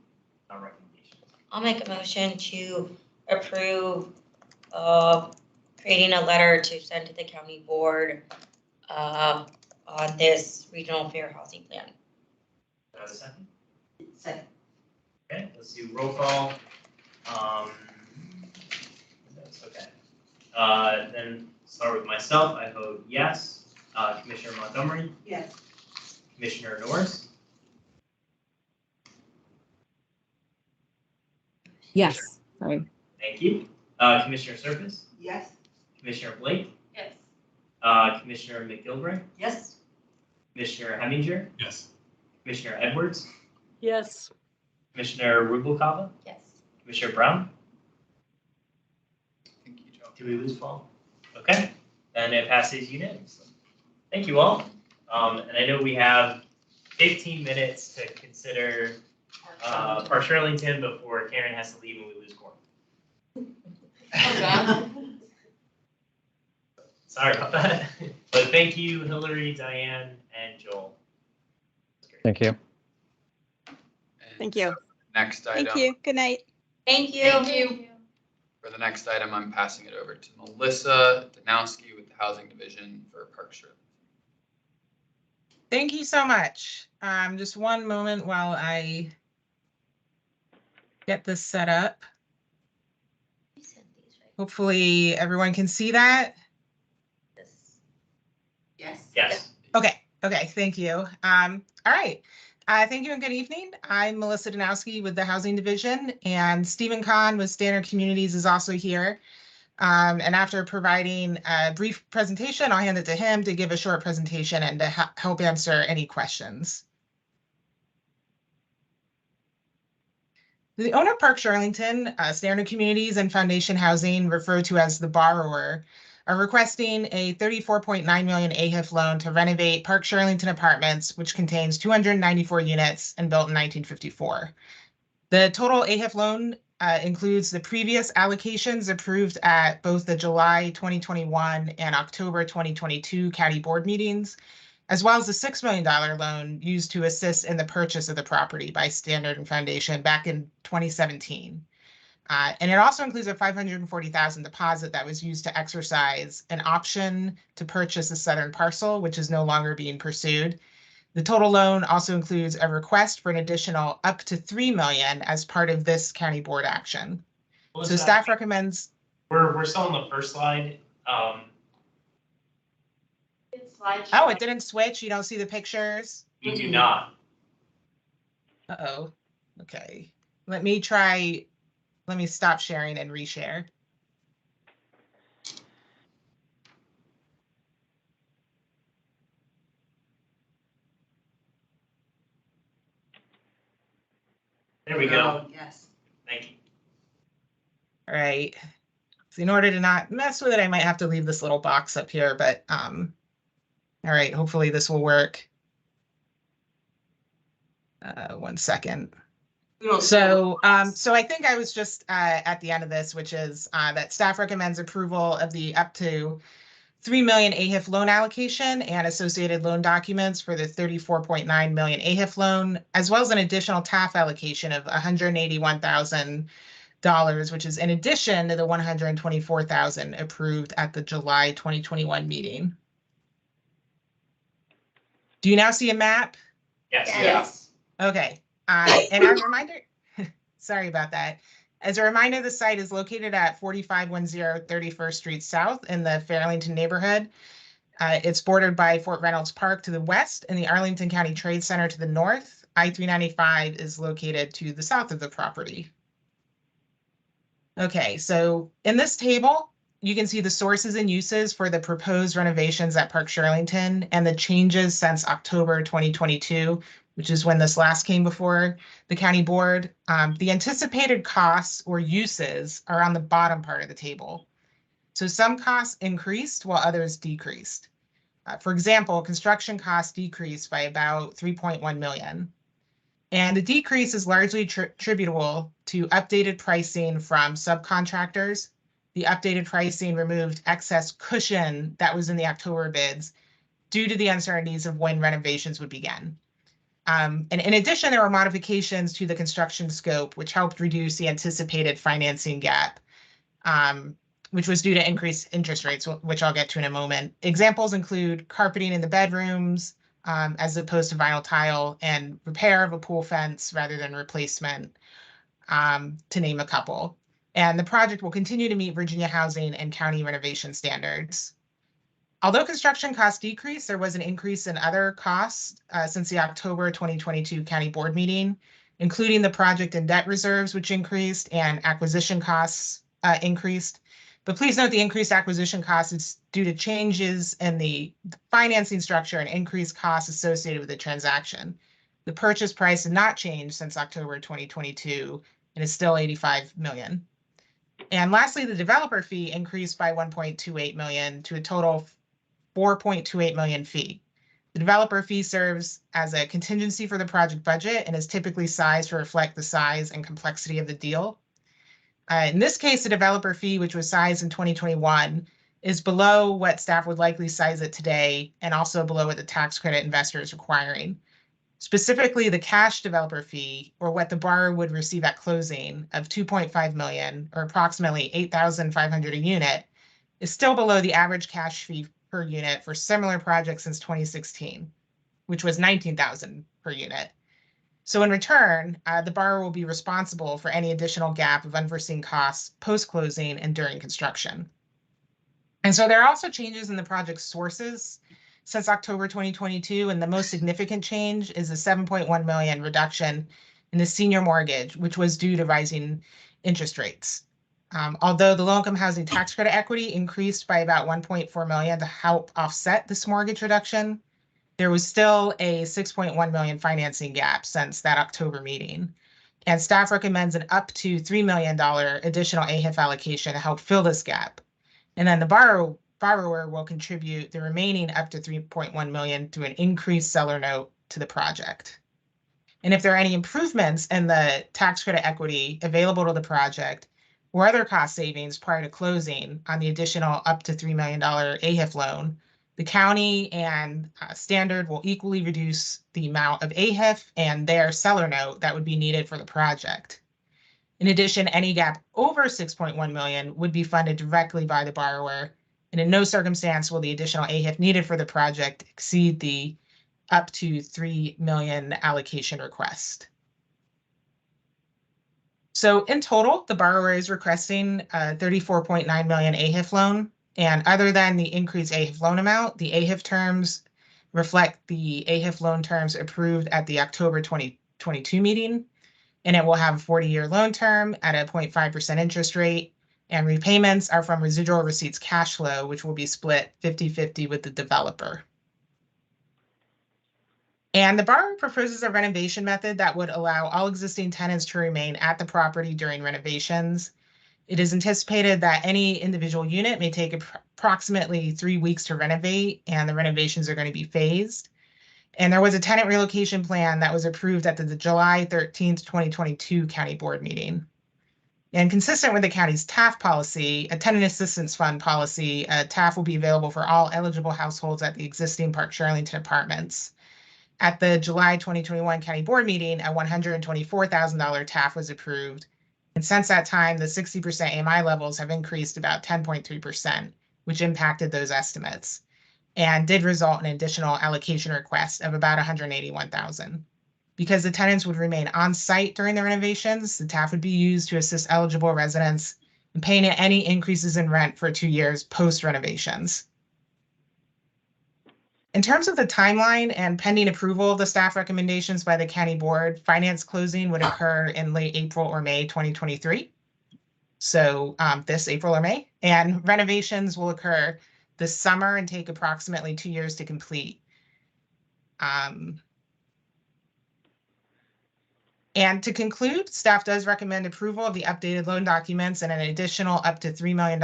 recommendations? I'll make a motion to approve creating a letter to send to the county board on this regional fair housing plan. Do I have a second? Second. Okay, let's do roll call. That's okay. Then start with myself. I vote yes. Commissioner Montgomery? Yes. Commissioner Norris? Yes, sorry. Thank you. Commissioner Surface? Yes. Commissioner Blake? Yes. Commissioner McGilvray? Yes. Commissioner Heminger? Yes. Commissioner Edwards? Yes. Commissioner Rubalcava? Yes. Commissioner Brown? Do we lose Paul? Okay, then it passes unanimously. Thank you all. And I know we have 15 minutes to consider Park Arlington before Karen has to leave and we lose quorum. Sorry about that. But thank you, Hillary, Diane, and Joel. Thank you. Thank you. Next item. Thank you. Good night. Thank you. Thank you. For the next item, I'm passing it over to Melissa Danowski with the Housing Division for Park Street. Thank you so much. Just one moment while I get this set up. Hopefully everyone can see that. Yes. Yes. Okay, thank you. All right. Thank you and good evening. I'm Melissa Danowski with the Housing Division, and Stephen Kahn with Standard Communities is also here. And after providing a brief presentation, I'll hand it to him to give a short presentation and to help answer any questions. The owner of Park Arlington, Standard Communities and Foundation Housing, referred to as the borrower, are requesting a $34.9 million AHIF loan to renovate Park Arlington Apartments, which contains 294 units and built in 1954. The total AHIF loan includes the previous allocations approved at both the July 2021 and October 2022 county board meetings, as well as the $6 million loan used to assist in the purchase of the property by Standard and Foundation back in 2017. And it also includes a $540,000 deposit that was used to exercise an option to purchase the southern parcel, which is no longer being pursued. The total loan also includes a request for an additional up to $3 million as part of this county board action. So staff recommends. We're still on the first slide. Oh, it didn't switch. You don't see the pictures? We do not. Uh-oh. Okay. Let me stop sharing and reshare. There we go. Oh, yes. Thank you. All right. So in order to not mess with it, I might have to leave this little box up here, but all right, hopefully this will work. 1 second. So I think I was just at the end of this, which is that staff recommends approval of the up to $3 million AHIF loan allocation and associated loan documents for the $34.9 million AHIF loan, as well as an additional TAF allocation of $181,000, which is in addition to the $124,000 approved at the July 2021 meeting. Do you now see a map? Yes. Yes. Okay. And as a reminder, sorry about that. As a reminder, the site is located at 4510 31st Street South in the Fairlington neighborhood. It's bordered by Fort Reynolds Park to the west and the Arlington County Trade Center to the north. I-395 is located to the south of the property. Okay, so in this table, you can see the sources and uses for the proposed renovations at Park Arlington and the changes since October 2022, which is when this last came before the county board. The anticipated costs or uses are on the bottom part of the table. So some costs increased while others decreased. For example, construction costs decreased by about 3.1 million. And the decrease is largely attributable to updated pricing from subcontractors. The updated pricing removed excess cushion that was in the October bids due to the uncertainties of when renovations would begin. And in addition, there were modifications to the construction scope, which helped reduce the anticipated financing gap, which was due to increased interest rates, which I'll get to in a moment. Examples include carpeting in the bedrooms, as opposed to vinyl tile, and repair of a pool fence rather than replacement, to name a couple. And the project will continue to meet Virginia housing and county renovation standards. Although construction costs decreased, there was an increase in other costs since the October 2022 county board meeting, including the project and debt reserves, which increased, and acquisition costs increased. But please note the increased acquisition costs is due to changes in the financing structure and increased costs associated with the transaction. The purchase price did not change since October 2022 and is still $85 million. And lastly, the developer fee increased by 1.28 million to a total of 4.28 million fee. The developer fee serves as a contingency for the project budget and is typically sized to reflect the size and complexity of the deal. In this case, the developer fee, which was sized in 2021, is below what staff would likely size it today and also below what the tax credit investor is requiring. Specifically, the cash developer fee, or what the borrower would receive at closing, of 2.5 million, or approximately 8,500 a unit, is still below the average cash fee per unit for similar projects since 2016, which was 19,000 per unit. So in return, the borrower will be responsible for any additional gap of unforeseen costs post-closing and during construction. And so there are also changes in the project's sources since October 2022, and the most significant change is a 7.1 million reduction in the senior mortgage, which was due to rising interest rates. Although the low-income housing tax credit equity increased by about 1.4 million to help offset this mortgage reduction, there was still a 6.1 million financing gap since that October meeting. And staff recommends an up to $3 million additional AHIF allocation to help fill this gap. And then the borrower will contribute the remaining up to 3.1 million through an increased seller note to the project. And if there are any improvements in the tax credit equity available to the project or other cost savings prior to closing on the additional up to $3 million AHIF loan, the county and Standard will equally reduce the amount of AHIF and their seller note that would be needed for the project. In addition, any gap over 6.1 million would be funded directly by the borrower, and in no circumstance will the additional AHIF needed for the project exceed the up to 3 million allocation request. So in total, the borrower is requesting a 34.9 million AHIF loan. And other than the increased AHIF loan amount, the AHIF terms reflect the AHIF loan terms approved at the October 2022 meeting. And it will have a 40-year loan term at a 0.5% interest rate. And repayments are from residual receipts cash flow, which will be split 50-50 with the developer. And the borrower proposes a renovation method that would allow all existing tenants to remain at the property during renovations. It is anticipated that any individual unit may take approximately 3 weeks to renovate, and the renovations are going to be phased. And there was a tenant relocation plan that was approved at the July 13th, 2022 county board meeting. And consistent with the county's TAF policy, a tenant assistance fund policy, TAF will be available for all eligible households at the existing Park Arlington apartments. At the July 2021 county board meeting, a $124,000 TAF was approved. And since that time, the 60% AMI levels have increased about 10.3%, which impacted those estimates and did result in an additional allocation request of about 181,000. Because the tenants would remain on site during the renovations, the TAF would be used to assist eligible residents in paying any increases in rent for 2 years post renovations. In terms of the timeline and pending approval of the staff recommendations by the county board, finance closing would occur in late April or May 2023. So this April or May, and renovations will occur this summer and take approximately 2 years to complete. And to conclude, staff does recommend approval of the updated loan documents and an additional up to $3 million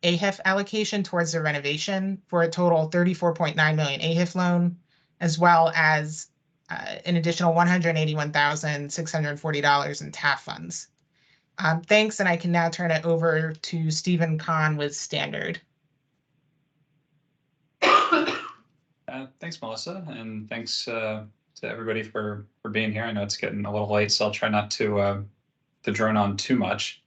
AHIF allocation towards the renovation for a total 34.9 million AHIF loan, as well as an additional $181,640 in TAF funds. Thanks, and I can now turn it over to Stephen Kahn with Standard. Thanks, Melissa, and thanks to everybody for being here. I know it's getting a little late, so I'll try not to drone on too much.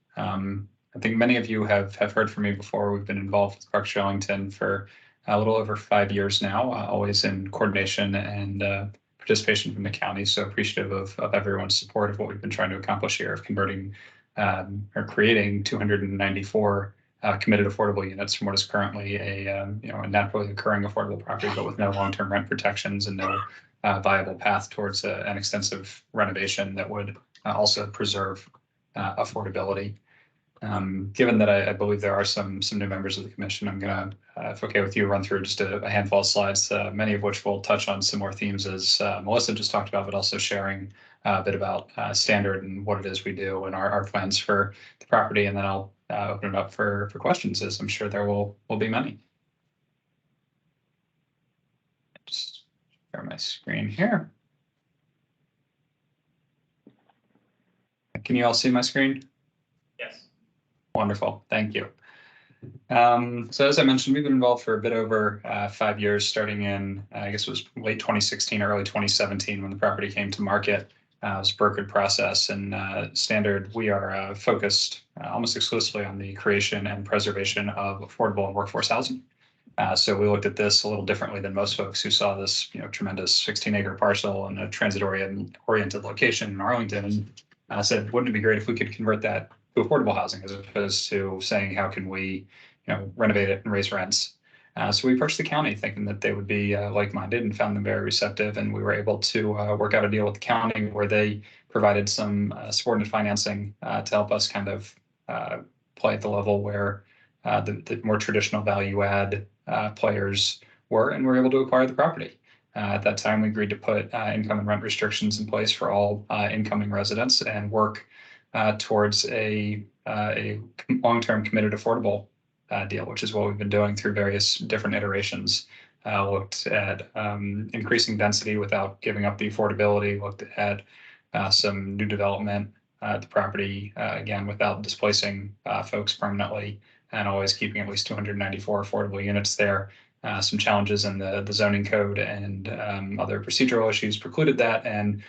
I think many of you have heard from me before. We've been involved with Park Arlington for a little over 5 years now, always in coordination and participation from the county. So appreciative of everyone's support of what we've been trying to accomplish here of converting or creating 294 committed affordable units from what is currently a naturally occurring affordable property, but with no long-term rent protections and no viable path towards an extensive renovation that would also preserve affordability. Given that I believe there are some new members of the commission, I'm going to, if okay with you, run through just a handful of slides, many of which will touch on similar themes as Melissa just talked about, but also sharing a bit about Standard and what it is we do and our plans for the property, and then I'll open it up for questions, as I'm sure there will be many. Just share my screen here. Can you all see my screen? Yes. Wonderful, thank you. So as I mentioned, we've been involved for a bit over 5 years, starting in, I guess it was late 2016, early 2017, when the property came to market. It was a brokered process, and Standard, we are focused almost exclusively on the creation and preservation of affordable and workforce housing. So we looked at this a little differently than most folks who saw this, tremendous 16-acre parcel in a transit-oriented location in Arlington, and said, wouldn't it be great if we could convert that to affordable housing, as opposed to saying, how can we, renovate it and raise rents? So we approached the county thinking that they would be like-minded, and found them very receptive. And we were able to work out a deal with the county where they provided some subordinate financing to help us kind of play at the level where the more traditional value add players were, and were able to acquire the property. At that time, we agreed to put income and rent restrictions in place for all incoming residents, and work towards a long-term committed affordable deal, which is what we've been doing through various different iterations. Looked at increasing density without giving up the affordability, looked at some new development at the property, again, without displacing folks permanently, and always keeping at least 294 affordable units there. Some challenges in the zoning code and other procedural issues precluded that, and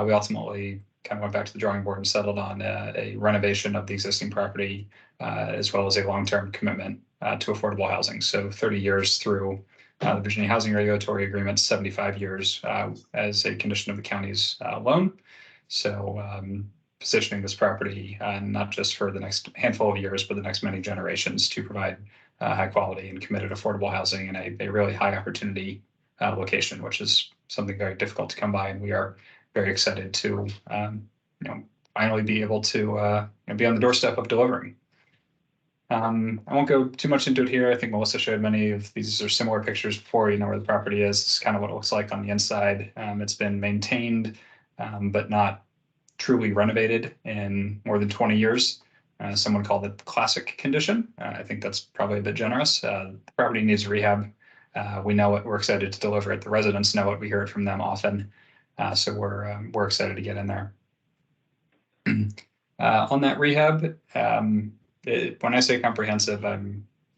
we ultimately kind of went back to the drawing board and settled on a renovation of the existing property, as well as a long-term commitment to affordable housing. So 30 years through the Virginia Housing Regulatory Agreement, 75 years as a condition of the county's loan. So positioning this property not just for the next handful of years, but the next many generations, to provide high quality and committed affordable housing in a really high opportunity location, which is something very difficult to come by. And we are very excited to finally be able to be on the doorstep of delivering. I won't go too much into it here. I think Melissa showed many of these are similar pictures before. You know where the property is. This is kind of what it looks like on the inside. It's been maintained, but not truly renovated in more than 20 years. Someone called it classic condition. I think that's probably a bit generous. The property needs rehab. We know it. We're excited to deliver it. The residents know it. We hear it from them often. So we're excited to get in there. On that rehab, when I say comprehensive,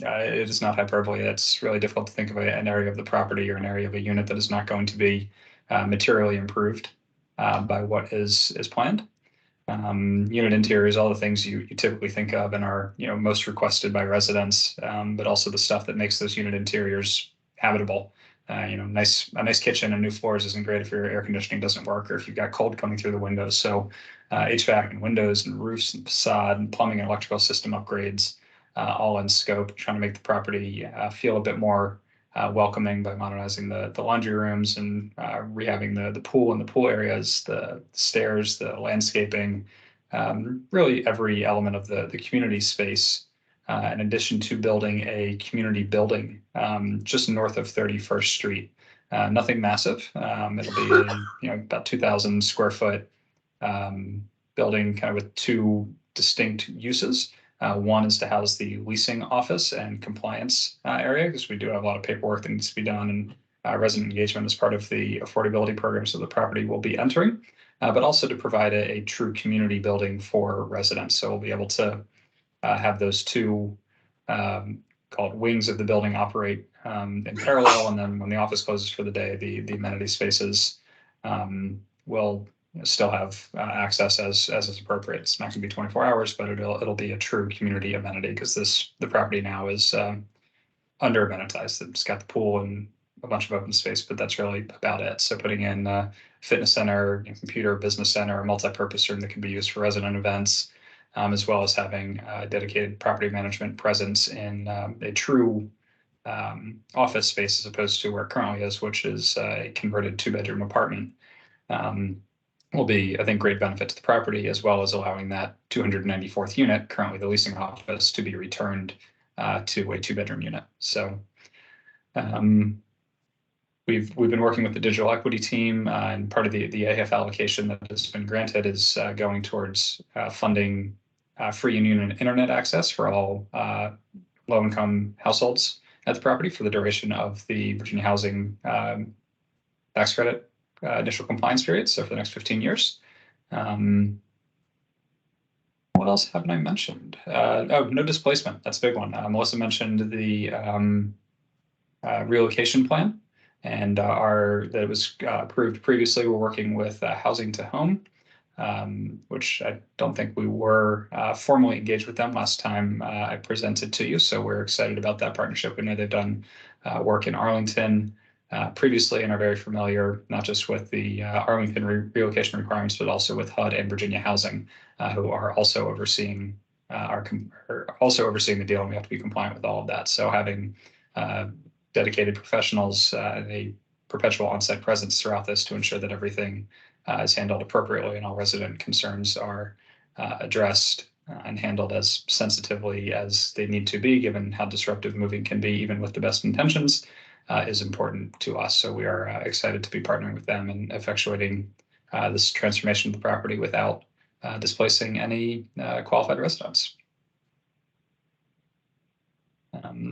it is not hyperbole. It's really difficult to think of an area of the property or an area of a unit that is not going to be materially improved by what is planned. Unit interiors, all the things you typically think of and are most requested by residents, but also the stuff that makes those unit interiors habitable. A nice kitchen and new floors isn't great if your air conditioning doesn't work, or if you've got cold coming through the windows. So HVAC and windows and roofs and facade and plumbing and electrical system upgrades, all in scope, trying to make the property feel a bit more welcoming by modernizing the laundry rooms and rehabbing the pool and the pool areas, the stairs, the landscaping, really every element of the community space. In addition to building a community building just north of 31st Street. Nothing massive. It'll be about 2,000 square foot building, kind of with two distinct uses. One is to house the leasing office and compliance area, because we do have a lot of paperwork that needs to be done, and resident engagement as part of the affordability programs that the property will be entering, but also to provide a true community building for residents. So we'll be able to have those two called wings of the building operate in parallel, and then when the office closes for the day, the amenity spaces will still have access as is appropriate. It's not going to be 24 hours, but it'll be a true community amenity, because the property now is under amenitized. It's got the pool and a bunch of open space, but that's really about it. So putting in a fitness center, computer, business center, a multi-purpose room that can be used for resident events, as well as having a dedicated property management presence in a true office space, as opposed to where it currently is, which is a converted 2-bedroom apartment. Will be, I think, great benefit to the property, as well as allowing that 294th unit, currently the leasing office, to be returned to a 2-bedroom unit. So we've been working with the digital equity team, and part of the AF allocation that has been granted is going towards funding free internet access for all low-income households at the property for the duration of the Virginia Housing tax credit initial compliance period, so for the next 15 years. What else haven't I mentioned? Oh, no displacement. That's a big one. Melissa mentioned the relocation plan, and that was approved previously. We're working with Housing to Home, which I don't think we were formally engaged with them last time I presented to you. So we're excited about that partnership. We know they've done work in Arlington previously and are very familiar, not just with the Arlington relocation requirements, but also with HUD and Virginia Housing, who are also overseeing the deal, and we have to be compliant with all of that. So having dedicated professionals and a perpetual on-site presence throughout this to ensure that everything is handled appropriately and all resident concerns are addressed and handled as sensitively as they need to be, given how disruptive moving can be, even with the best intentions, is important to us. So we are excited to be partnering with them and effectuating this transformation of the property without displacing any qualified residents.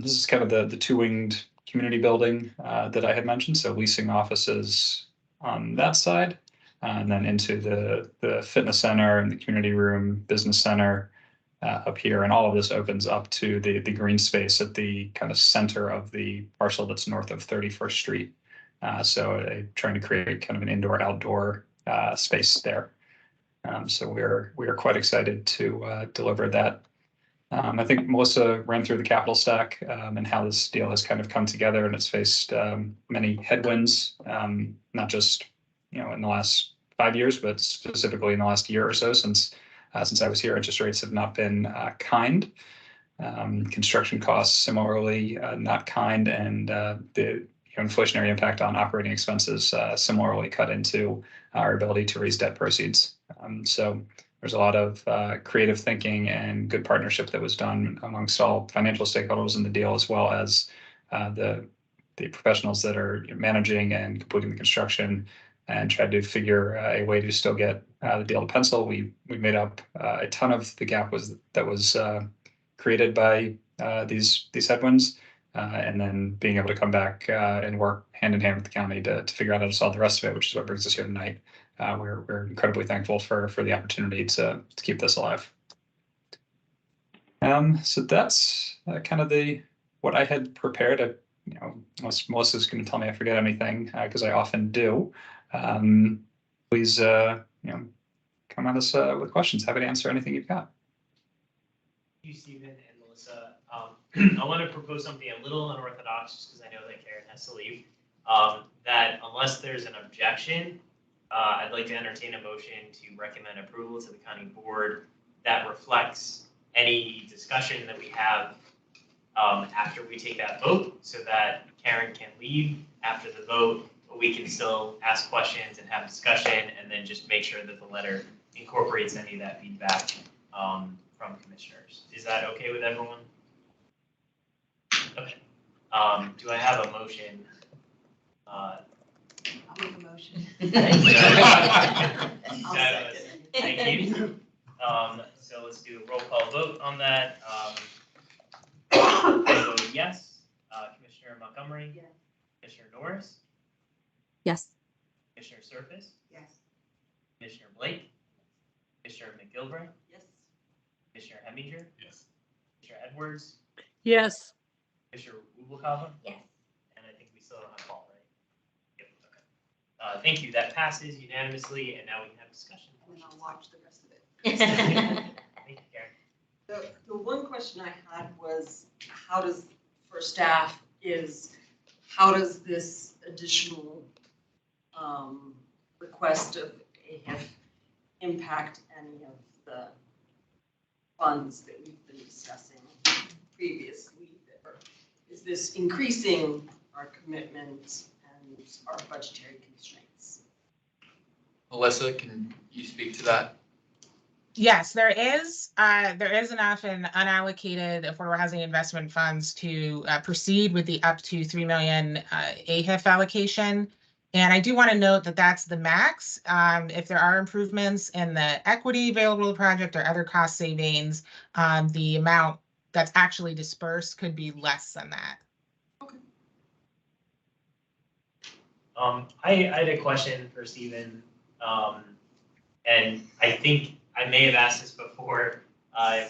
This is kind of the two-winged community building that I had mentioned. So leasing offices on that side, and then into the fitness center and the community room, business center up here. And all of this opens up to the green space at the kind of center of the parcel that's north of 31st Street. So trying to create kind of an indoor-outdoor space there. So we are quite excited to deliver that. I think Melissa ran through the capital stack and how this deal has kind of come together, and it's faced many headwinds, not just in the last 5 years, but specifically in the last year or so since I was here. Interest rates have not been kind. Construction costs similarly not kind, and the inflationary impact on operating expenses similarly cut into our ability to raise debt proceeds. So there's a lot of creative thinking and good partnership that was done amongst all financial stakeholders in the deal, as well as the professionals that are managing and completing the construction, and tried to figure a way to still get the deal to pencil. We made up a ton of the gap that was created by these headwinds, and then being able to come back and work hand in hand with the county to figure out how to solve the rest of it, which is what brings us here tonight. We're incredibly thankful for the opportunity to keep this alive. So that's kind of what I had prepared. Unless Melissa's going to tell me I forget anything, because I often do. Please, come at us with questions. Happy to answer anything you've got. Thank you, Stephen and Melissa. I want to propose something a little unorthodox, just because I know that Karen has to leave. That unless there's an objection, I'd like to entertain a motion to recommend approval to the county board that reflects any discussion that we have after we take that vote, so that Karen can leave after the vote, but we can still ask questions and have discussion, and then just make sure that the letter incorporates any of that feedback from commissioners. Is that okay with everyone? Okay. Do I have a motion? I'll make a motion. Thank you. I'll second. Thank you. So let's do a roll call vote on that. I vote yes. Commissioner Montgomery? Yes. Commissioner Norris? Yes. Commissioner Surface? Yes. Commissioner Blake? Commissioner McGilvray? Yes. Commissioner Heminger? Yes. Commissioner Edwards? Yes. Commissioner Ubelkava? Yes. And I think we still don't have Paul, right? Yep, okay. Thank you. That passes unanimously, and now we can have discussion. And then I'll watch the rest of it. Thank you, Karen. The one question I had was, for staff, how does this additional request of AHIF impact any of the funds that we've been discussing previously? Or is this increasing our commitment and our budgetary constraints? Melissa, can you speak to that? Yes, there is. There is enough in unallocated affordable housing investment funds to proceed with the up to 3 million AHIF allocation. And I do want to note that that's the max. If there are improvements in the equity available to the project or other cost savings, the amount that's actually dispersed could be less than that. I had a question for Stephen, and I think I may have asked this before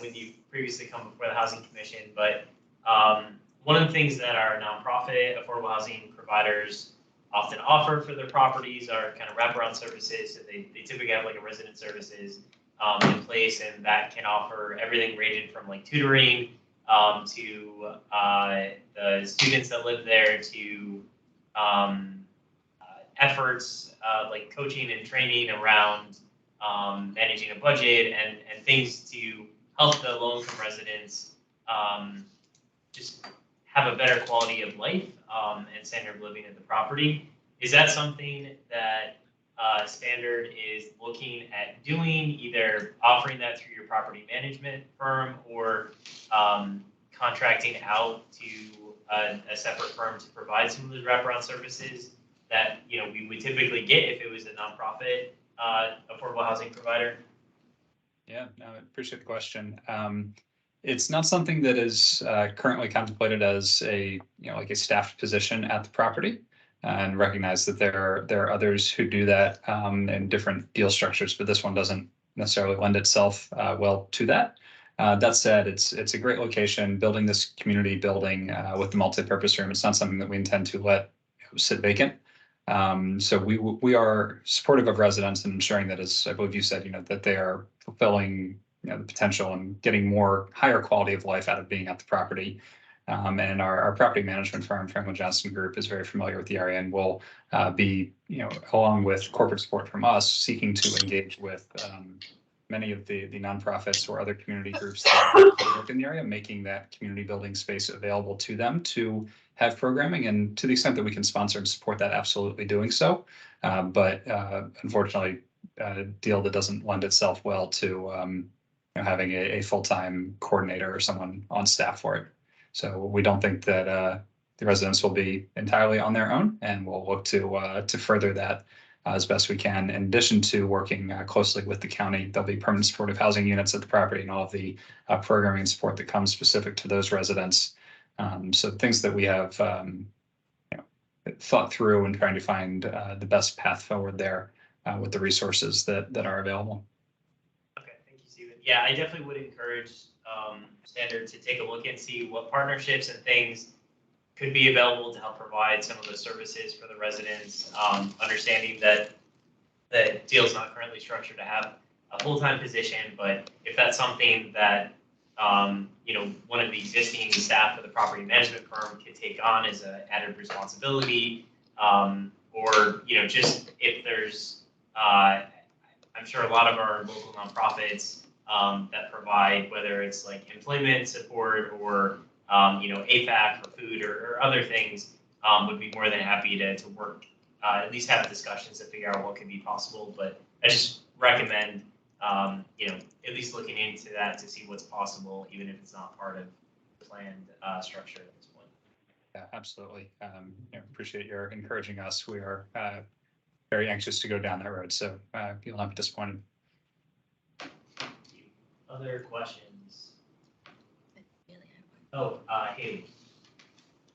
when you previously come before the Housing Commission, but one of the things that our nonprofit affordable housing providers often offer for their properties are kind of wraparound services. So they typically have like a resident services in place, and that can offer everything ranging from like tutoring to the students that live there to efforts like coaching and training around managing a budget and things to help the low-income residents just have a better quality of life and standard of living at the property. Is that something that Standard is looking at doing, either offering that through your property management firm or contracting out to a separate firm to provide some of those wraparound services that we would typically get if it was a nonprofit affordable housing provider? Yeah, no, I appreciate the question. It's not something that is currently contemplated as a like a staffed position at the property, and recognize that there are others who do that in different deal structures, but this one doesn't necessarily lend itself well to that. That said, it's a great location. Building this community building with the multi-purpose room, it's not something that we intend to let sit vacant. So we are supportive of residents and ensuring that, as I believe you said, that they are fulfilling the potential and getting more higher quality of life out of being at the property. And our property management firm, Franklin Johnson Group, is very familiar with the area and will be, along with corporate support from us, seeking to engage with many of the nonprofits or other community groups that work in the area, making that community building space available to them to have programming, and to the extent that we can sponsor and support that, absolutely doing so. But unfortunately, a deal that doesn't lend itself well to having a full-time coordinator or someone on staff for it. So we don't think that the residents will be entirely on their own, and we'll look to further that as best we can. In addition to working closely with the county, there'll be permanent supportive housing units at the property and all of the programming and support that comes specific to those residents. So things that we have thought through and trying to find the best path forward there with the resources that are available. Okay, thank you, Stephen. Yeah, I definitely would encourage Standard to take a look and see what partnerships and things could be available to help provide some of those services for the residents. Understanding that the deal is not currently structured to have a full-time position, but if that's something that one of the existing staff of the property management firm could take on as an added responsibility, or just if there's, I'm sure a lot of our local nonprofits that provide, whether it's like employment support or AFAC or food or other things, would be more than happy to work, at least have discussions to figure out what could be possible. But I just recommend at least looking into that to see what's possible, even if it's not part of the planned structure at this point. Yeah, absolutely. Appreciate your encouraging us. We are very anxious to go down that road, so you'll not be disappointed. Other questions? Oh, Haley.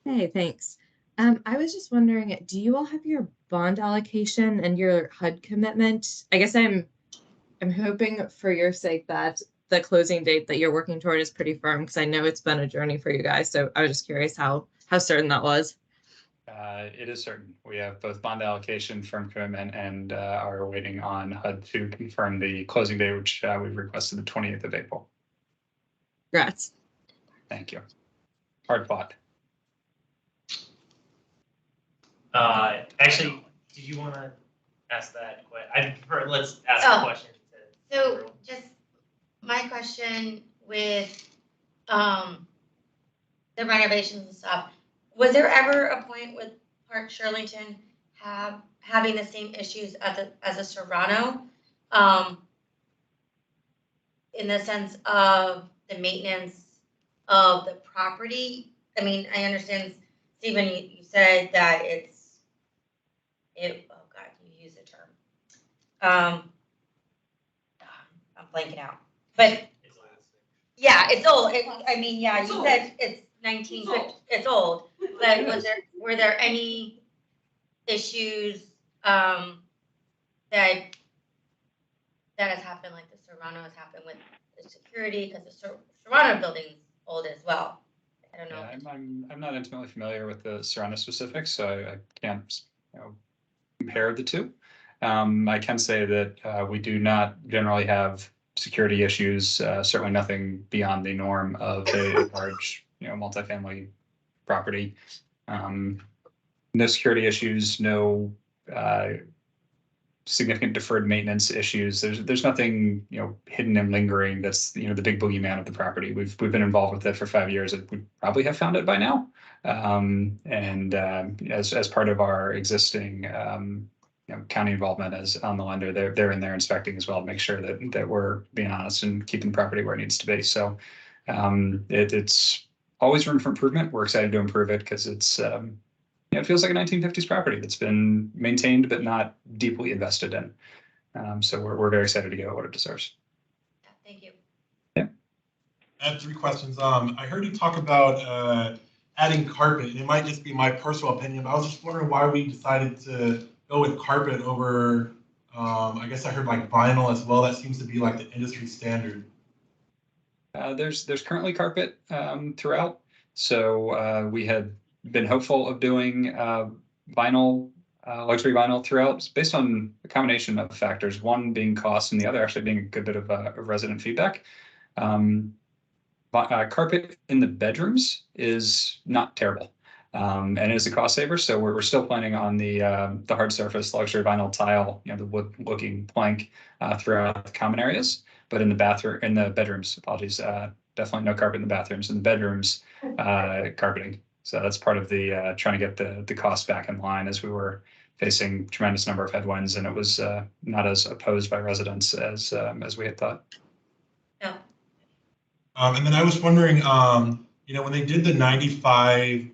Hey, thanks. I was just wondering, do you all have your bond allocation and your HUD commitment? I guess I'm hoping for your sake that the closing date that you're working toward is pretty firm, because I know it's been a journey for you guys. So I was just curious how certain that was. It is certain. We have both bond allocation, firm commitment, and are waiting on HUD to confirm the closing date, which we've requested the 28th of April. Congrats. Thank you. Hard fought. Actually, did you want to ask that question? I prefer, let's ask the question. So just my question with the renovations and stuff, was there ever a point with Park Shirlington having the same issues as a Serrano? in the sense of the maintenance of the property. I mean, I understand, Stephen, you said that oh God, you use the term. I'm blanking out, but yeah, it's old. I mean, yeah, you said it's 1950, it's old, but were there any issues, that has happened, like the Serrano has happened with the security, because the Serrano building's old as well. I don't know. Yeah, I'm not intimately familiar with the Serrano specifics, so I can't, compare the two. I can say that we do not generally have security issues, certainly nothing beyond the norm of a large, multifamily property. No security issues, no significant deferred maintenance issues. There's nothing, hidden and lingering that's, the big boogeyman of the property. We've been involved with it for 5 years. We probably have found it by now. As part of our existing county involvement as on the lender, they're in there inspecting as well to make sure that we're being honest and keeping the property where it needs to be. So it's always room for improvement. We're excited to improve it because it's it feels like a 1950s property that's been maintained but not deeply invested in. So we're very excited to get what it deserves. Thank you. I have 3 questions. I heard you talk about adding carpet, and it might just be my personal opinion, but I was just wondering why we decided to go with carpet over, I guess I heard like vinyl as well. That seems to be like the industry standard. There's currently carpet throughout. So we had been hopeful of doing vinyl, luxury vinyl throughout. It's based on a combination of factors, one being cost and the other actually being a good bit of resident feedback. Carpet in the bedrooms is not terrible, and it is a cost saver. So we're still planning on the hard surface luxury vinyl tile, the wood looking plank throughout the common areas. But in the bedrooms, apologies, definitely no carpet in the bathrooms. In the bedrooms, carpeting. So that's part of the trying to get the cost back in line, as we were facing a tremendous number of headwinds, and it was not as opposed by residents as we had thought. No. And then I was wondering, when they did the 95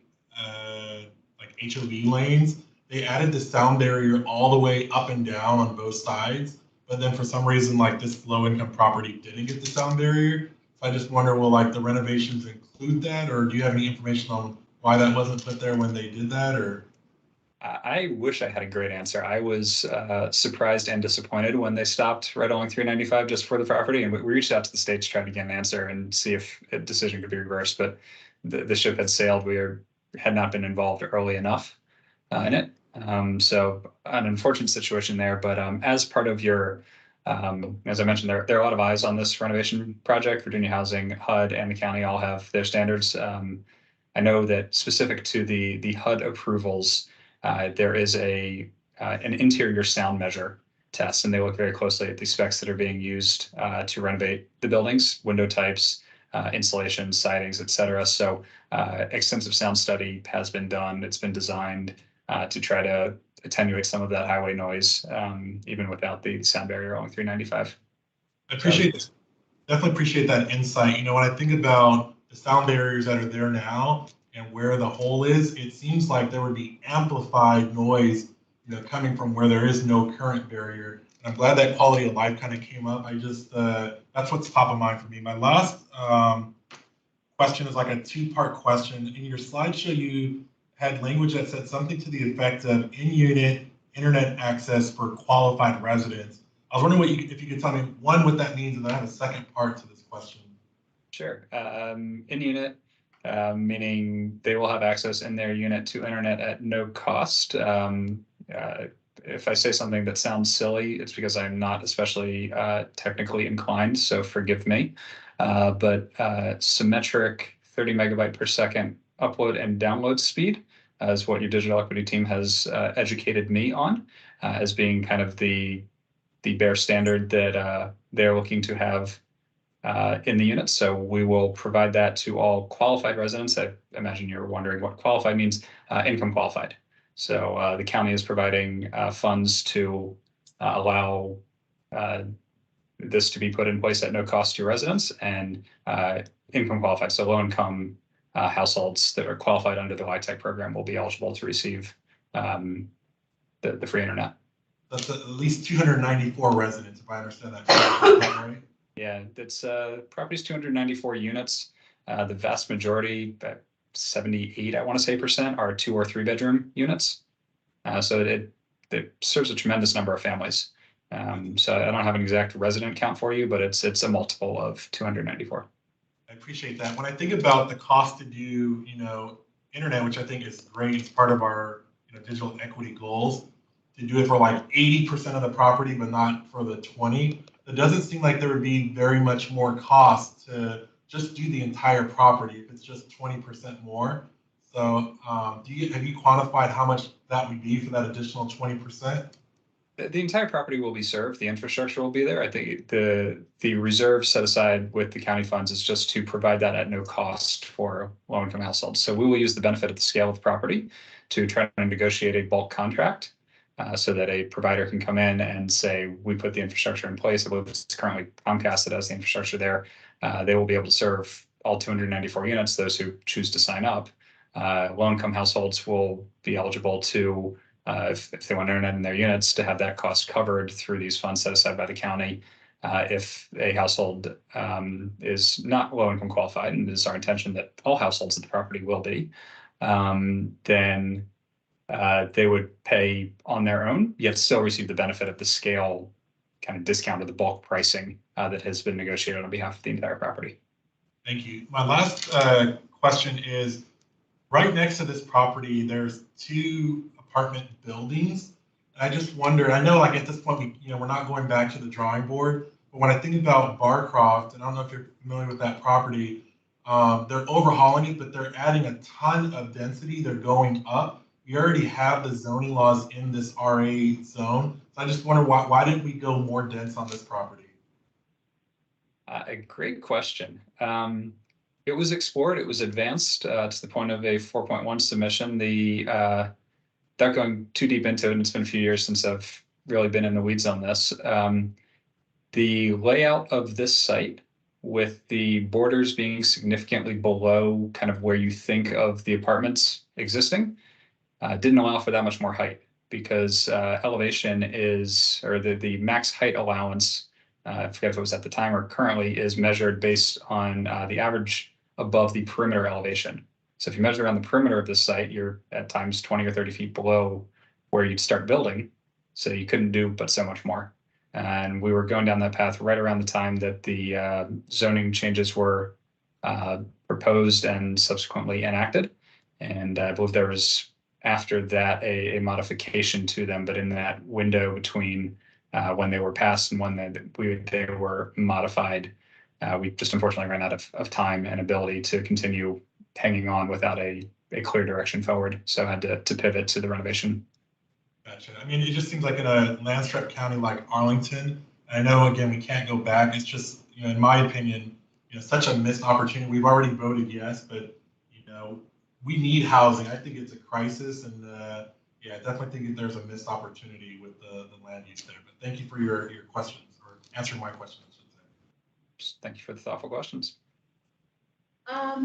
like HOV lanes, they added the sound barrier all the way up and down on both sides. But then for some reason, like this low income property didn't get the sound barrier. So I just wonder, will like the renovations include that, or do you have any information on why that wasn't put there when they did that? Or I wish I had a great answer. I was surprised and disappointed when they stopped right along 395 just for the property, and we reached out to the state to try to get an answer and see if a decision could be reversed. But the ship had sailed. We had not been involved early enough in it. So an unfortunate situation there. But as part of your, as I mentioned, there are a lot of eyes on this renovation project. Virginia Housing, HUD, and the county all have their standards. I know that specific to the HUD approvals, there is an interior sound measure test, and they look very closely at the specs that are being used to renovate the buildings, window types, insulation, sidings, et cetera. So extensive sound study has been done. It's been designed to try to attenuate some of that highway noise, even without the sound barrier along 395. I appreciate this. Definitely appreciate that insight. When I think about the sound barriers that are there now and where the hole is, it seems like there would be amplified noise, coming from where there is no current barrier. And I'm glad that quality of life kind of came up. I just, that's what's top of mind for me. My last question is like a 2-part question. In your slideshow, you had language that said something to the effect of in-unit internet access for qualified residents. I was wondering if you could tell me, one, what that means, and then I have a second part to this question. Sure. In-unit, meaning they will have access in their unit to internet at no cost. If I say something that sounds silly, it's because I'm not especially technically inclined, so forgive me. But symmetric 30 megabyte per second upload and download speed is what your digital equity team has educated me on as being kind of the bare standard that they're looking to have in the unit. So we will provide that to all qualified residents. I imagine you're wondering what qualified means. Income qualified. So the county is providing funds to allow this to be put in place at no cost to residents and income qualified. So low income households that are qualified under the LIHTC program will be eligible to receive the free internet. That's at least 294 residents, if I understand that correctly, right? Yeah, it's property's 294 units. The vast majority, 78, I want to say % are 2 or 3 bedroom units. So it serves a tremendous number of families. So I don't have an exact resident count for you, but it's a multiple of 294. I appreciate that. When I think about the cost to do, internet, which I think is great, it's part of our digital equity goals, to do it for like 80% of the property, but not for the 20. It doesn't seem like there would be very much more cost to just do the entire property if it's just 20% more. So have you quantified how much that would be for that additional 20%? The entire property will be served. The infrastructure will be there. I think the reserve set aside with the county funds is just to provide that at no cost for low-income households. So we will use the benefit of the scale of the property to try to negotiate a bulk contract so that a provider can come in and say, we put the infrastructure in place. I believe it's currently Comcast that has the infrastructure there. They will be able to serve all 294 units, those who choose to sign up. Low-income households will be eligible to if they want internet in their units, to have that cost covered through these funds set aside by the county. If a household is not low income qualified, and it is our intention that all households at the property will be, then they would pay on their own, yet still receive the benefit of the scale kind of discount of the bulk pricing that has been negotiated on behalf of the entire property. Thank you. My last question is, right next to this property, there's 2 apartment buildings. I just wonder, I know like at this point, we're not going back to the drawing board, but when I think about Barcroft, and I don't know if you're familiar with that property, they're overhauling it, but they're adding a ton of density. They're going up. We already have the zoning laws in this RA zone. So I just wonder why didn't we go more dense on this property? A great question. It was explored, it was advanced to the point of a 4.1 submission. Without going too deep into it, and it's been a few years since I've really been in the weeds on this. The layout of this site, with the borders being significantly below kind of where you think of the apartments existing, didn't allow for that much more height, because elevation is, or the max height allowance, I forget if it was at the time or currently, is measured based on the average above the perimeter elevation. So if you measure around the perimeter of this site, you're at times 20 or 30 feet below where you'd start building. So you couldn't do but so much more. And we were going down that path right around the time that the zoning changes were proposed and subsequently enacted. And I believe there was, after that, a modification to them. But in that window between when they were passed and when they were modified, we just unfortunately ran out of time and ability to continue hanging on without a clear direction forward. So I had to pivot to the renovation. Gotcha. I mean, it just seems like in a landstrap county like Arlington, I know, again, we can't go back. It's just, in my opinion, such a missed opportunity. We've already voted yes, but, we need housing. I think it's a crisis, and yeah, I definitely think there's a missed opportunity with the land use there. But thank you for your questions, or answering my questions, I should say. Thank you for the thoughtful questions. I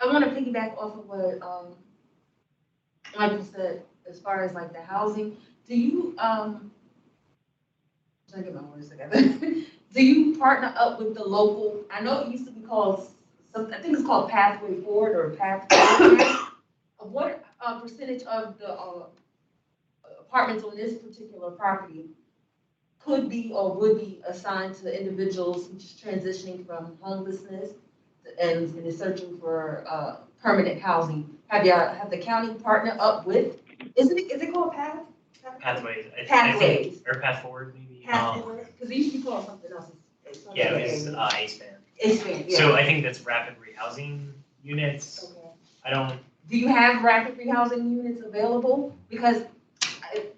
want to piggyback off of what Michael said, as far as like the housing. Do you trying to get my words together? Do you partner up with the local? I know it used to be called, I think it's called Pathway Forward or Pathway. What percentage of the apartments on this particular property could be or would be assigned to individuals just transitioning from homelessness and is searching for permanent housing? Have the county partnered up with? Is it called Pathways? Pathways. Or Path Forward, maybe. Pathways, because it used to be called something else. Yeah, it's ASPAN. ASPAN, yeah. So I think that's rapid rehousing units. Okay. Do you have rapid rehousing units available? Because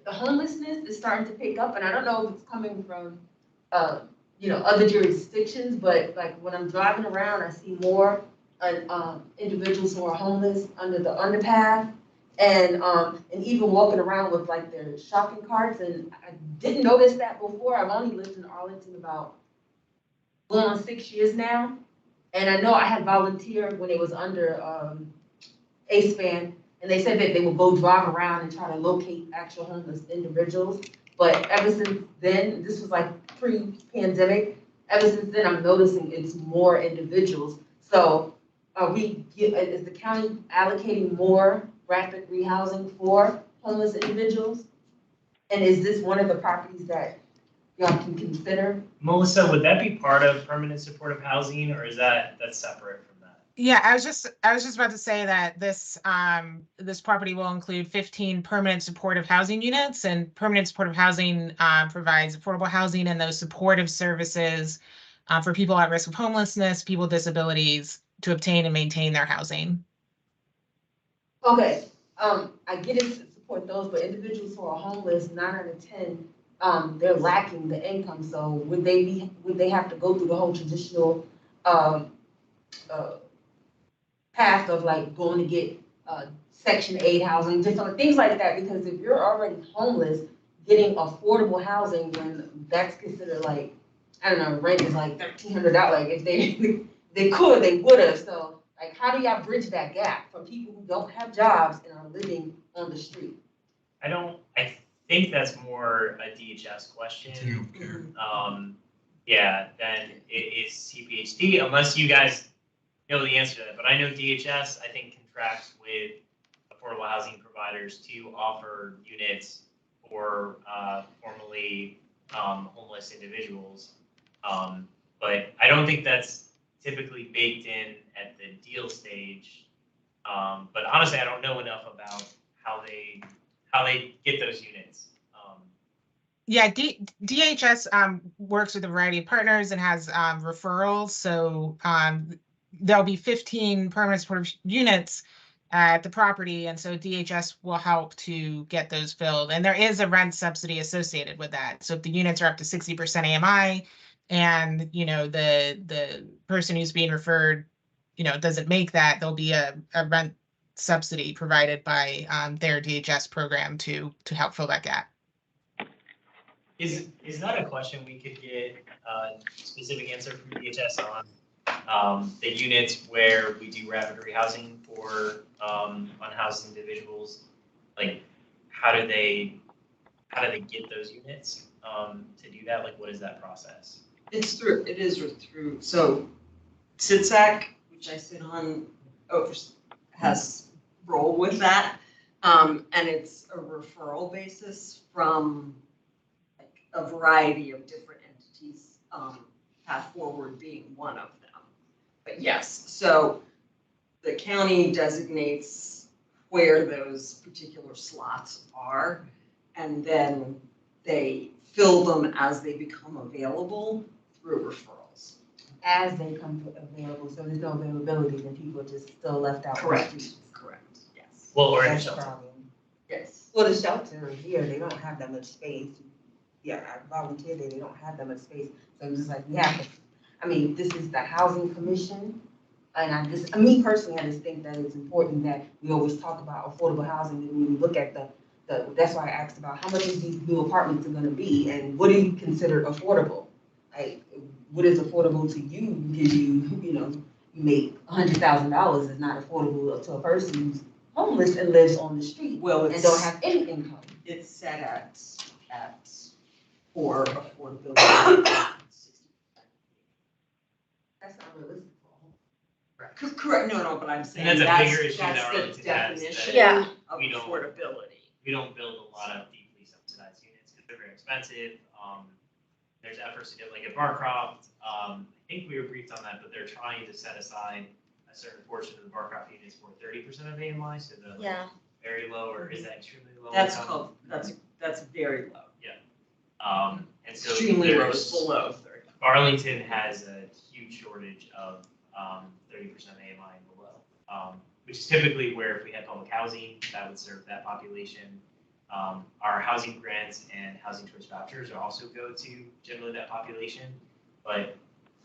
the homelessness is starting to pick up, and I don't know if it's coming from, other jurisdictions, but like when I'm driving around, I see more individuals who are homeless under the underpath. And even walking around with like their shopping carts, and I didn't notice that before. I've only lived in Arlington about going on 6 years now. And I know I had volunteered when it was under A-SPAN, and they said that they would go drive around and try to locate actual homeless individuals. But ever since then, this was like pre-pandemic, ever since then, I'm noticing it's more individuals. So is the county allocating more rapid rehousing for homeless individuals? And is this one of the properties that y'all can consider? Melissa, would that be part of permanent supportive housing, or is that's separate from that? Yeah, I was just about to say that this property will include 15 permanent supportive housing units, and permanent supportive housing provides affordable housing and those supportive services for people at risk of homelessness, people with disabilities, to obtain and maintain their housing. Okay, I get it to support those, but individuals who are homeless, 9 out of 10, they're lacking the income. So would they have to go through the whole traditional path of like going to get Section 8 housing, different things like that? Because if you're already homeless, getting affordable housing, when that's considered like, I don't know, rent is like $1,300. Like if they could, they would have. So like, how do y'all bridge that gap for people who don't have jobs and are living on the street? I think that's more a DHS question. Yeah, then it's CPHD, unless you guys know the answer to that. But I know DHS, I think, contracts with affordable housing providers to offer units for formerly homeless individuals. But I don't think that's typically baked in at the deal stage. But honestly, I don't know enough about how they get those units. Yeah, DHS works with a variety of partners and has referrals. So there'll be 15 permanent supportive units at the property, and so DHS will help to get those filled. And there is a rent subsidy associated with that. So if the units are up to 60% AMI, and the person who's being referred, doesn't make that, there'll be a rent subsidy provided by their DHS program to help fill that gap. Is that a question we could get a specific answer from DHS on? The units where we do rapid rehousing for unhoused individuals, like how do they get those units to do that? Like, what is that process? It is through, so SIDSAC, which I sit on, has role with that. And it's a referral basis from a variety of different entities, Path Forward being one of them. But yes, so the county designates where those particular slots are, and then they fill them as they become available through referrals. As they come available, so there's no availability, then people are just still left out. Correct, yes. Well, or in a That's the shelter. problem. Yes. Well, the shelter here, they don't have that much space. Yeah, I volunteered there, they don't have that much space. So I'm just like, we have to, this is the housing commission. And me personally, I just think that it's important that we always talk about affordable housing. And when we look at that's why I asked about how much these new apartments are gonna be and what do you consider affordable? Like, what is affordable to you? Because you make $100,000 is not affordable to a person who's homeless and lives on the street and don't have any income. It's set at for affordability. That's not realistic. Correct, no, but I'm saying And that's a bigger issue that's that the Arlington has, definition Yeah. of affordability. We don't build a lot of deeply subsidized units because they're very expensive. There's efforts to get, like at Barcroft, I think we were briefed on that, but they're trying to set aside a certain portion of the Barcroft units for 30% of AMI, so the very low, or is that extremely low? That's income? called, that's very low. Yeah. And so Extremely low, there's- below 30. Arlington has a huge shortage of 30% AMI and below, which is typically where if we had public housing, that would serve that population. Our housing grants and housing choice vouchers also go to generally that population, but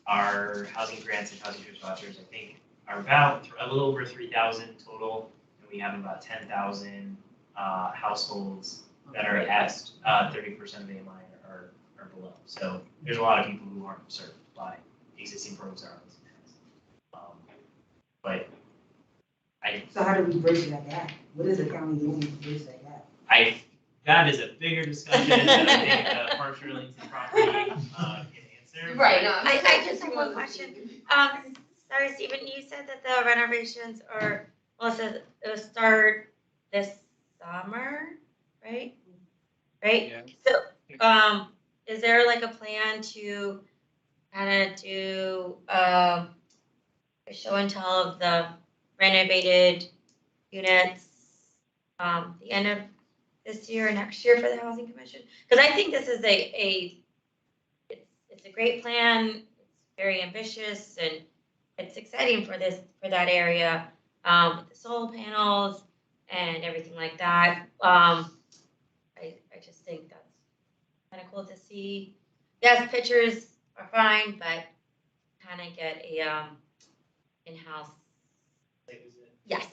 our housing grants and housing choice vouchers, I think, are about a little over 3,000 total, and we have about 10,000 households that are at 30% of the AMI are below. So there's a lot of people who aren't served by the existing programs that are on this. But So how do we bridge that gap? What is the county doing to bridge that gap? That is a bigger discussion that I think Park Arlington property can answer. Right, no, I just have one question. Sorry, Stephen, you said that the renovations are, well, it says it will start this summer, right? Right? So, is there like a plan to kind of do, a show and tell of the renovated units, the end of this year or next year for the Housing Commission? Because I think this is it's a great plan, it's very ambitious, and it's exciting for that area, with the solar panels and everything like that. I just think that's kind of cool to see. Yes, pictures are fine, but kind of get a in-house. Yes.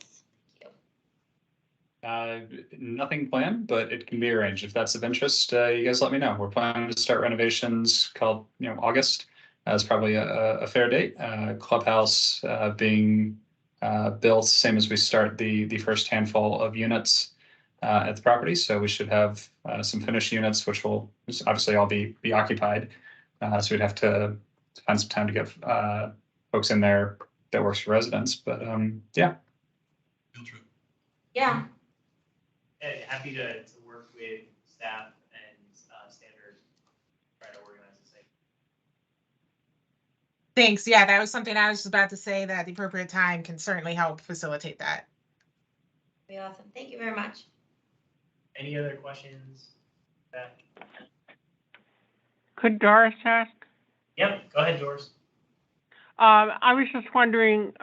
Nothing planned, but it can be arranged. If that's of interest, you guys let me know. We're planning to start renovations called, August. That's probably a fair date. Clubhouse being built, same as we start the first handful of units at the property. So we should have some finished units, which will obviously all be occupied. So we'd have to find some time to get folks in there that works for residents. But yeah. Yeah. And happy to work with staff and standard, try to organize the site. Thanks. Yeah, that was something I was just about to say, that the appropriate time can certainly help facilitate that. Be awesome. Thank you very much. Any other questions? Could Doris ask? Yep, go ahead, Doris. I was just wondering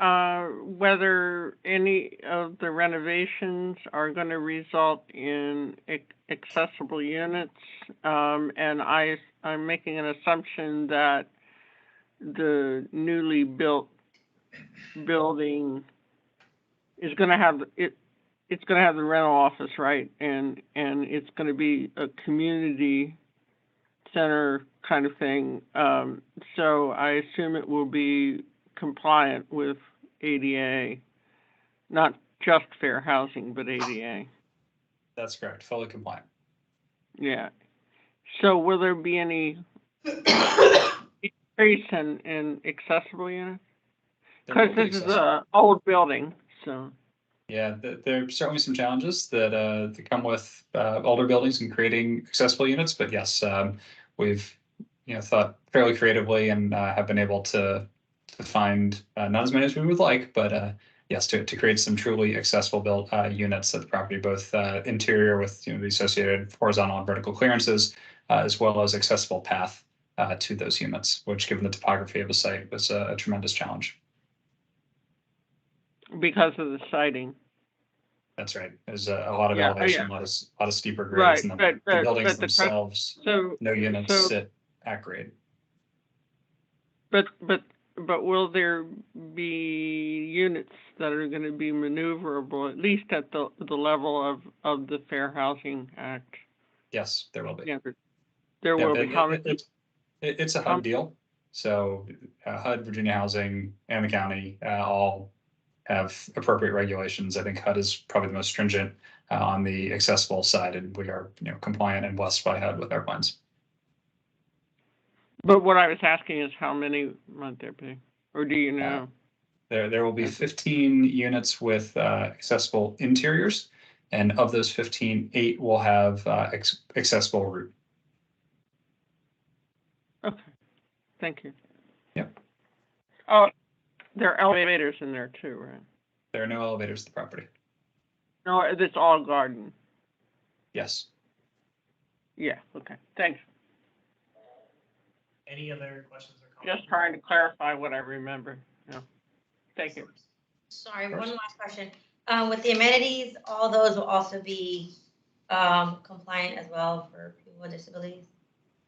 whether any of the renovations are going to result in accessible units, and I'm making an assumption that the newly built building is going to have it's going to have the rental office, right? And it's going to be a community center kind of thing. So I assume it will be compliant with ADA, not just fair housing, but ADA. That's correct, fully compliant. Yeah. So will there be any increase in accessible units? Because this is an old building, so. Yeah, there are certainly some challenges that come with older buildings and creating accessible units, but yes, we've thought fairly creatively and have been able to find not as many as we would like, but yes, to create some truly accessible built units at the property, both interior with the associated horizontal and vertical clearances, as well as accessible path to those units, which, given the topography of the site, was a tremendous challenge. Because of the siting. That's right. There's a lot of elevation, a lot of steeper grades, right, and the buildings themselves, so, no units sit at grade. But will there be units that are going to be maneuverable, at least at the level of the Fair Housing Act? Yes, there will be. Yeah, there will be. It's a HUD deal. So HUD, Virginia Housing, and the county all have appropriate regulations. I think HUD is probably the most stringent on the accessible side, and we are compliant and blessed by HUD with our plans. But what I was asking is how many might there be, or do you know? There will be 15 units with accessible interiors, and of those 15, 8 will have accessible route. Okay, thank you. Yep. Oh, there are elevators in there too, right? There are no elevators at the property. No, it's all garden. Yes. Yeah, okay, thanks. Any other questions or comments? Just trying to clarify what I remember. Yeah. Thank you. Sorry, one last question. With the amenities, all those will also be compliant as well for people with disabilities?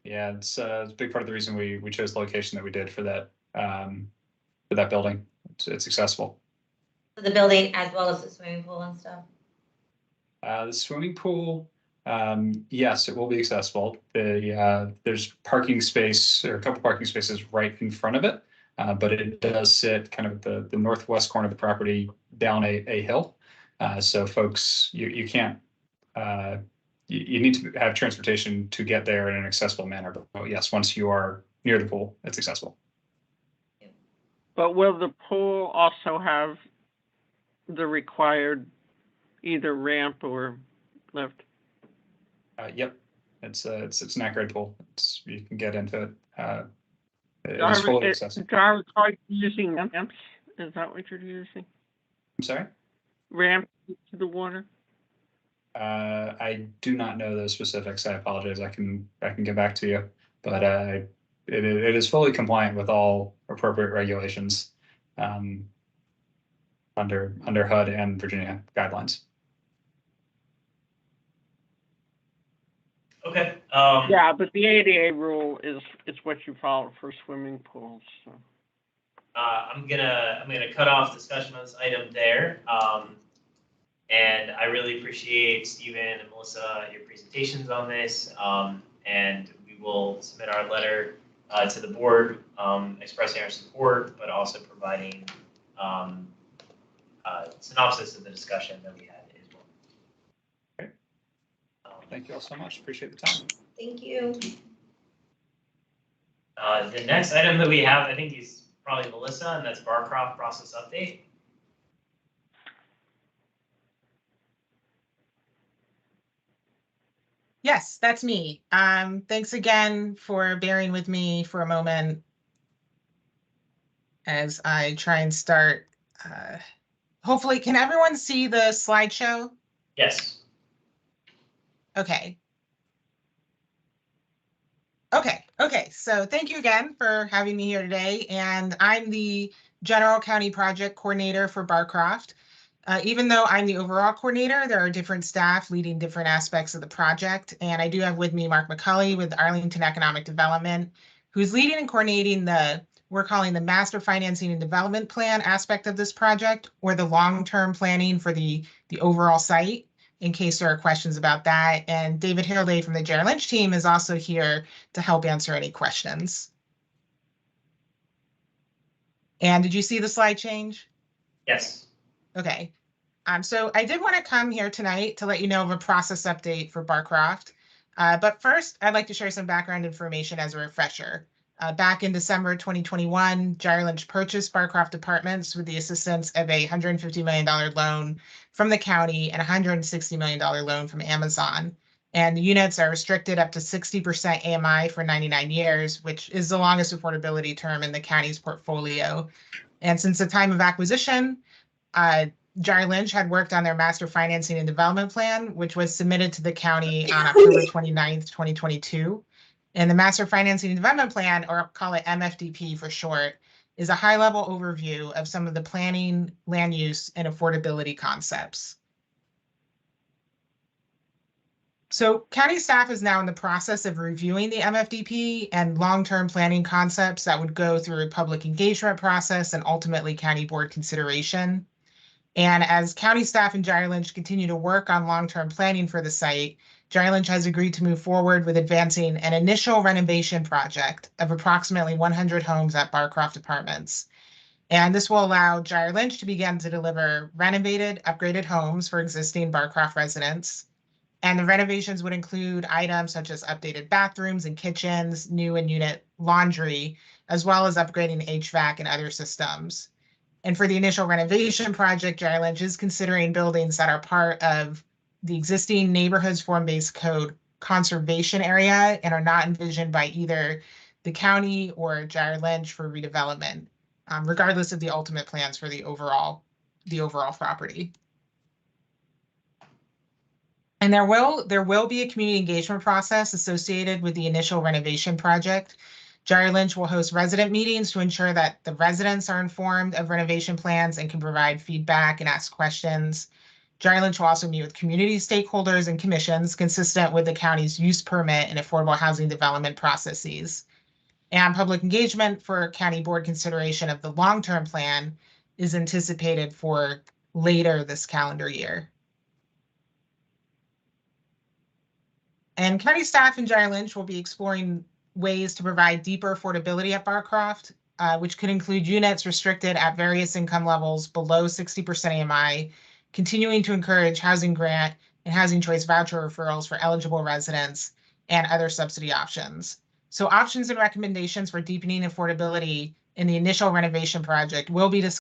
Yeah, it's a big part of the reason we chose the location that we did for that building. It's accessible. For the building as well as the swimming pool and stuff? The swimming pool, yes, it will be accessible. There's parking space or a couple parking spaces right in front of it. But it does sit kind of at the northwest corner of the property down a hill. So folks, you can't, you need to have transportation to get there in an accessible manner. But yes, once you are near the pool, it's accessible. But will the pool also have the required either ramp or lift? Yep, it's an accurate pool. You can get into it. It's fully accessible. Drivers are using ramps. Is that what you're using? I'm sorry? Ramp to the water? I do not know those specifics. I apologize. I can get back to you, but it is fully compliant with all appropriate regulations under HUD and Virginia guidelines. Okay. Yeah, but the ADA rule is what you follow for swimming pools. So. I'm gonna cut off discussion on this item there. And I really appreciate Stephen and Melissa, your presentations on this. And we will submit our letter to the board expressing our support, but also providing synopsis of the discussion that we had as well. Okay. Thank you all so much. Appreciate the time. Thank you. The next item that we have, I think is probably Melissa, and that's Barcroft process update. Yes, that's me. Thanks again for bearing with me for a moment as I try and start. Hopefully, can everyone see the slideshow? Yes. Okay. Okay, so thank you again for having me here today. And I'm the General County Project Coordinator for Barcroft. Even though I'm the overall coordinator, there are different staff leading different aspects of the project. And I do have with me Mark McCulley with Arlington Economic Development, who's leading and coordinating we're calling the Master Financing and Development Plan aspect of this project, or the long-term planning for the overall site, in case there are questions about that. And David Hillday from the Jared Lynch team is also here to help answer any questions. And did you see the slide change? Yes. Okay. So I did want to come here tonight to let you know of a process update for Barcroft. But first, I'd like to share some background information as a refresher. Back in December 2021, Jared Lynch purchased Barcroft Apartments with the assistance of a $150 million loan from the county and a $160 million loan from Amazon. And the units are restricted up to 60% AMI for 99 years, which is the longest affordability term in the county's portfolio. And since the time of acquisition, Jared Lynch had worked on their Master Financing and Development Plan, which was submitted to the county on October 29th, 2022. And the Master Financing and Development Plan, or call it MFDP for short, is a high-level overview of some of the planning, land use, and affordability concepts. So county staff is now in the process of reviewing the MFDP and long-term planning concepts that would go through a public engagement process and ultimately county board consideration. And as county staff and Jared Lynch continue to work on long-term planning for the site, Jared Lynch has agreed to move forward with advancing an initial renovation project of approximately 100 homes at Barcroft Apartments. And this will allow Jared Lynch to begin to deliver renovated, upgraded homes for existing Barcroft residents. And the renovations would include items such as updated bathrooms and kitchens, new and unit laundry, as well as upgrading HVAC and other systems. And for the initial renovation project, Jared Lynch is considering buildings that are part of the existing Neighborhoods Form-Based Code conservation area and are not envisioned by either the county or Jared Lynch for redevelopment, regardless of the ultimate plans for the overall property. And there will be a community engagement process associated with the initial renovation project. Jared Lynch will host resident meetings to ensure that the residents are informed of renovation plans and can provide feedback and ask questions. Jared Lynch will also meet with community stakeholders and commissions consistent with the county's use permit and affordable housing development processes. And public engagement for county board consideration of the long-term plan is anticipated for later this calendar year. And county staff and Jerry Lynch will be exploring ways to provide deeper affordability at Barcroft, which could include units restricted at various income levels below 60% AMI, continuing to encourage housing grant and housing choice voucher referrals for eligible residents and other subsidy options. So options and recommendations for deepening affordability in the initial renovation project will be discussed